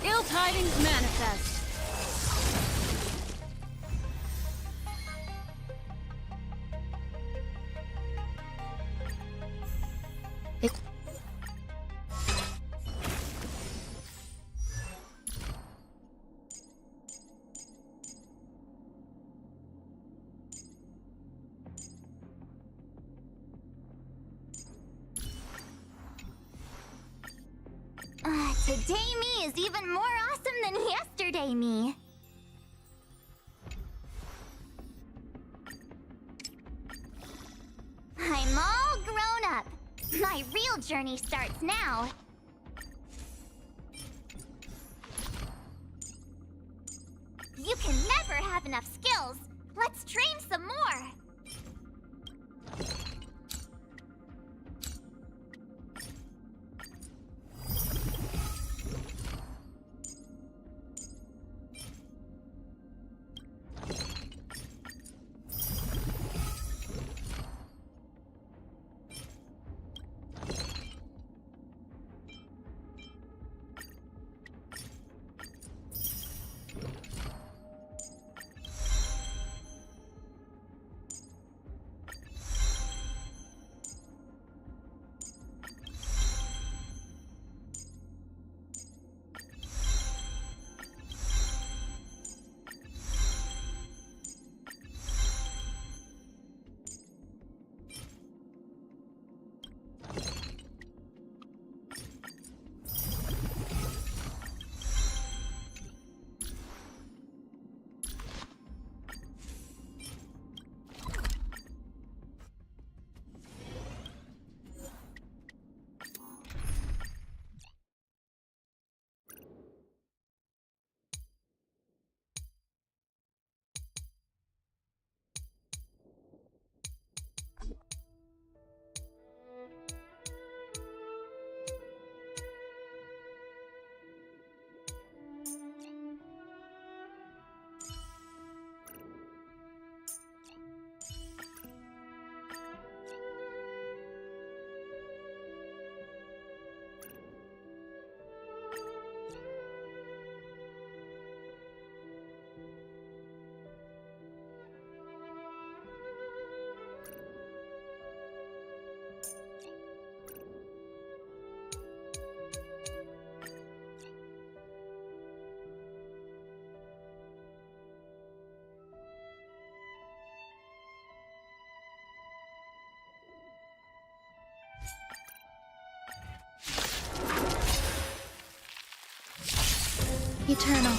Ill tidings manifest. Today me is even more awesome than yesterday me. I'm all grown up. My real journey starts now. You can never have enough skills. Let's train some more. Eternal.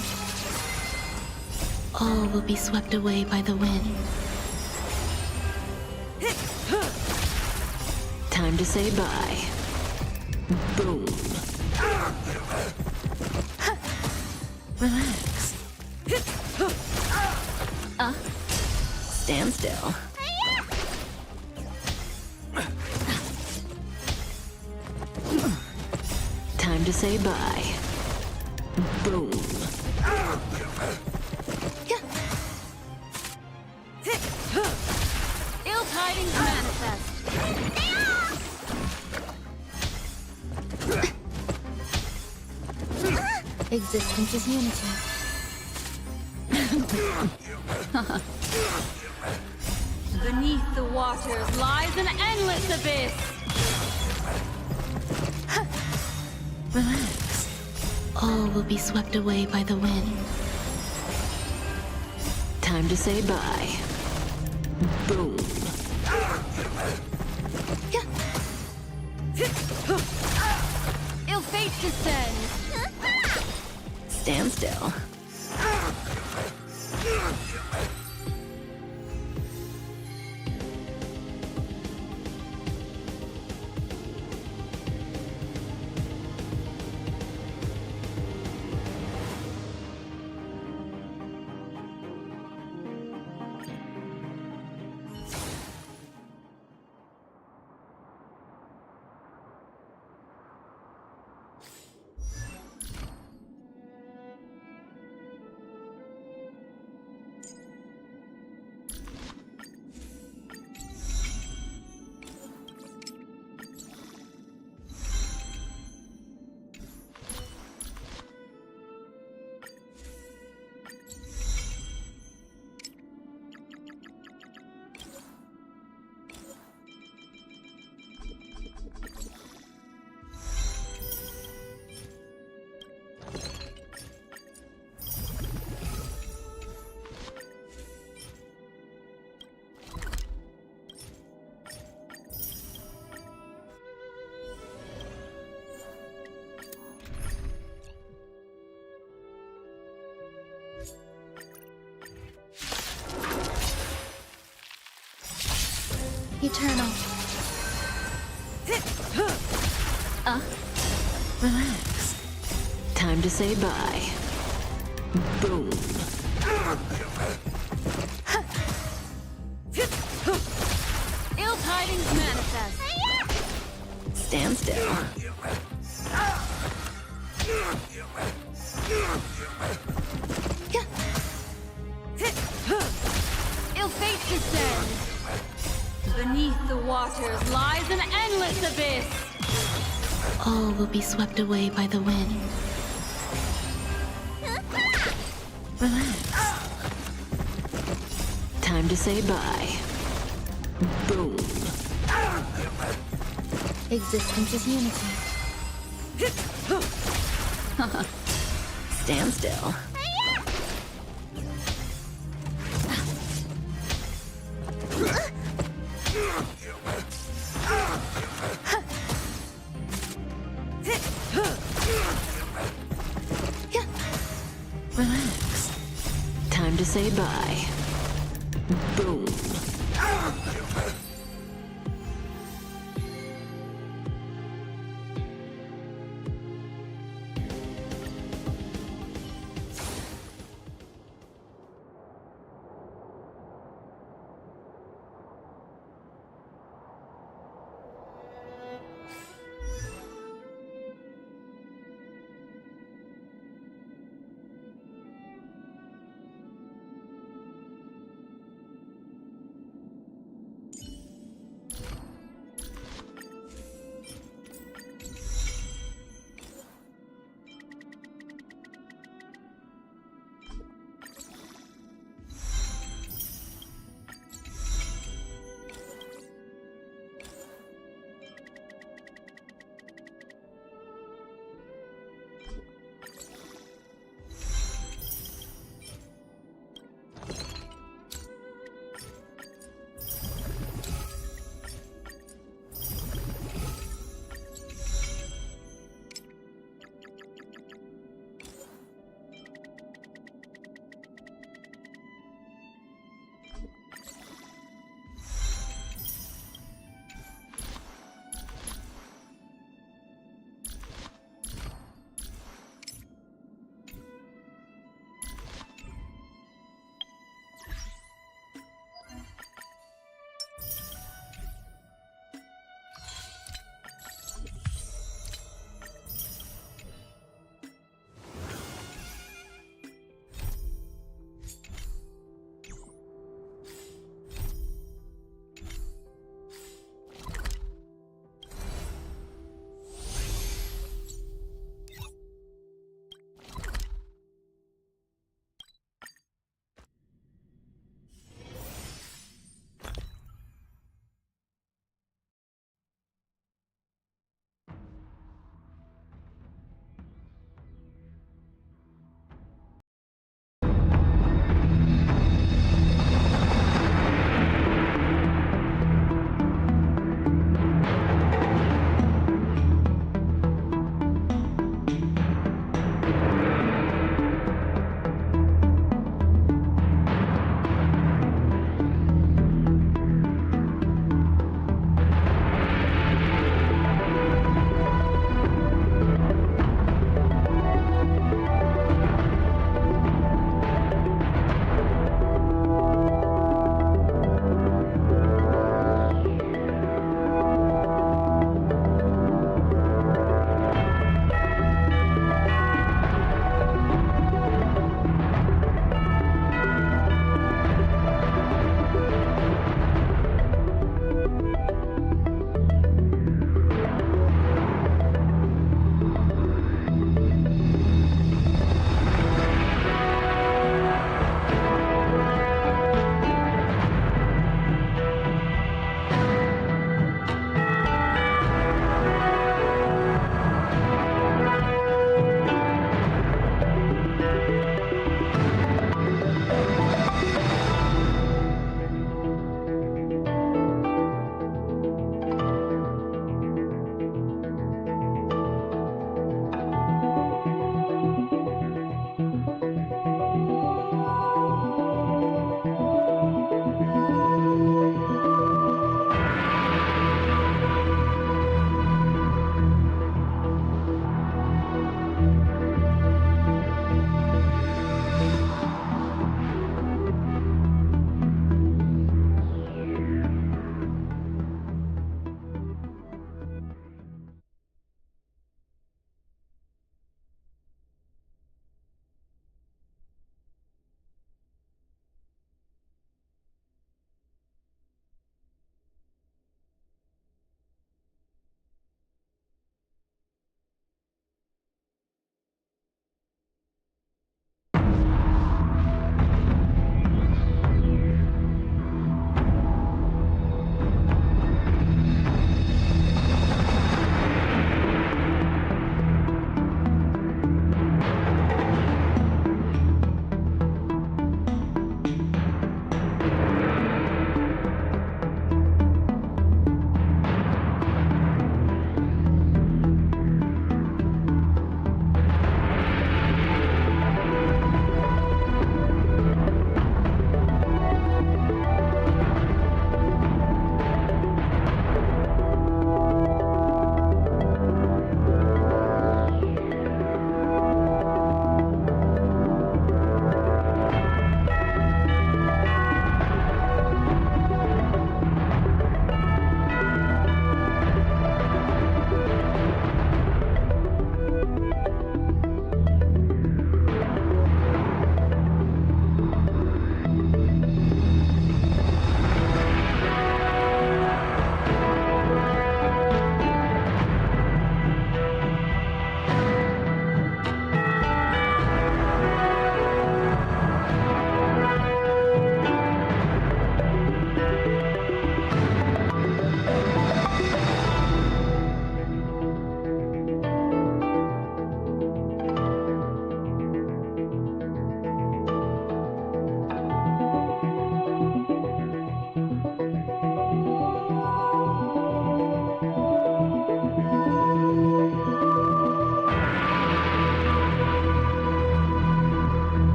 All will be swept away by the wind. Time to say bye. Boom. Relax. Stand still. Time to say bye. Boom. Ill tidings manifest. Existence is unity. Beneath the waters lies an endless abyss. Relax. All will be swept away by the wind. Time to say bye. Boom. Ill fate descends. Stand still. eternal. Relax. Time to say bye. Boom. Ill tidings manifest. Stand still. Ill fate descends. Beneath the waters lies an endless abyss. All will be swept away by the wind. Relax. Time to say bye. Boom. Existence is unity. Stand still. Relax. Time to say bye. Boom.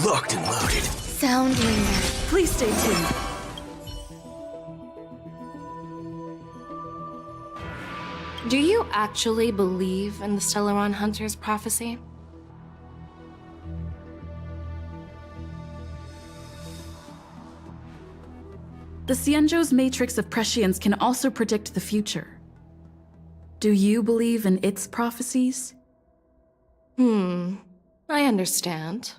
Locked and loaded. Sounding. Please stay tuned. Do you actually believe in the Stellaron Hunter's prophecy? The Xianzhou's matrix of prescience can also predict the future. Do you believe in its prophecies? I understand.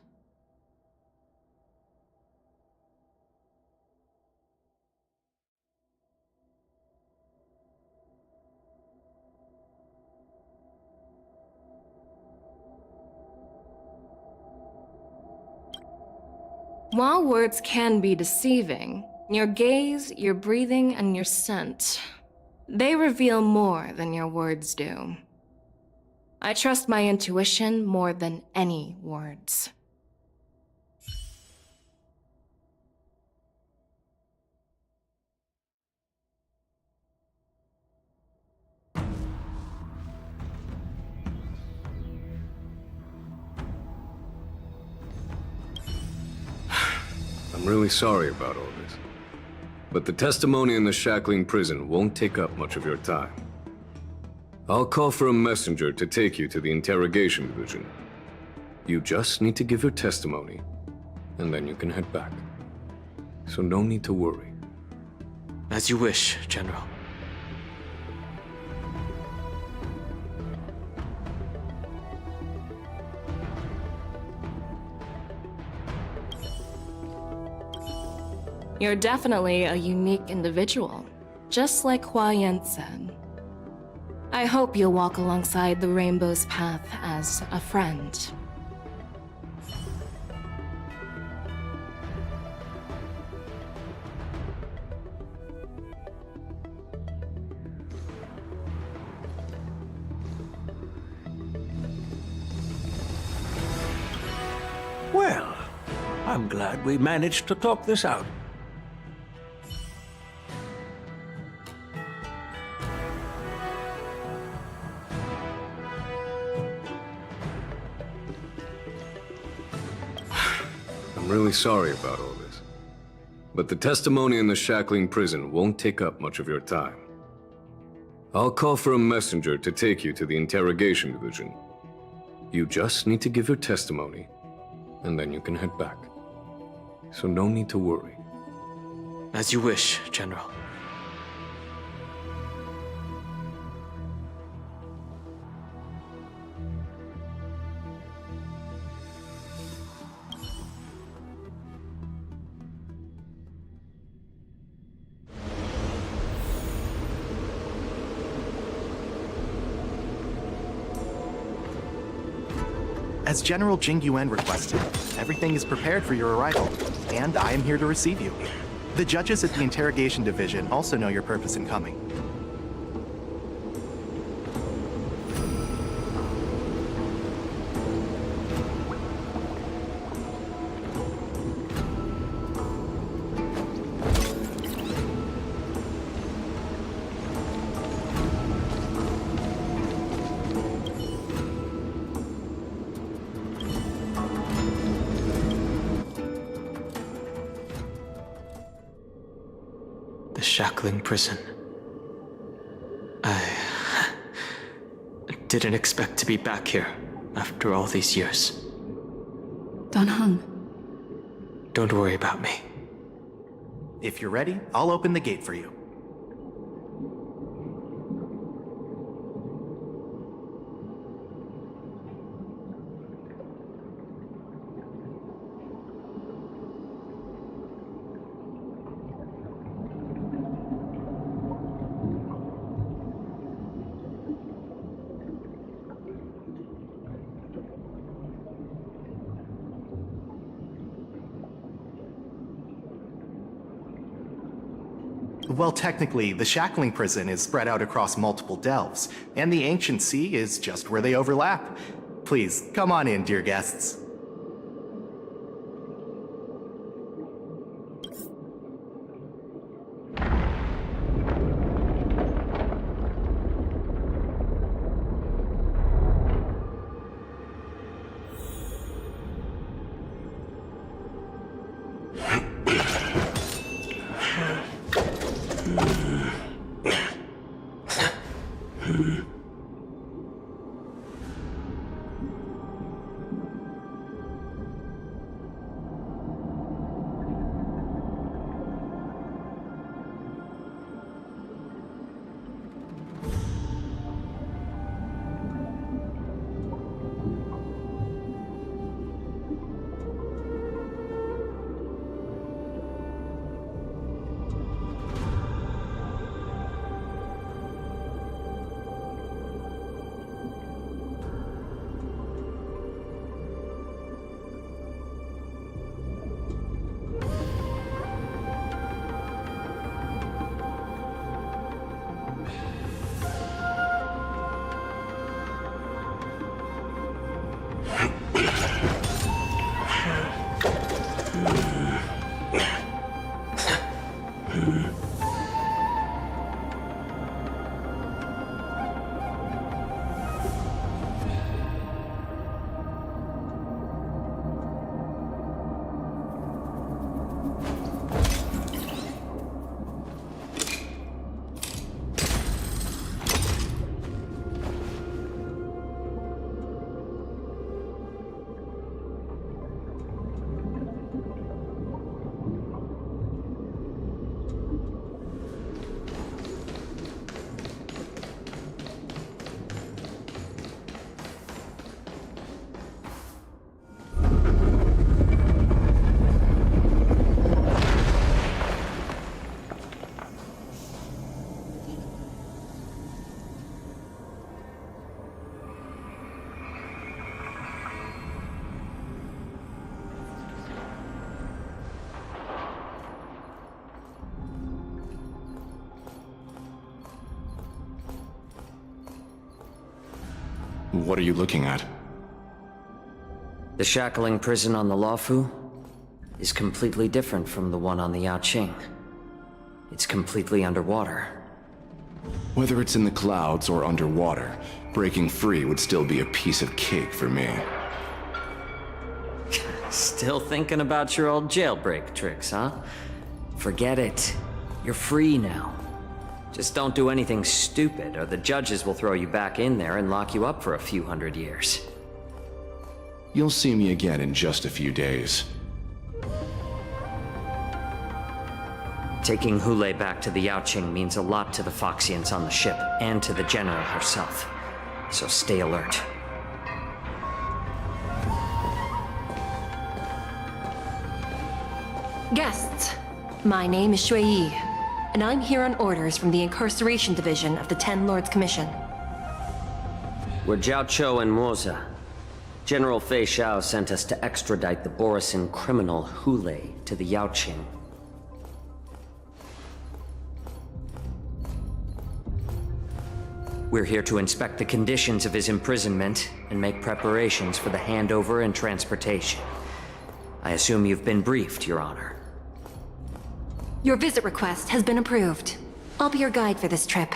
While words can be deceiving, your gaze, your breathing, and your scent, they reveal more than your words do. I trust my intuition more than any words. I'm really sorry about all this. But the testimony in the shackling prison won't take up much of your time. I'll call for a messenger to take you to the interrogation division. You just need to give your testimony, and then you can head back. So no need to worry. As you wish, General. You're definitely a unique individual, just like Huayan said. I hope you'll walk alongside the Rainbow's path as a friend. Well, I'm glad we managed to talk this out. I'm really sorry about all this. But the testimony in the shackling prison won't take up much of your time. I'll call for a messenger to take you to the interrogation division. You just need to give your testimony, and then you can head back. So no need to worry. As you wish, General. As General Jing Yuan requested, everything is prepared for your arrival, and I am here to receive you. The judges at the interrogation division also know your purpose in coming. Shackling prison. I didn't expect to be back here after all these years. Dan Heng. Don't worry about me. If you're ready, I'll open the gate for you. Well, technically, the shackling prison is spread out across multiple delves, and the ancient sea is just where they overlap. Please, come on in, dear guests. What are you looking at? The shackling prison on the Luofu is completely different from the one on the Yaoqing. It's completely underwater. Whether it's in the clouds or underwater, breaking free would still be a piece of cake for me. Still thinking about your old jailbreak tricks, huh? Forget it. You're free now. Just don't do anything stupid, or the judges will throw you back in there and lock you up for a few hundred years. You'll see me again in just a few days. Taking Hule back to the Yaoqing means a lot to the Foxians on the ship, and to the General herself. So stay alert. Guests, my name is Shui Yi, and I'm here on orders from the Incarceration Division of the Ten Lords Commission. We're Jiao Cho and Moza. General Fei Xiao sent us to extradite the Borisin criminal Hule to the Yaoqing. We're here to inspect the conditions of his imprisonment and make preparations for the handover and transportation. I assume you've been briefed, Your Honor. Your visit request has been approved. I'll be your guide for this trip.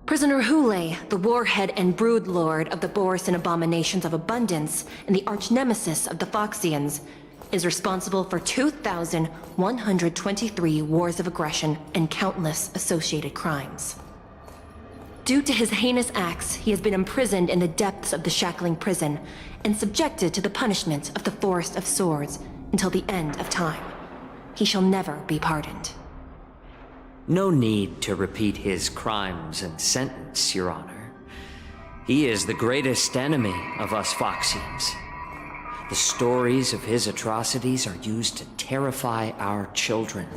Prisoner Hule, the warhead and brood lord of the Borisin abominations of abundance and the arch-nemesis of the Foxians, is responsible for 2,123 wars of aggression and countless associated crimes. Due to his heinous acts, he has been imprisoned in the depths of the shackling prison and subjected to the punishment of the Forest of Swords until the end of time. He shall never be pardoned. No need to repeat his crimes and sentence, Your Honor. He is the greatest enemy of us Foxians. The stories of his atrocities are used to terrify our children.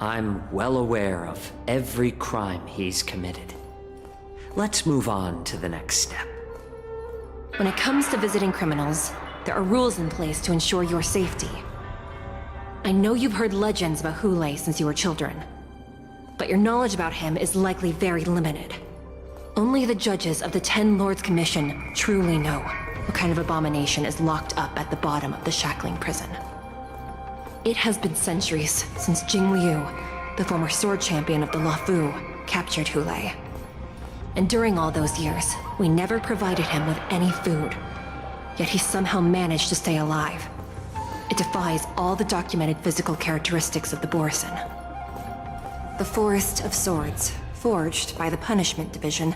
I'm well aware of every crime he's committed. Let's move on to the next step. When it comes to visiting criminals, there are rules in place to ensure your safety. I know you've heard legends about Hule since you were children, but your knowledge about him is likely very limited. Only the judges of the Ten Lords Commission truly know what kind of abomination is locked up at the bottom of the shackling prison. It has been centuries since Jing Liu, the former sword champion of the Luofu, captured Hule. And during all those years, we never provided him with any food. Yet he somehow managed to stay alive. It defies all the documented physical characteristics of the Borisin. The Forest of Swords, forged by the Punishment Division,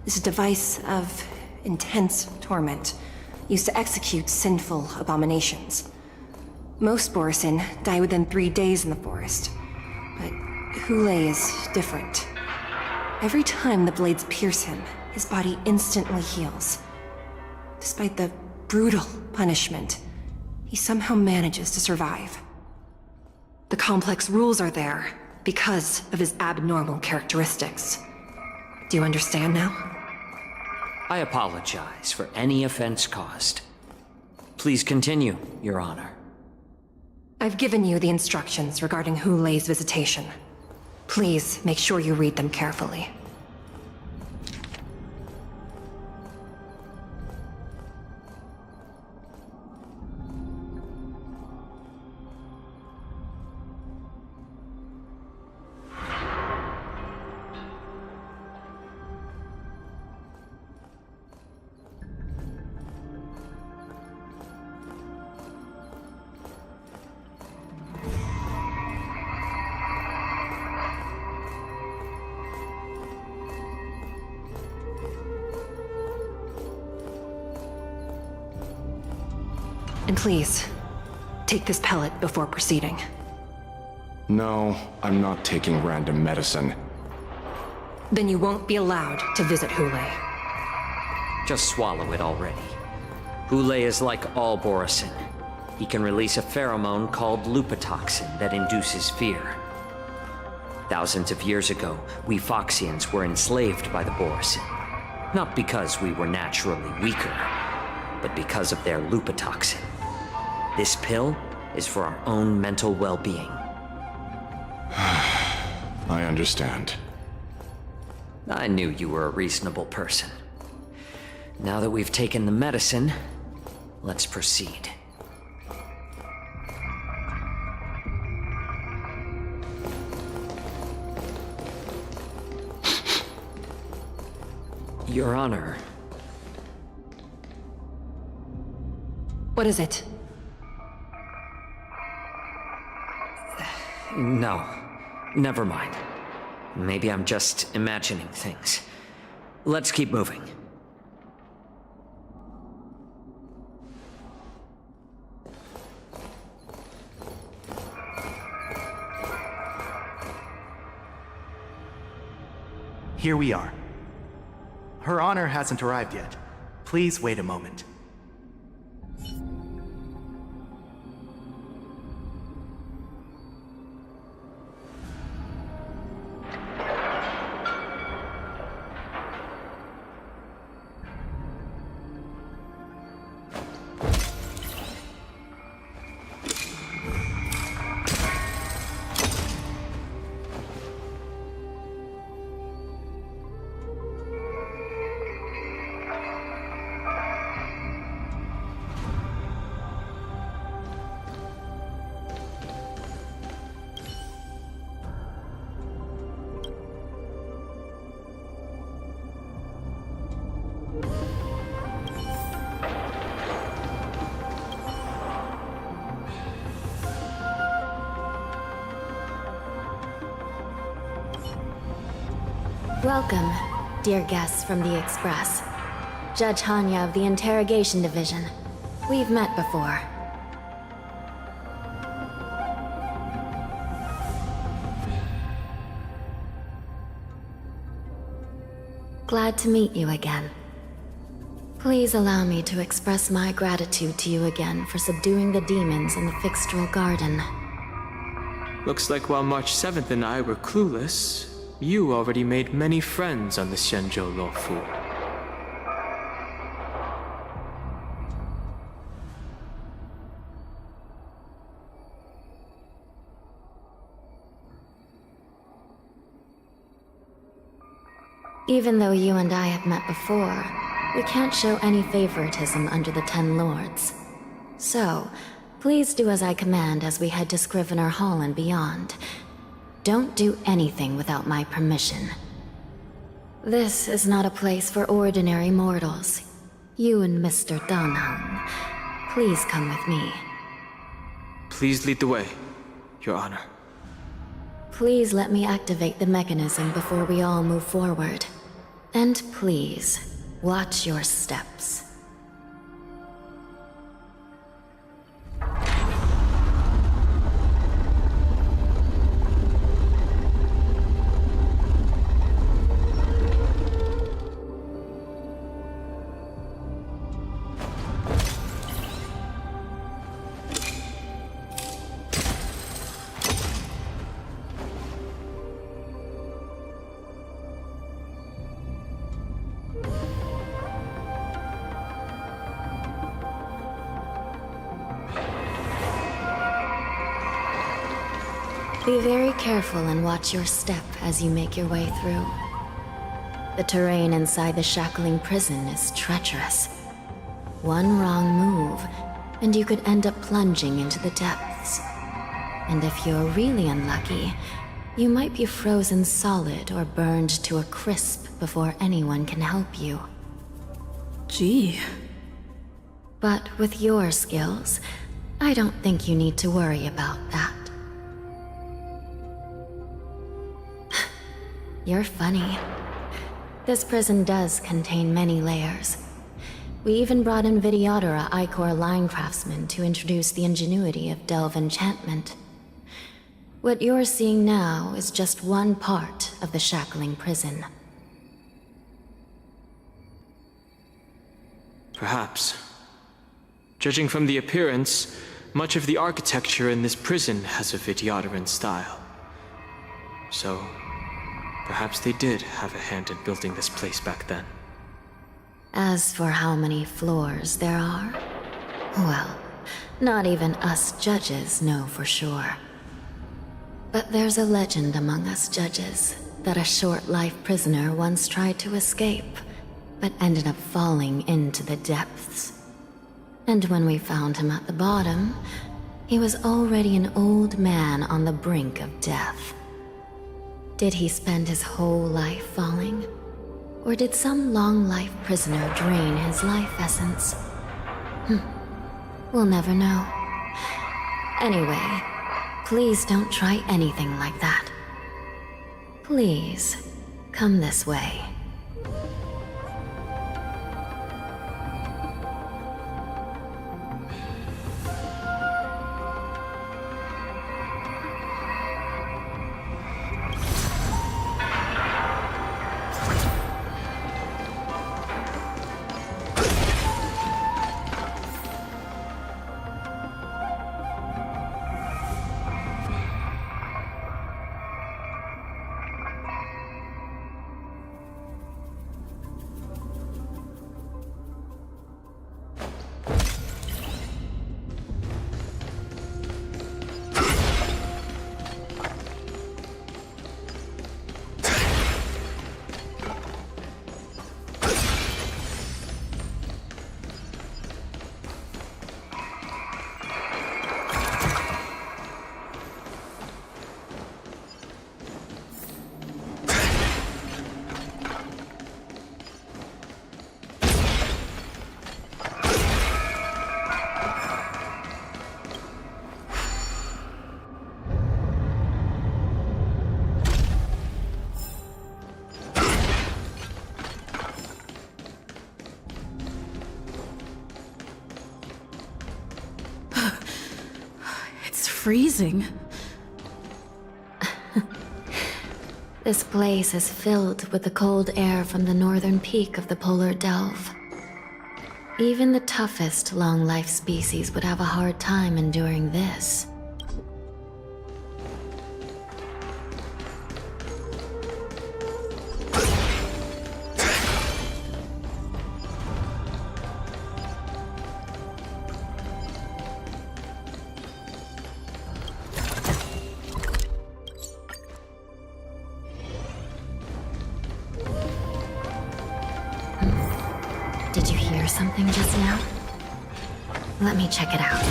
is a device of intense torment, used to execute sinful abominations. Most Borisin die within 3 days in the forest, but Hule is different. Every time the blades pierce him, his body instantly heals. Despite the brutal punishment, he somehow manages to survive. The complex rules are there because of his abnormal characteristics. Do you understand now? I apologize for any offense caused. Please continue, Your Honor. I've given you the instructions regarding Hule's visitation. Please make sure you read them carefully. And please, take this pellet before proceeding. No, I'm not taking random medicine. Then you won't be allowed to visit Hule. Just swallow it already. Hule is like all Borisin. He can release a pheromone called lupatoxin that induces fear. Thousands of years ago, we Foxians were enslaved by the Borisin. Not because we were naturally weaker, but because of their lupatoxin. This pill is for our own mental well-being. I understand. I knew you were a reasonable person. Now that we've taken the medicine, let's proceed. Your Honor. What is it? No. Never mind. Maybe I'm just imagining things. Let's keep moving. Here we are. Her Honor hasn't arrived yet. Please wait a moment. Welcome, dear guests from the Express. Judge Hanya of the Interrogation Division. We've met before. Glad to meet you again. Please allow me to express my gratitude to you again for subduing the demons in the Fixtral Garden. Looks like while March 7th and I were clueless, you already made many friends on the Xianzhou Luofu. Even though you and I have met before, we can't show any favoritism under the Ten Lords. So, please do as I command as we head to Scrivener Hall and beyond. Don't do anything without my permission. This is not a place for ordinary mortals. You and Mr. Danheng, please come with me. Please lead the way, Your Honor. Please let me activate the mechanism before we all move forward. And please, watch your steps. Be very careful and watch your step as you make your way through. The terrain inside the shackling prison is treacherous. One wrong move, and you could end up plunging into the depths. And if you're really unlucky, you might be frozen solid or burned to a crisp before anyone can help you. Gee. But with your skills, I don't think you need to worry about that. You're funny. This prison does contain many layers. We even brought in Videodora Ichor line craftsmen to introduce the ingenuity of Delve enchantment. What you're seeing now is just one part of the shackling prison. Perhaps. Judging from the appearance, much of the architecture in this prison has a Vidyadoran style. So, perhaps they did have a hand in building this place back then. As for how many floors there are, well, not even us judges know for sure. But there's a legend among us judges that a short-life prisoner once tried to escape, but ended up falling into the depths. And when we found him at the bottom, he was already an old man on the brink of death. Did he spend his whole life falling? Or did some long-life prisoner drain his life essence? We'll never know. Anyway, please don't try anything like that. Please, come this way. Freezing. This place is filled with the cold air from the northern peak of the polar delve. Even the toughest long-life species would have a hard time enduring this. Did you hear something just now? Let me check it out.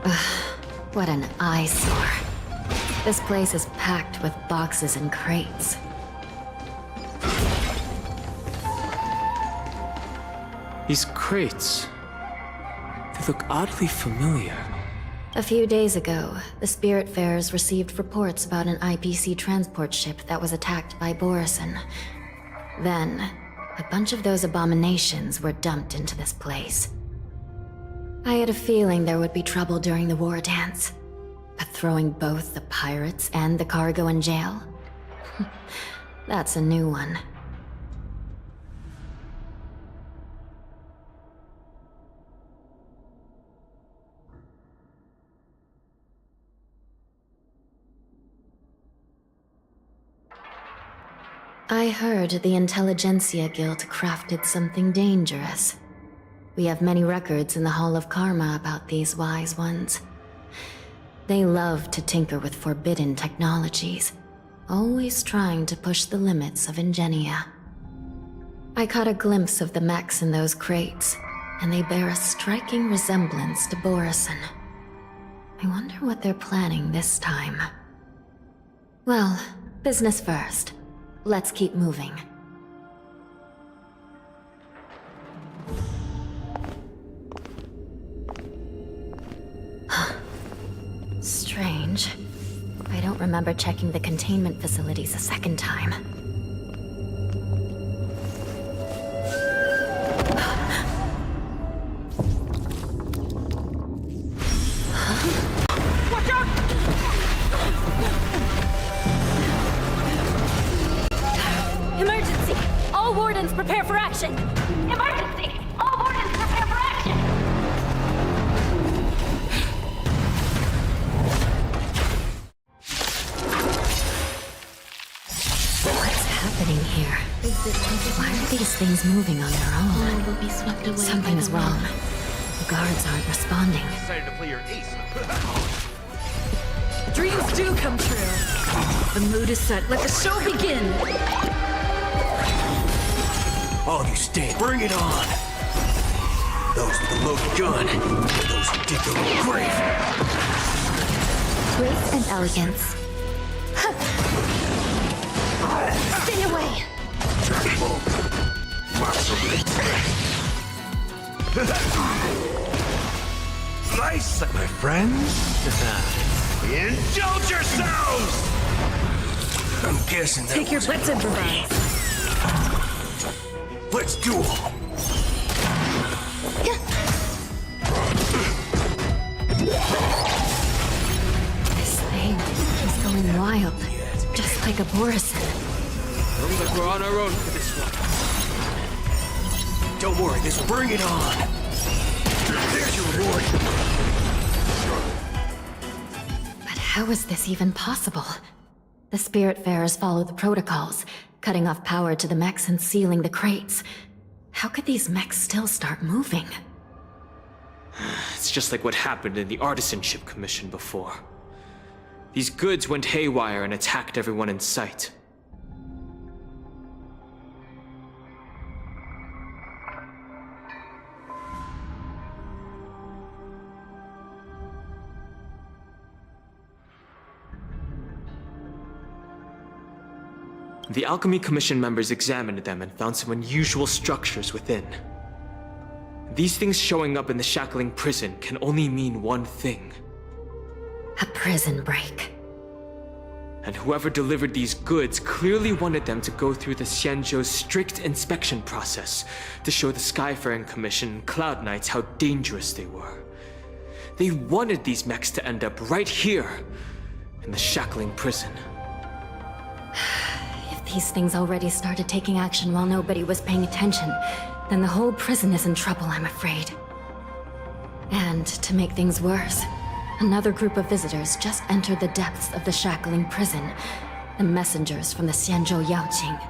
Ugh, what an eyesore. This place is packed with boxes and crates. These crates, they look oddly familiar. A few days ago, the Spiritfarers received reports about an IPC transport ship that was attacked by Borison. Then, a bunch of those abominations were dumped into this place. I had a feeling there would be trouble during the war dance, but throwing both the pirates and the cargo in jail? That's a new one. I heard the Intelligentsia Guild crafted something dangerous. We have many records in the Hall of Karma about these wise ones. They love to tinker with forbidden technologies, always trying to push the limits of Ingenia. I caught a glimpse of the mechs in those crates, and they bear a striking resemblance to Borison. I wonder what they're planning this time. Well, business first. Let's keep moving. Strange. I don't remember checking the containment facilities a second time. Watch out! Emergency! All wardens prepare for action! Emergency! All wardens prepare for action! What's happening here? Why are these things moving on their own? Will be swept away. Something's wrong. The guards aren't responding. Decided to play your ace. Dreams do come true. The mood is set. Let the show begin! All of you stay. Bring it on! Those with the loaded gun. Those who dig their own grave. Grace and elegance. Stay away! Nice, my friends. Indulge yourselves! I'm guessing that Take your let's improvise. Let's do it. This thing is going wild, just like a Borison. Looks like we're on our own for this one. Don't worry, this will bring it on. There's your reward. But how is this even possible? The Spiritfarers follow the protocols, cutting off power to the mechs and sealing the crates. How could these mechs still start moving? It's just like what happened in the Artisanship Commission before. These goods went haywire and attacked everyone in sight. The Alchemy Commission members examined them and found some unusual structures within. These things showing up in the shackling prison can only mean one thing. A prison break. And whoever delivered these goods clearly wanted them to go through the Xianzhou's strict inspection process to show the Skyfaring Commission and Cloud Knights how dangerous they were. They wanted these mechs to end up right here, in the shackling prison. These things already started taking action while nobody was paying attention. Then the whole prison is in trouble, I'm afraid. And to make things worse, another group of visitors just entered the depths of the shackling prison. The messengers from the Xianzhou Yaoqing.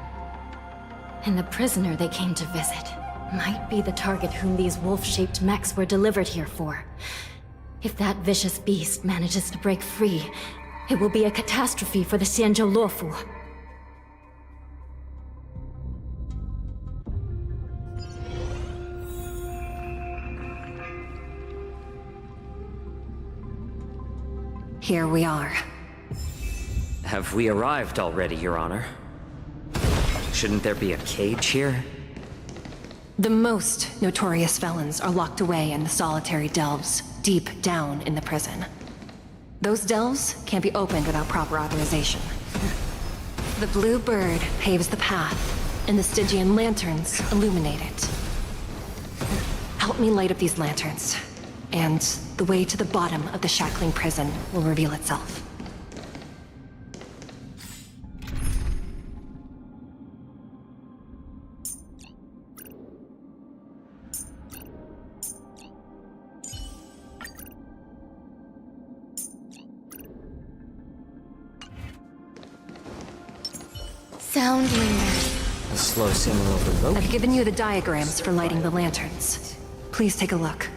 And the prisoner they came to visit might be the target whom these wolf-shaped mechs were delivered here for. If that vicious beast manages to break free, it will be a catastrophe for the Xianzhou Luofu. Here we are. Have we arrived already, Your Honor? Shouldn't there be a cage here? The most notorious felons are locked away in the solitary delves, deep down in the prison. Those delves can't be opened without proper authorization. The blue bird paves the path, and the Stygian lanterns illuminate it. Help me light up these lanterns, and the way to the bottom of the shackling prison will reveal itself. Sound lingers. A slow singer over rope. I've given you the diagrams for lighting the lanterns. Please take a look.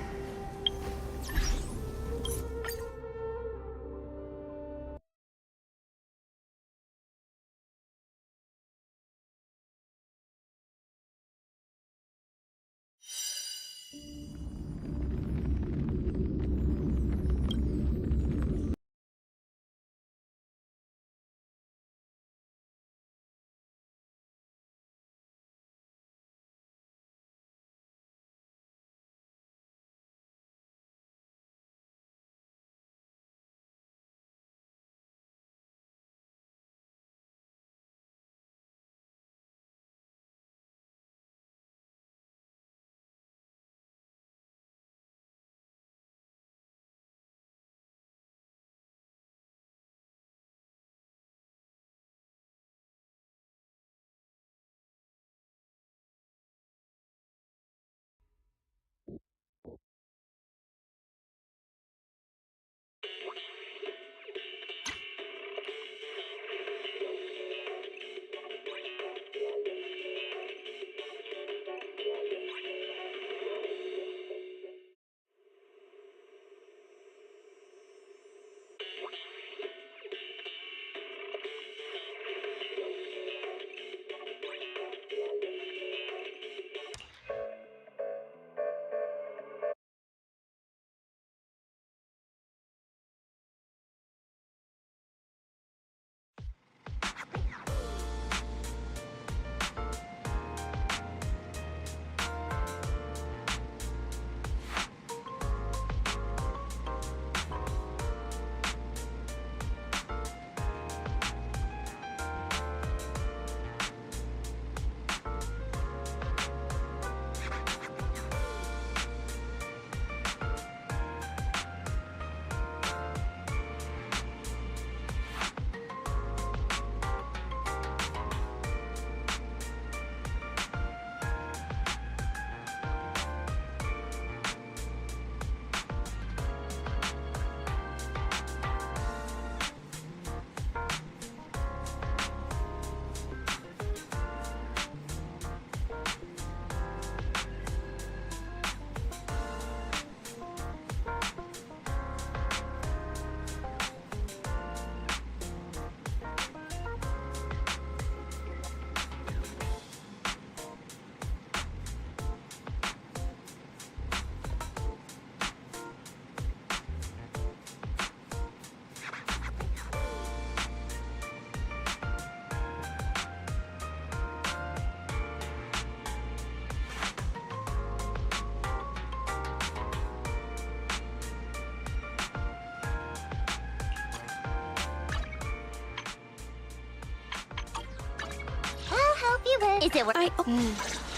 win. Is it what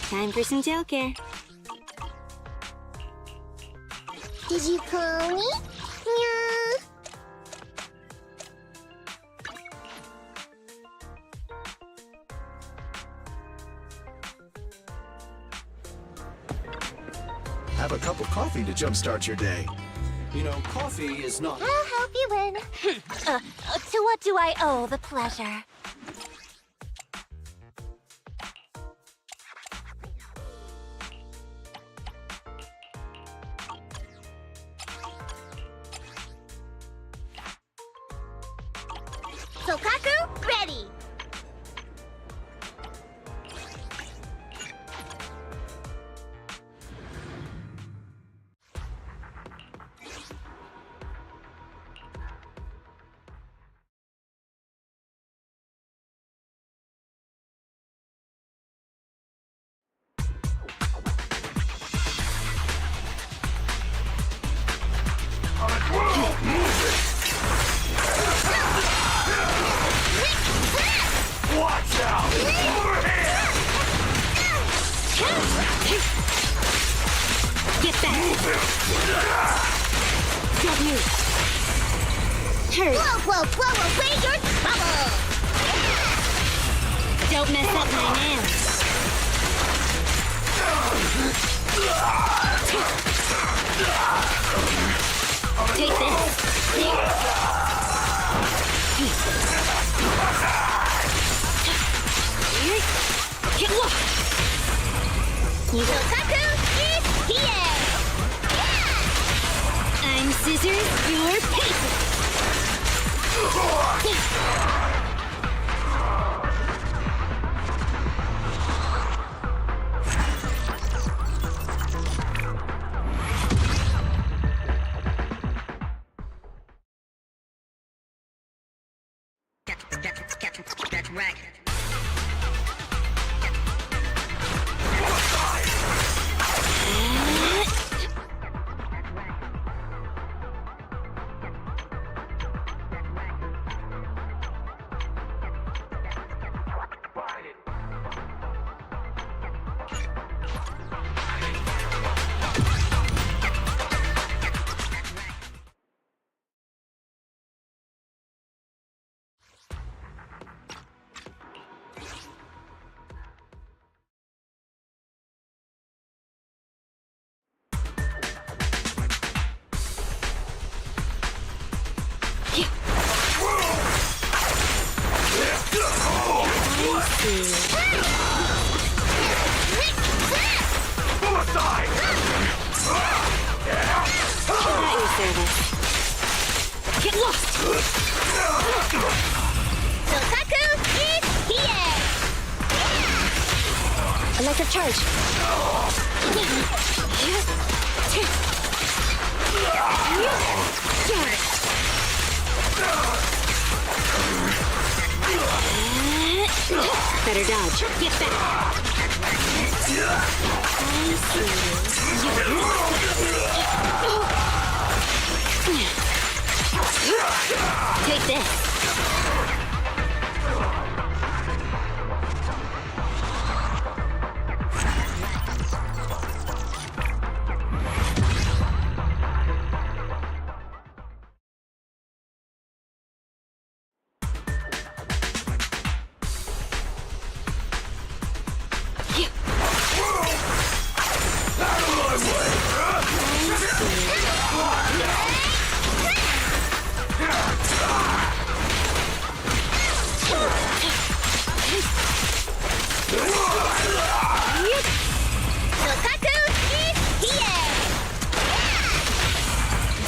Time for some gel care. Did you call me? Yeah. Have a cup of coffee to jumpstart your day. You know, coffee is not... I'll help you win. To what do I owe the pleasure? Sokaku, ready! Watch out! Over here! Get back! Don't move! Hurry! Blow away your trouble! Don't mess up my nails! Take this! Get lost! Sokaku is here! I'm scissors, you're paper! That's right. Get lost! Sokaku is here! Electric charge. Better dodge. Get back. Take this.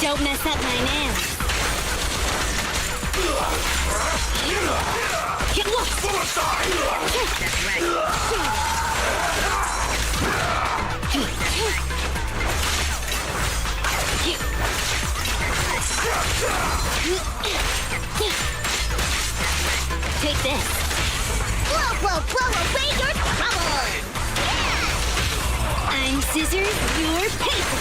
Don't mess up my nails. Get lost! That's right. Take this. Blow away your trouble! I'm scissors, you're paper.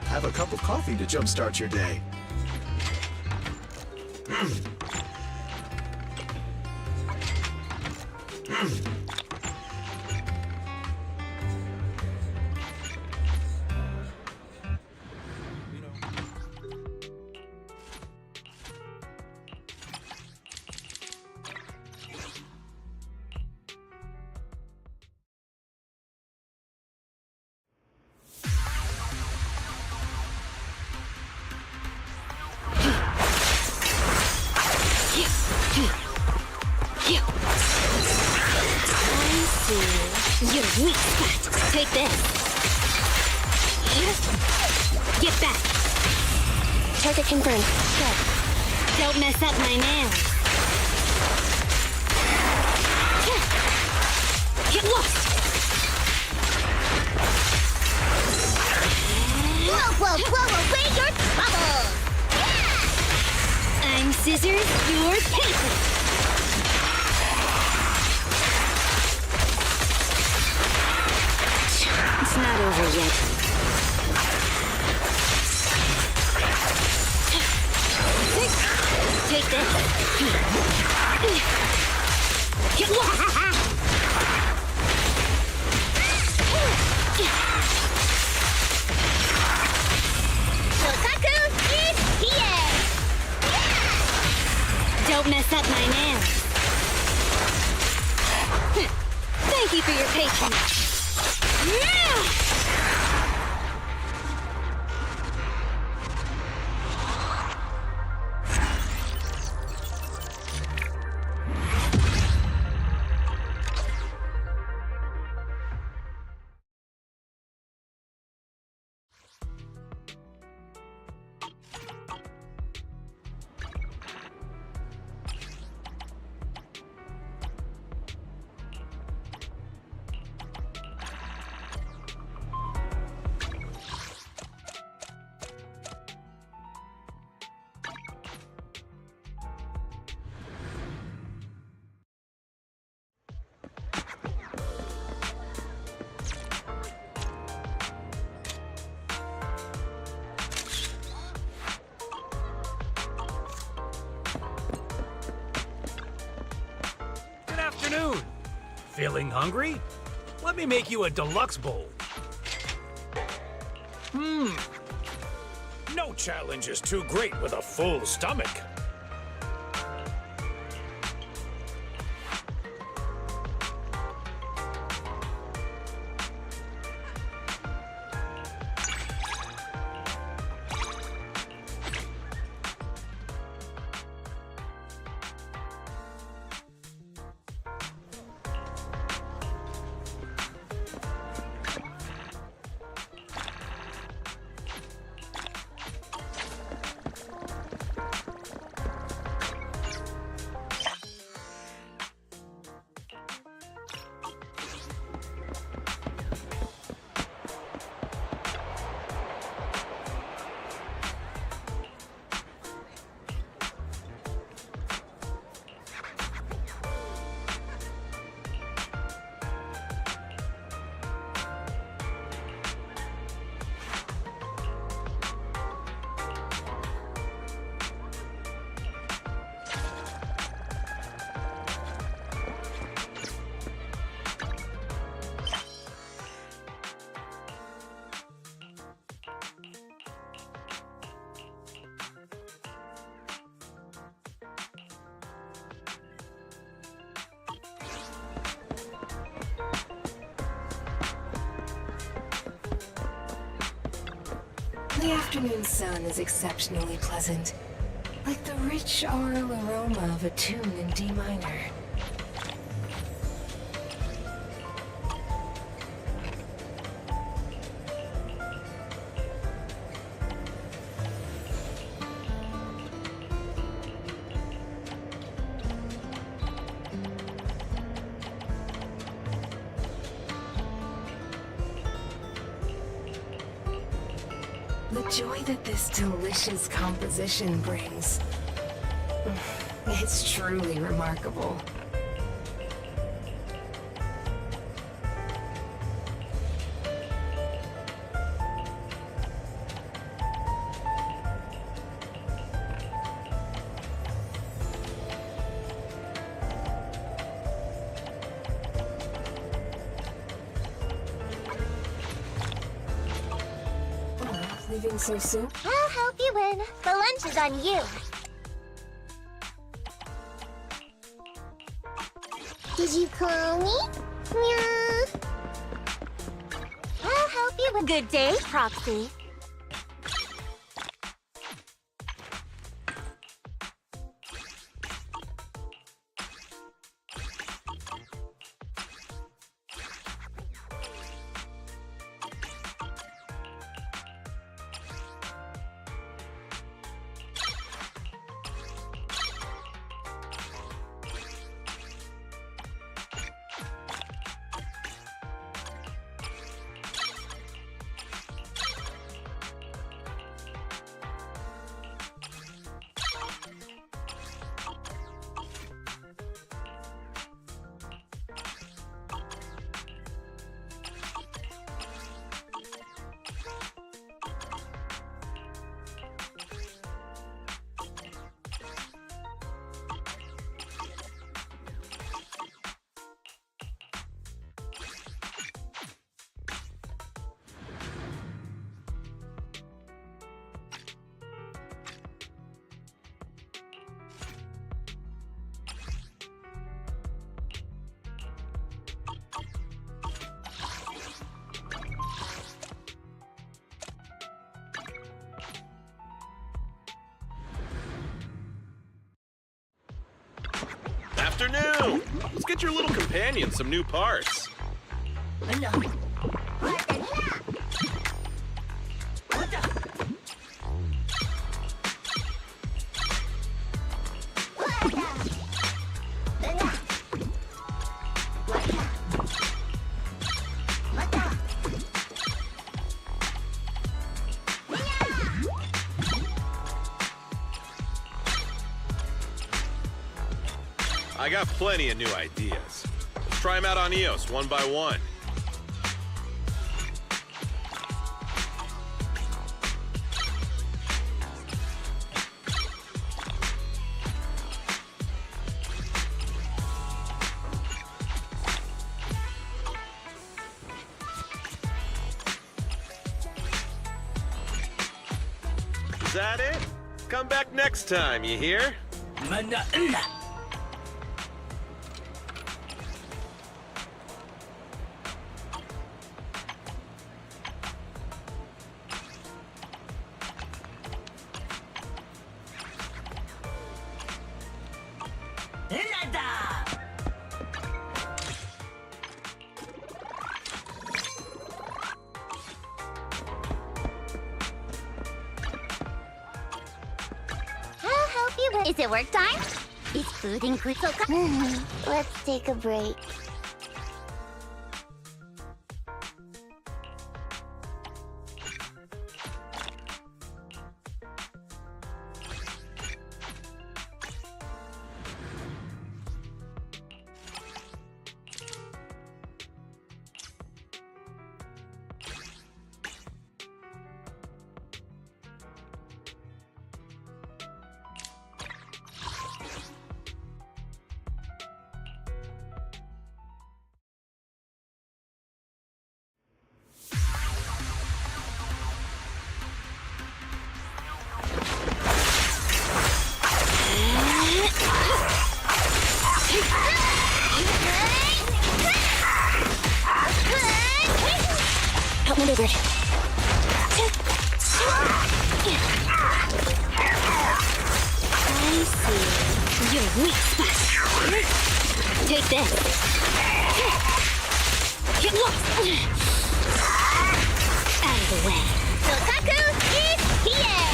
Have a cup of coffee to jumpstart your day. Your weak spot. Take this. Get back. Target confirmed. Go. Don't mess up my nails. Get lost. Blow away your troubles. I'm scissors, you're paper. It's not over yet. Take this. Get lost. Kotaku is here. Don't mess up my nails. Thank you for your patience. Afternoon. Feeling hungry? Let me make you a deluxe bowl. No challenge is too great with a full stomach. The afternoon sun is exceptionally pleasant, like the rich aural aroma of a tune in D minor. The joy that this delicious composition brings. It's truly remarkable. Leaving so soon? I'll help you win. The lunch is on you. Did you call me? Meow. I'll help you win. Good day, Proxy. Afternoon! Let's get your little companion some new parts. I got plenty of new ideas. Let's try them out on EOS one by one. Is that it? Come back next time, you hear? Is it work time? Is food included? Let's take a break. Outmaneuvered. I see. Your weak spot. Take this. Out of the way. Sokaku is here!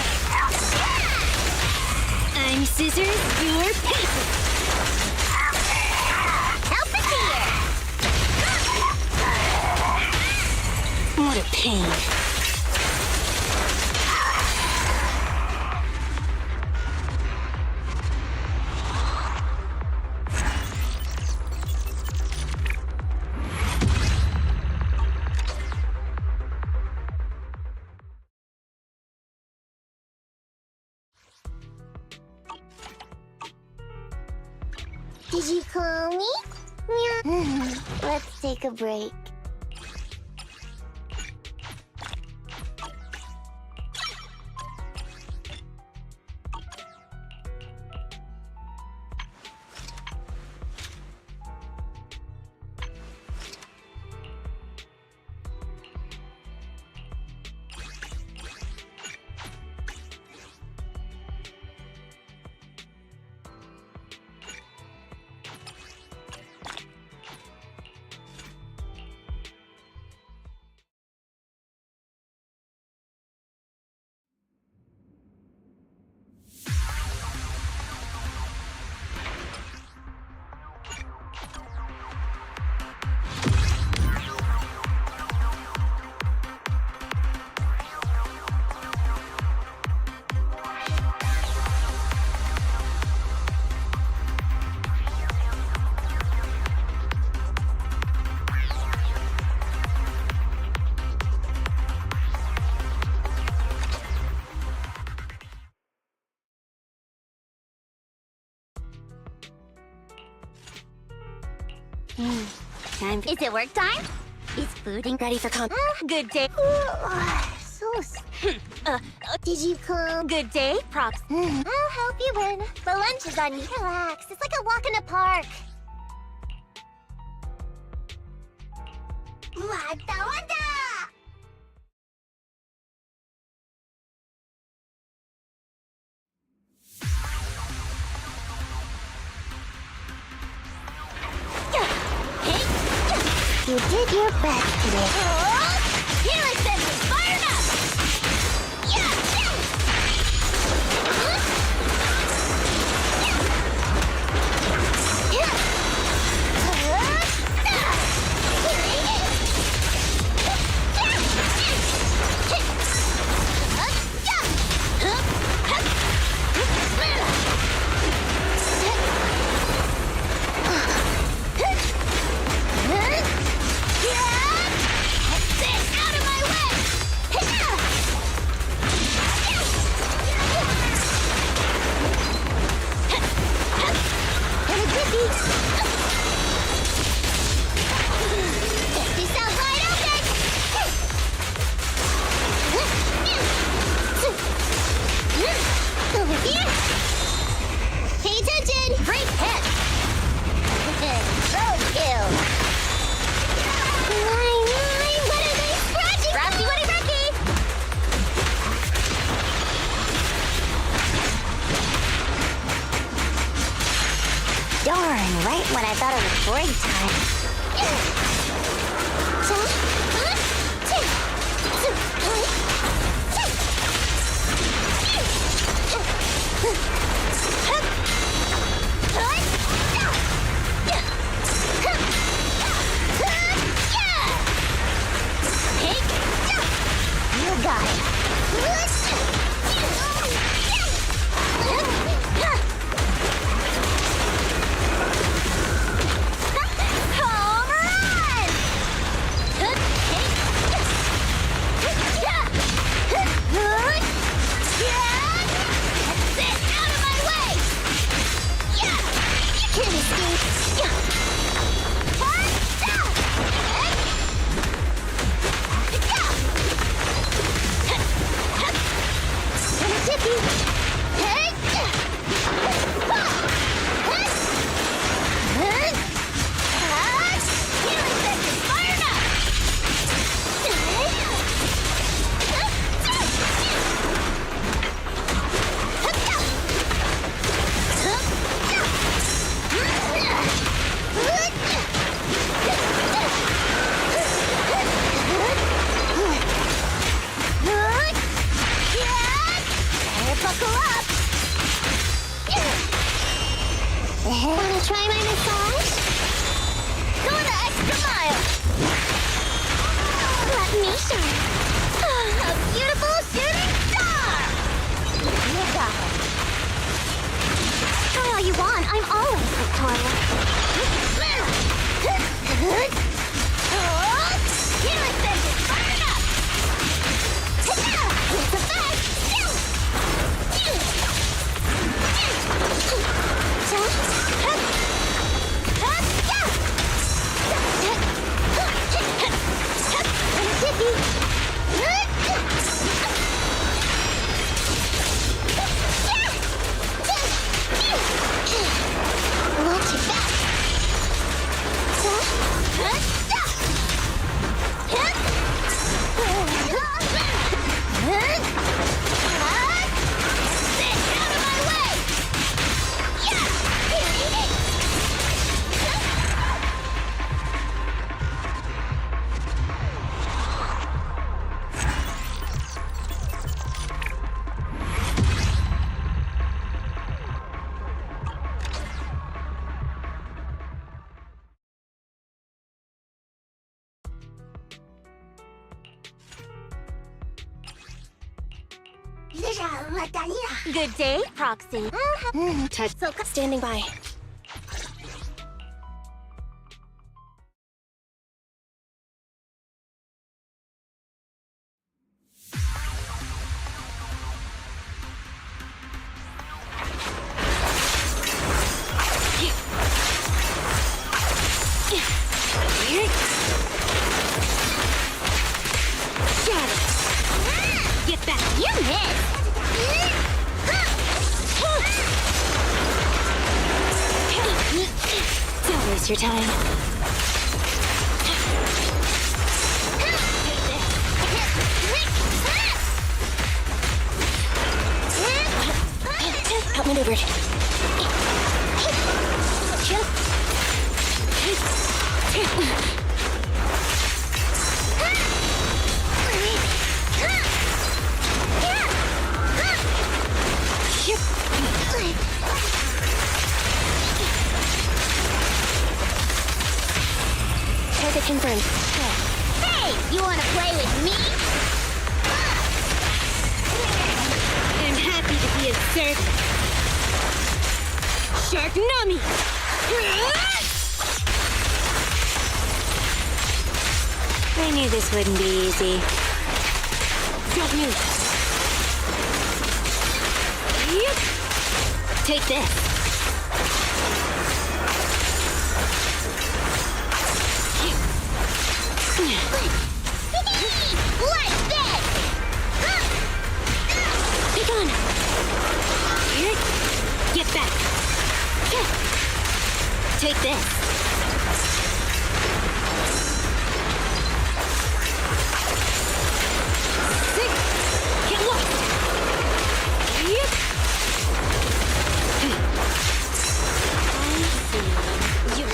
I'm scissors, you're paper. Help is here! What a pain. Did you call me? Yeah. Let's take a break. Time. Is it work time? Is fooding ready for good day. Did you call? Good day, props. I'll help you win. The lunch is on you. Relax. It's like a walk in the park. Wada wada! You did your best today. Healing sensors fired up! Pay attention! Great hit! Roadkill! What are they scratching? Rapsy, Woody, Ricky! Darn, right when I thought it was break time. You got it. Home run! That's it! Out of my way! You can't escape. Good day, Proxy. Tetsuka standing by. Get back! You missed! Don't waste your time. Outmaneuvered. Target confirmed. Hey, you wanna play with me? I'm happy to be of service. Shark Nami! I knew this wouldn't be easy. Don't move. Yep. Take this. Like this! Be gone. Here. Get back. Take this. Get lost. Yep. I see. You.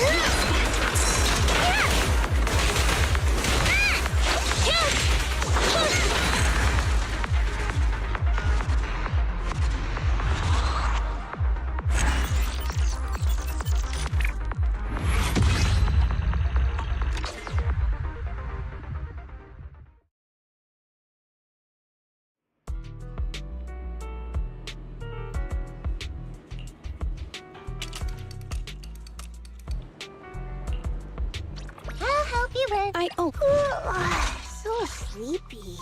I'll help you with... So sleepy.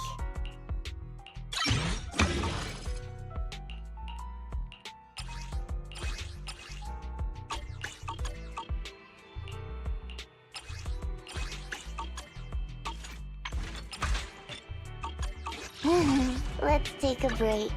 Let's take a break.